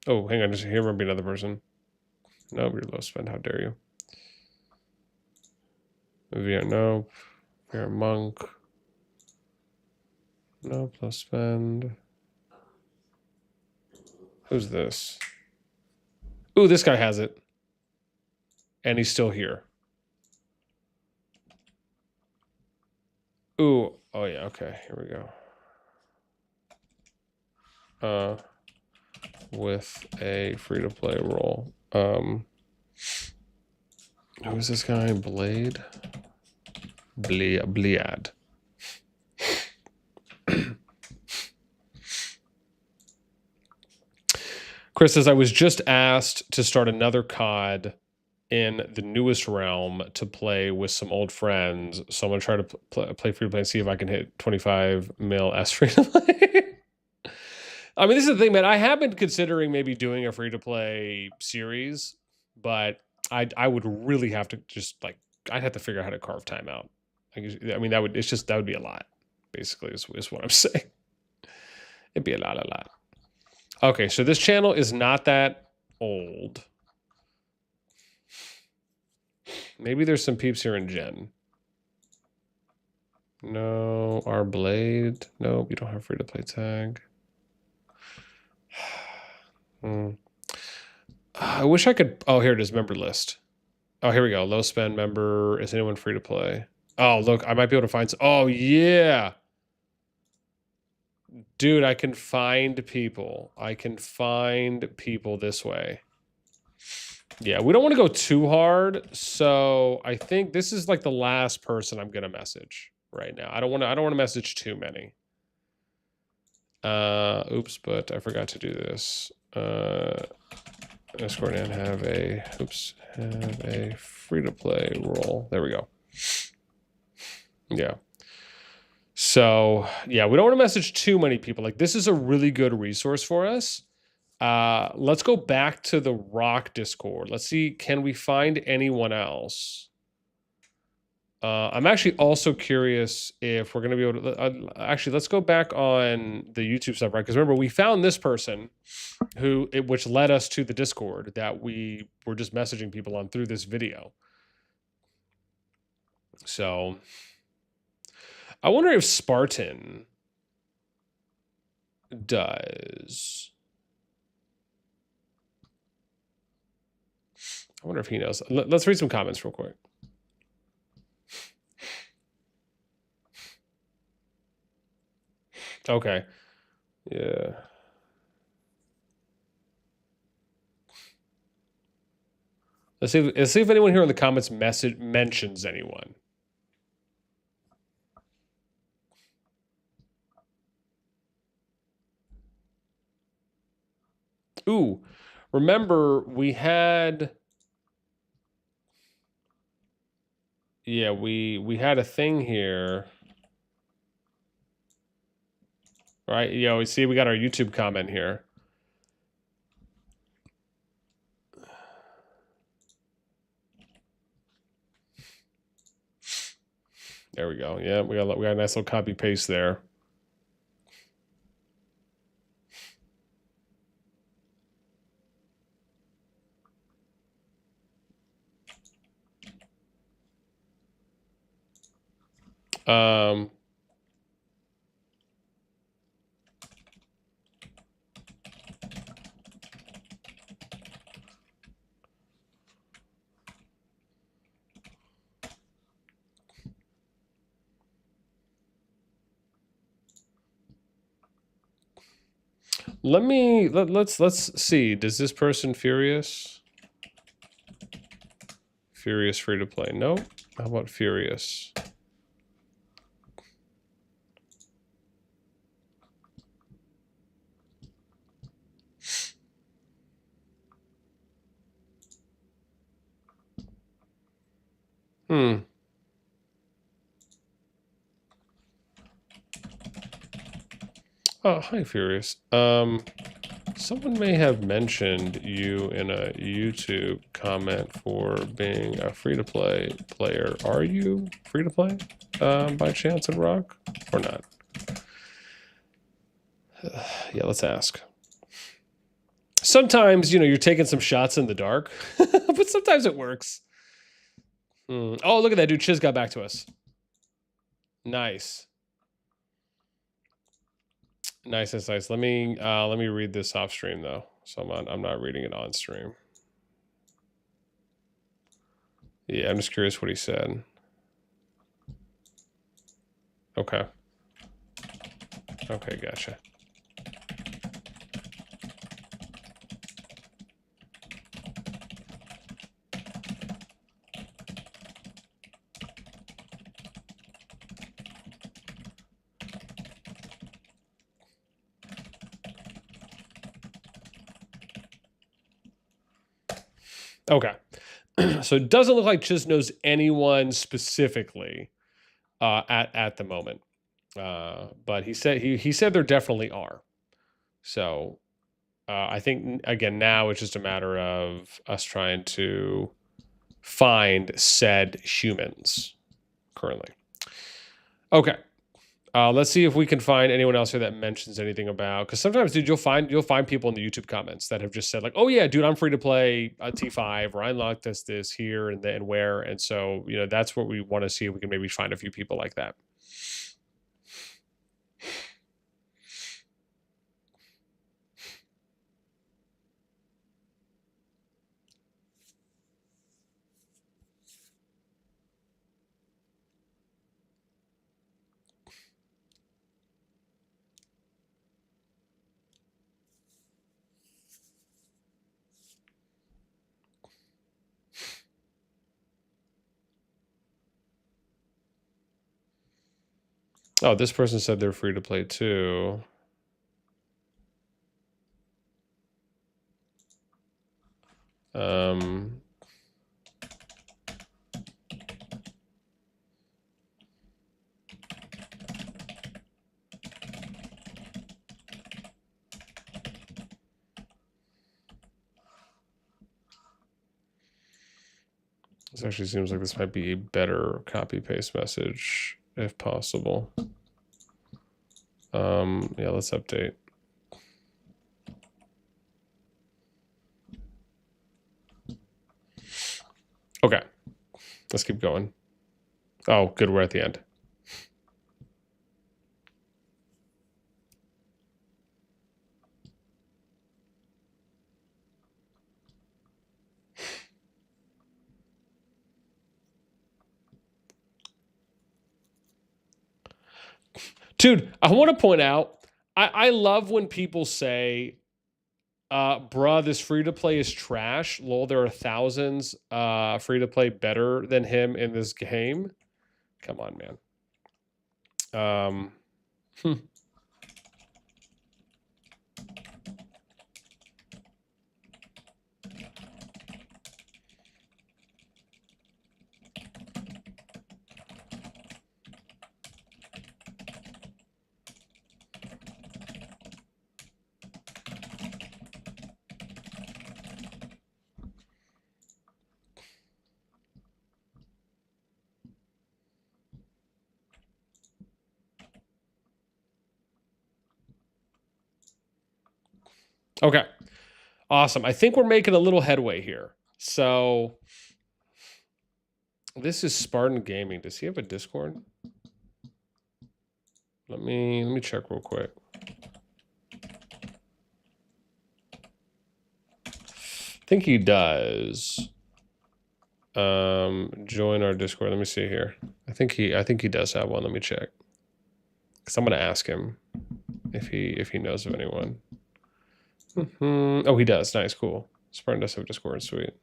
Oh, hang on, just here might be another person. No, you're low spend. How dare you? No. You're a monk. No, plus spend. Who's this? Ooh, this guy has it. And he's still here. Ooh. Oh, yeah. Okay. Here we go. With a free-to-play role. Who's this guy? Blade? Blead. Chris says, I was just asked to start another COD in the newest realm to play with some old friends. So I'm going to try to play free to play and see if I can hit 25 mil S free to play. I mean, this is the thing, man. I have been considering maybe doing a free to play series, but I would really have to just like, I'd have to figure out how to carve time out. I mean, that would be a lot, basically, is what I'm saying. It'd be a lot. Okay, so this channel is not that old. Maybe there's some peeps here in Gen. No, our Blade. Nope, you don't have free to play tag. I wish I could. Oh, here it is. Member list. Oh, here we go. Low spend member. Is anyone free to play? Oh, look, I might be able to find. Oh, yeah. Dude, I can find people. I can find people this way. Yeah, we don't want to go too hard. So I think this is like the last person I'm gonna message right now. I don't want to message too many. Oops, but I forgot to do this. Escort and have a free-to-play role. There we go. Yeah. So yeah, we don't want to message too many people. Like, this is a really good resource for us. Let's go back to the Rock Discord. Let's see, can we find anyone else? I'm actually also curious if we're going to be able to... actually, let's go back on the YouTube stuff, right? Because remember, we found this person which led us to the Discord that we were just messaging people on through this video. So I wonder if Spartan does... I wonder if he knows. Let's read some comments real quick. Okay. Yeah. Let's see if anyone here in the comments mentions anyone. Ooh, remember we had... Yeah, we had a thing here. Right? You know, we got our YouTube comment here. There we go. Yeah, we got a nice little copy paste there. Let's see. Does this person Furious free to play? No. How about Furious? Oh, hi Furious. Someone may have mentioned you in a YouTube comment for being a free-to-play player. Are you free-to-play by chance in Rock or not? Yeah, let's ask. Sometimes, you know, you're taking some shots in the dark, but sometimes it works. Oh, look at that dude. Chiz got back to us. Nice. Nice. Let me read this off stream though. So I'm not reading it on stream. Yeah, I'm just curious what he said. Okay. Okay, gotcha. Okay. So it doesn't look like Chiz knows anyone specifically at the moment. But he said there definitely are. So I think again now it's just a matter of us trying to find said humans currently. Okay. Let's see if we can find anyone else here that mentions anything about, because sometimes, dude, you'll find people in the YouTube comments that have just said like, "Oh yeah, dude, I'm free to play a T5, or I unlocked this here and then where," and so you know that's what we want to see if we can maybe find a few people like that. Oh, this person said they're free to play too. This actually seems like this might be a better copy paste message if possible. Yeah, let's update. Okay, let's keep going. Oh, good, we're at the end. Dude, I want to point out, I love when people say, bruh, this free-to-play is trash. Lol, there are thousands free-to-play better than him in this game. Come on, man. Okay. Awesome. I think we're making a little headway here. So this is Spartan Gaming. Does he have a Discord? Let me check real quick. I think he does. Join our Discord. Let me see here. I think he does have one. Let me check. Cause I'm gonna ask him if he knows of anyone. Oh, he does. Nice, cool. Spartan does have a Discord. Sweet.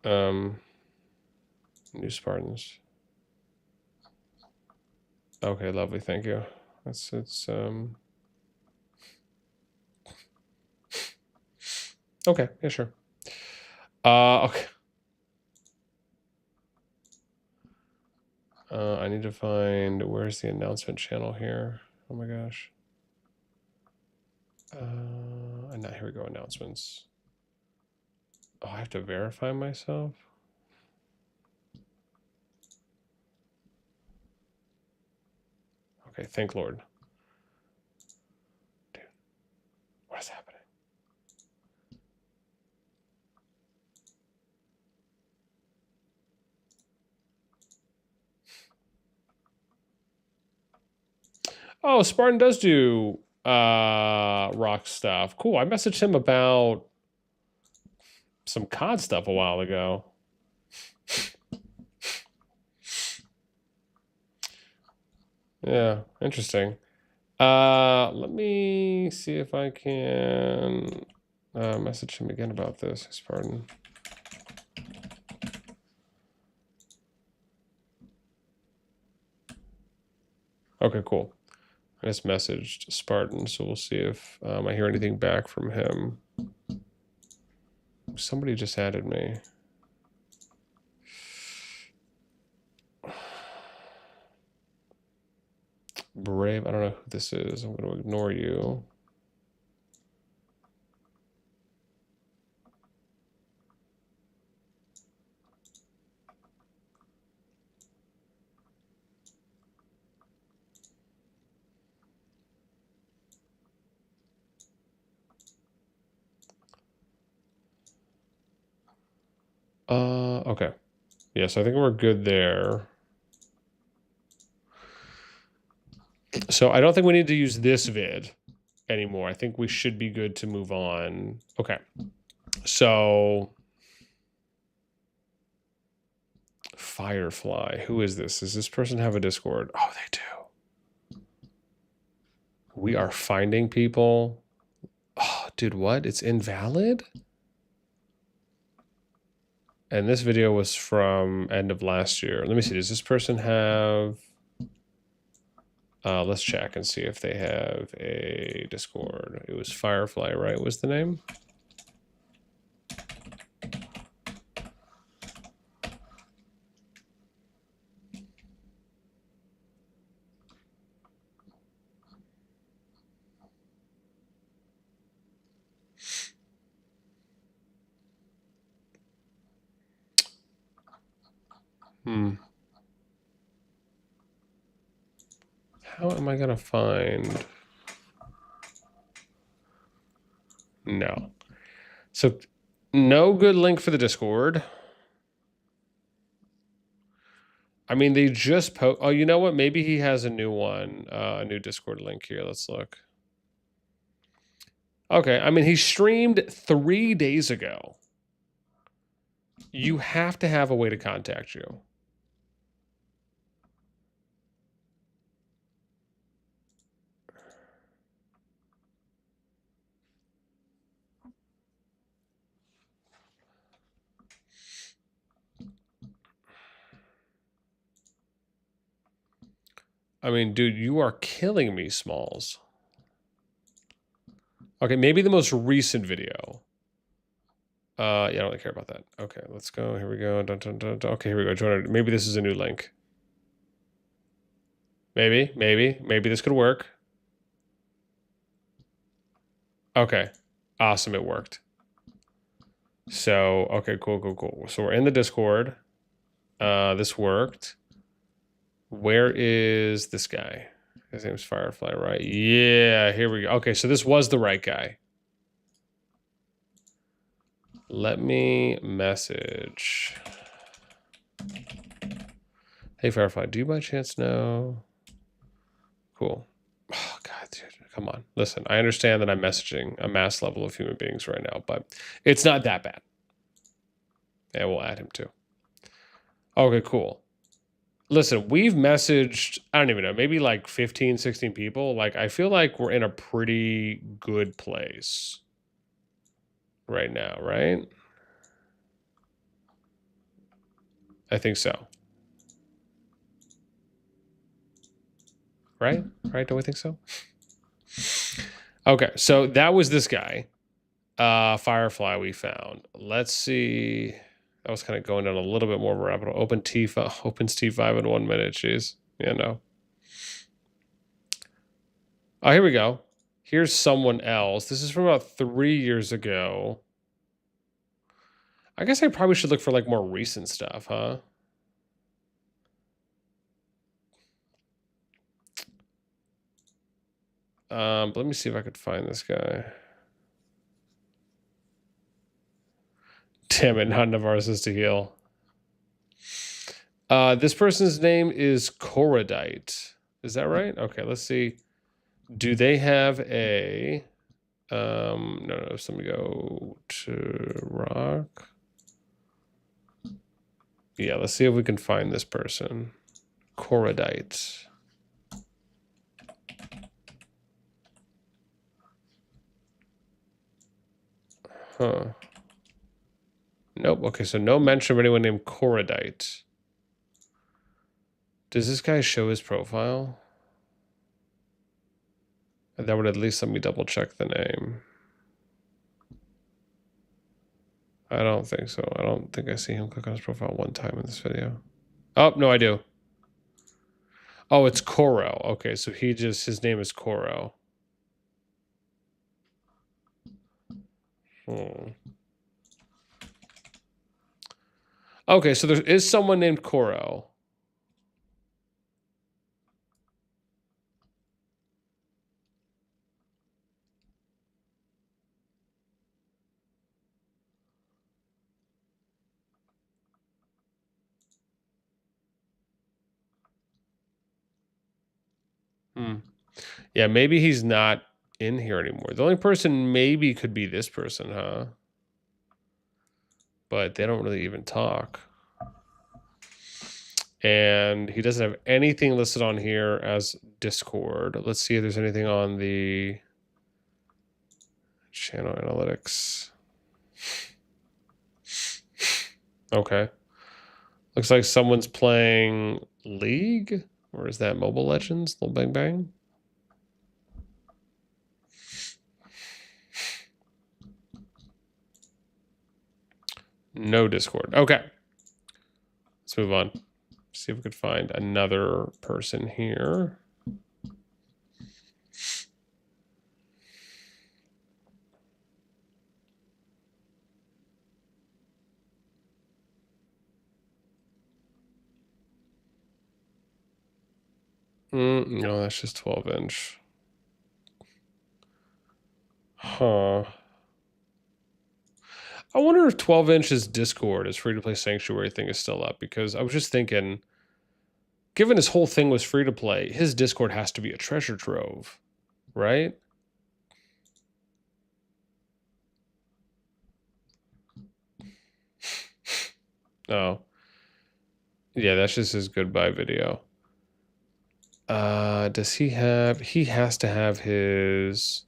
New Spartans. Okay, lovely. Thank you. It's okay. Yeah, sure. Okay. I need to find, where's the announcement channel here? Oh my gosh. And now here we go, announcements. Oh, I have to verify myself? Okay, thank Lord. Dude, what is happening? Oh, Spartan does do rock stuff. Cool. I messaged him about some COD stuff a while ago. Yeah, interesting. Let me see if I can message him again about this, Spartan. Okay, cool. I just messaged Spartan, so we'll see if I hear anything back from him. Somebody just added me. Brave, I don't know who this is. I'm going to ignore you. Okay. Yeah, so I think we're good there. So I don't think we need to use this vid anymore. I think we should be good to move on. Okay. So Firefly, who is this? Does this person have a Discord? Oh, they do. We are finding people. Oh, dude, what? It's invalid? And this video was from end of last year. Let me see. Does this person have... let's check and see if they have a Discord. It was Firefly, right? Was the name? How am I gonna find? No. So no good link for the Discord. I mean, they just oh, you know what? Maybe he has a new one, a new Discord link here. Let's look. Okay, I mean, he streamed 3 days ago. You have to have a way to contact you. I mean, dude, you are killing me, Smalls. Okay, maybe the most recent video. Yeah, I don't really care about that. Okay, let's go. Here we go. Dun, dun, dun, dun. Okay, here we go. Join. Maybe this is a new link. Maybe this could work. Okay, awesome. It worked. So, okay, cool. So we're in the Discord. This worked. Where is this guy? His name's Firefly, right? Yeah, here we go. Okay, so this was the right guy. Let me message. Hey, Firefly, do you by chance know? Cool. Oh, God, dude, come on. Listen, I understand that I'm messaging a mass level of human beings right now, but it's not that bad. Yeah, we'll add him too. Okay, cool. Listen, we've messaged, I don't even know, maybe like 15, 16 people. Like, I feel like we're in a pretty good place right now, right? I think so. Right? Right? Don't we think so? Okay, so that was this guy. Firefly we found. Let's see. That was kind of going down a little bit more of a rabbit hole. Opens T5 in 1 minute. Jeez. Yeah, no. Oh, here we go. Here's someone else. This is from about 3 years ago. I guess I probably should look for like more recent stuff, huh? But let me see if I could find this guy. Damn it, not enough artists to heal. This person's name is Corodite. Is that right? Okay, let's see. Do they have a... no, so let me go to rock. Yeah, let's see if we can find this person. Corodite. Huh. Nope. Okay, so no mention of anyone named Corodite. Does this guy show his profile? That would at least let me double check the name. I don't think so. I don't think I see him click on his profile one time in this video. Oh, no, I do. Oh, it's Koro. Okay, so his name is Koro. Okay, so there is someone named Koro. Yeah, maybe he's not in here anymore. The only person maybe could be this person, huh? But they don't really even talk. And he doesn't have anything listed on here as Discord. Let's see if there's anything on the channel analytics. Okay. Looks like someone's playing League, or is that Mobile Legends? Little Bang Bang. No Discord. Okay. Let's move on. See if we could find another person here. No, that's just 12-inch. Huh. I wonder if 12-inch's Discord, his free-to-play Sanctuary thing, is still up, because I was just thinking, given his whole thing was free-to-play, his Discord has to be a treasure trove, right? Oh. Yeah, that's just his goodbye video. Does he has to have his...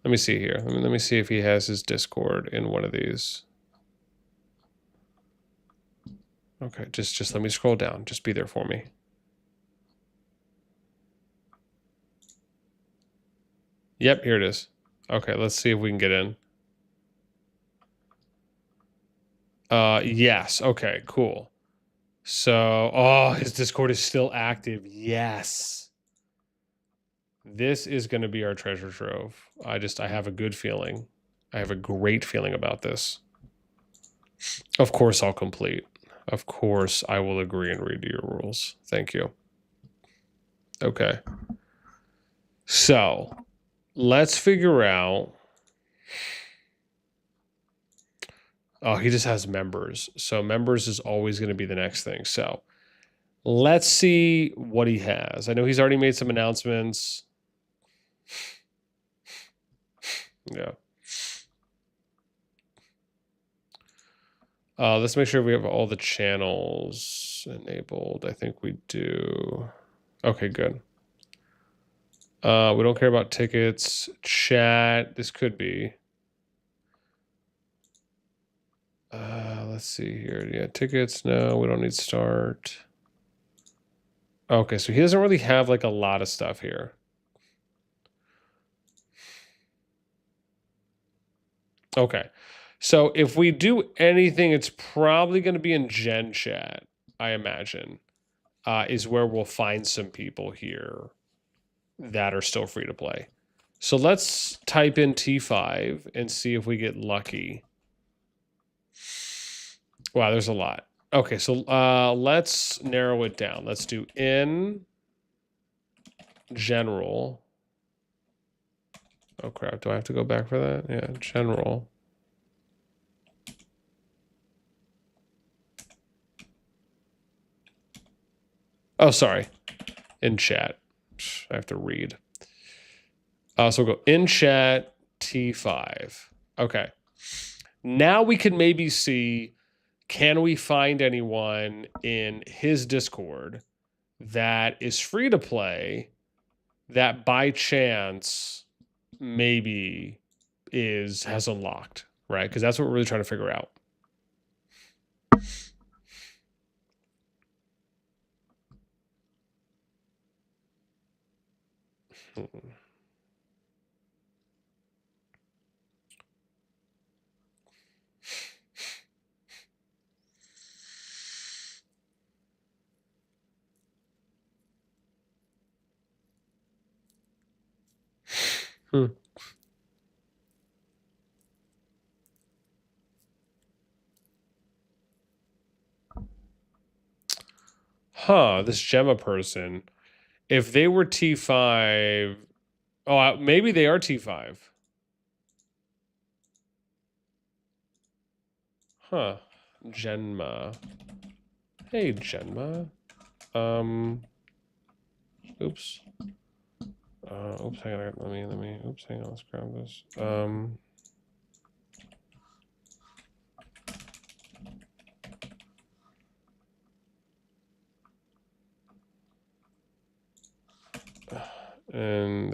Let me see here. Let me see if he has his Discord in one of these. Okay, just let me scroll down. Just be there for me. Yep, here it is. Okay, let's see if we can get in. Yes. Okay, cool. So, oh, his Discord is still active. Yes. This is going to be our treasure trove. I have a good feeling. I have a great feeling about this. Of course I'll complete. Of course I will agree and read to your rules. Thank you. Okay. So, let's figure out... Oh, he just has members. So members is always going to be the next thing. So let's see what he has. I know he's already made some announcements. Yeah. Let's make sure we have all the channels enabled. I think we do. Okay, good. We don't care about tickets. Chat. This could be. Let's see here. Yeah, tickets. No, we don't need start. Okay, so he doesn't really have like a lot of stuff here. Okay. So if we do anything, it's probably going to be in Gen Chat, I imagine, is where we'll find some people here that are still free to play. So let's type in T5 and see if we get lucky. Wow, there's a lot. Okay, so let's narrow it down. Let's do in general. Oh crap, do I have to go back for that? Yeah, general. Oh, sorry. In chat. I have to read. So we'll go in chat T5. Okay. Now we can maybe see, can we find anyone in his Discord that is free to play that by chance maybe has unlocked, right? Because that's what we're really trying to figure out. Hmm. Huh, this Gemma person. If they were T5, maybe they are T5. Huh. Genma. Hey, Genma. Oops. Oops, hang on. Oops, hang on. Let's grab this. And,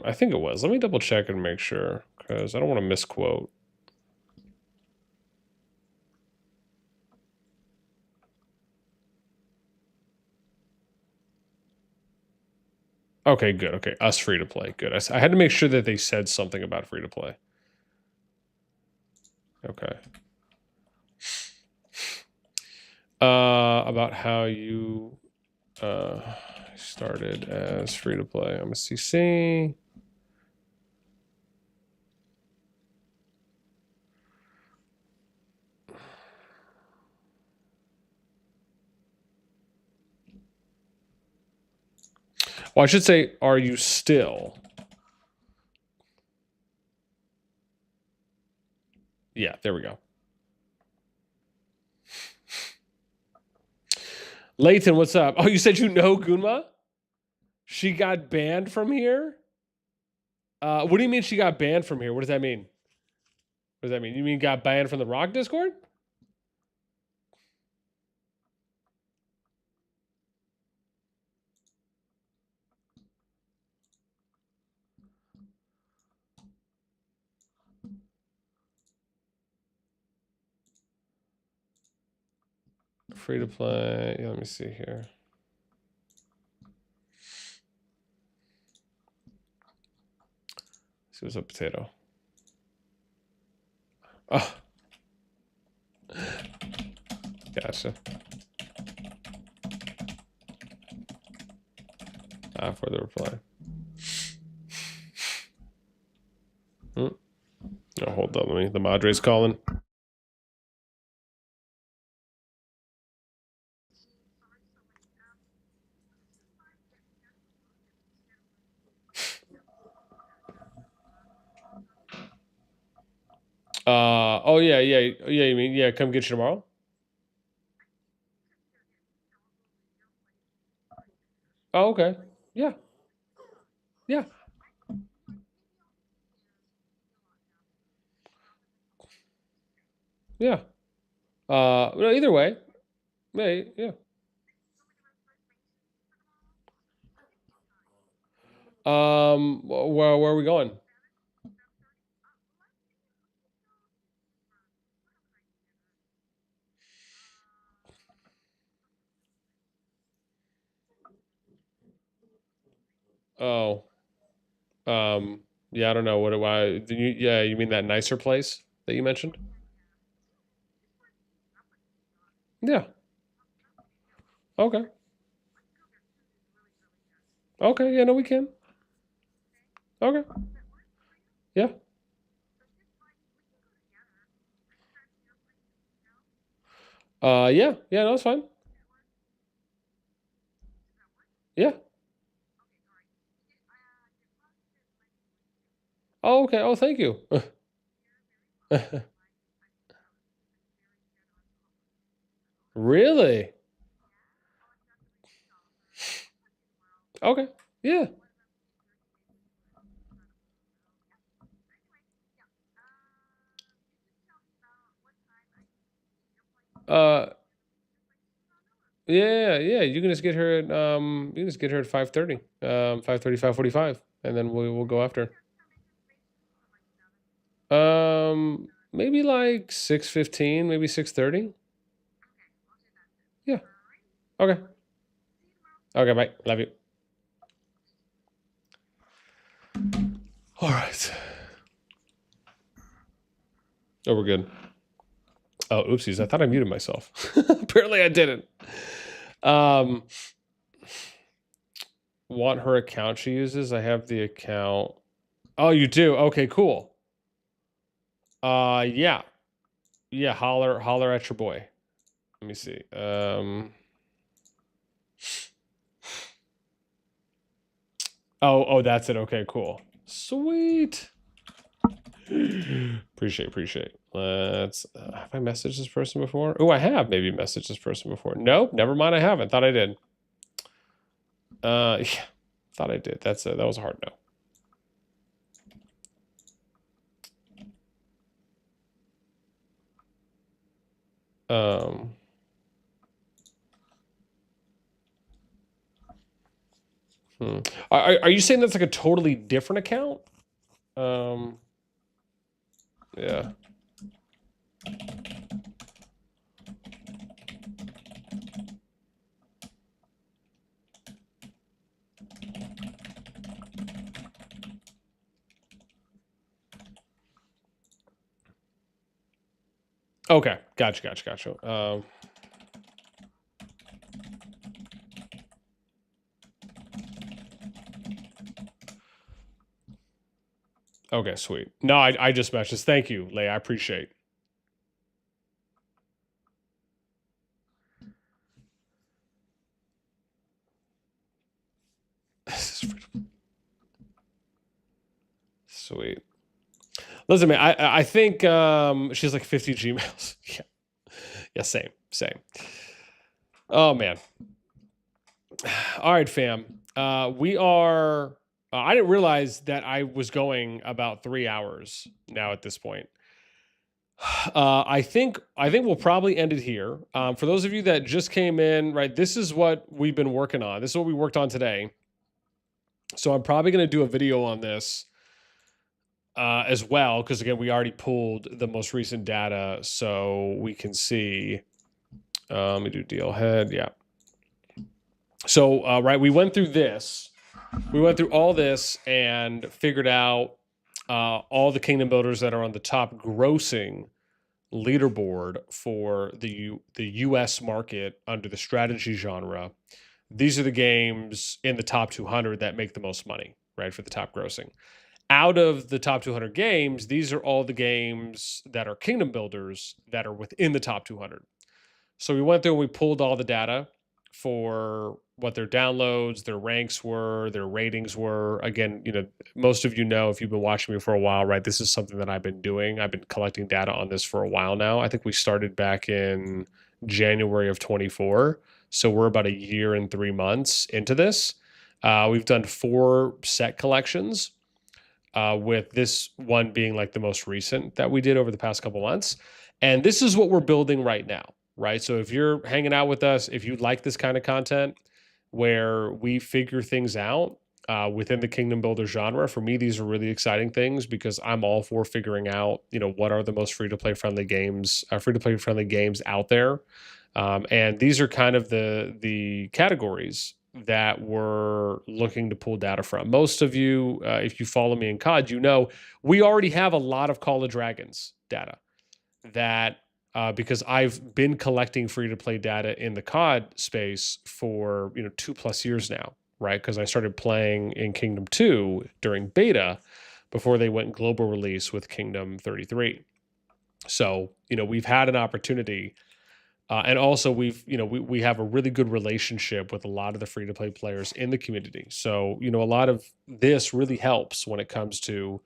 I think it was. Let me double check and make sure, because I don't want to misquote. Okay, good. Okay, us free to play. Good. I had to make sure that they said something about free to play. Okay. About how you started as free to play. I'm a CC. Well, I should say, are you still? Yeah, there we go. Layton, what's up? Oh, you said you know Gunma? She got banned from here? What do you mean she got banned from here? What does that mean? What does that mean? You mean got banned from the Rock Discord? Free to play. Yeah, let me see here. See what's up, potato. Oh. Gotcha. For the reply. Oh, hold on. The Madre's calling. Oh yeah. You mean come get you tomorrow? Oh, okay. Yeah. Yeah. Yeah. No, either way. Yeah. Where are we going? Oh, yeah, I don't know. What do I? Yeah, you mean that nicer place that you mentioned? Yeah. Okay. Okay. Yeah, no, we can. Okay. Yeah. Yeah. Yeah, no, it's fine. Yeah. Oh, okay. Oh, thank you. Really? Okay. Yeah. Uh, yeah, yeah. You can just get her at you can just get her at 5:30. 5:30, 5:45, and then we'll go after. Maybe like 6:15, maybe 6:30. Yeah. Okay. Okay, bye. Love you. All right. Oh, we're good. Oh, oopsies. I thought I muted myself. Apparently I didn't. Um, want her account she uses? I have the account. Oh, you do? Okay, cool. Yeah. Yeah, holler at your boy. Let me see. Oh, that's it. Okay, cool. Sweet. Appreciate. Let's. Have I messaged this person before? Oh, I have maybe messaged this person before. No, never mind. I haven't. Thought I did. Yeah, thought I did. That was a hard no. Are you saying that's like a totally different account? Um, yeah. Okay, gotcha. Okay, sweet. No, I just messaged. Thank you, Leigh. I appreciate. Sweet. Listen, man. I think she's like 50 Gmails. Yeah. Yeah. Same. Oh man. All right, fam. We are. I didn't realize that I was going about 3 hours now at this point. I think we'll probably end it here. For those of you that just came in, right, this is what we've been working on. This is what we worked on today. So I'm probably going to do a video on this as well, because again, we already pulled the most recent data, so we can see. Let me do deal head. Yeah. So right, we went through this. We went through all this and figured out all the kingdom builders that are on the top grossing leaderboard for the US market under the strategy genre. These are the games in the top 200 that make the most money, right, for the top grossing. Out of the top 200 games, these are all the games that are kingdom builders that are within the top 200. So we went through and we pulled all the data for what their downloads, their ranks were, their ratings were. Again, most of you know if you've been watching me for a while, right? This is something that I've been doing. I've been collecting data on this for a while now. I think we started back in January of 24. So we're about a year and 3 months into this. We've done 4 set collections, with this one being like the most recent that we did over the past couple months. And this is what we're building right now, right? So if you're hanging out with us, if you like this kind of content where we figure things out within the kingdom builder genre, for me, these are really exciting things because I'm all for figuring out, what are the most free to play friendly games, out there. And these are kind of the categories that we're looking to pull data from. Most of you, if you follow me in COD, you know we already have a lot of Call of Dragons data that because I've been collecting free-to-play data in the COD space for 2+ years now, right? Because I started playing in Kingdom 2 during beta before they went global release with Kingdom 33. So we've had an opportunity. And also, we have a really good relationship with a lot of the free to play players in the community. So a lot of this really helps when it comes to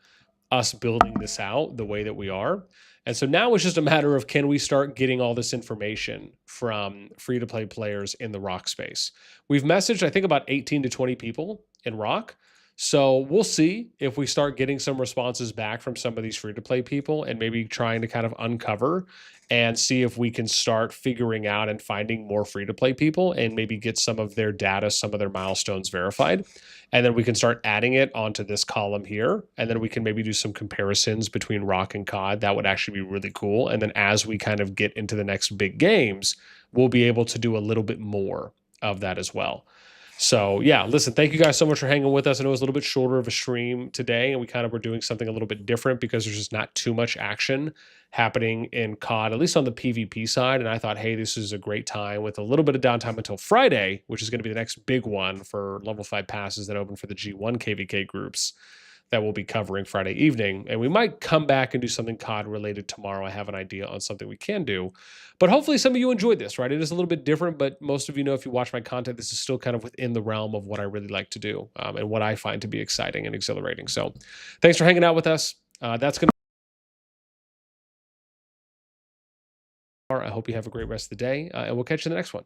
us building this out the way that we are. And so now it's just a matter of, can we start getting all this information from free to play players in the Rock space? We've messaged, I think, about 18 to 20 people in Rock. So we'll see if we start getting some responses back from some of these free to play people and maybe trying to kind of uncover and see if we can start figuring out and finding more free to play people and maybe get some of their data, some of their milestones verified. And then we can start adding it onto this column here. And then we can maybe do some comparisons between Rock and COD. That would actually be really cool. And then as we kind of get into the next big games, we'll be able to do a little bit more of that as well. So yeah, listen, thank you guys so much for hanging with us. I know it was a little bit shorter of a stream today, and we kind of were doing something a little bit different because there's just not too much action happening in COD, at least on the PvP side. And I thought, hey, this is a great time with a little bit of downtime until Friday, which is going to be the next big one for level 5 passes that open for the G1 KVK groups that we'll be covering Friday evening. And we might come back and do something COD related tomorrow. I have an idea on something we can do. But hopefully some of you enjoyed this, right? It is a little bit different, but most of you know, if you watch my content, this is still kind of within the realm of what I really like to do and what I find to be exciting and exhilarating. So thanks for hanging out with us. That's going to... I hope you have a great rest of the day, and we'll catch you in the next one.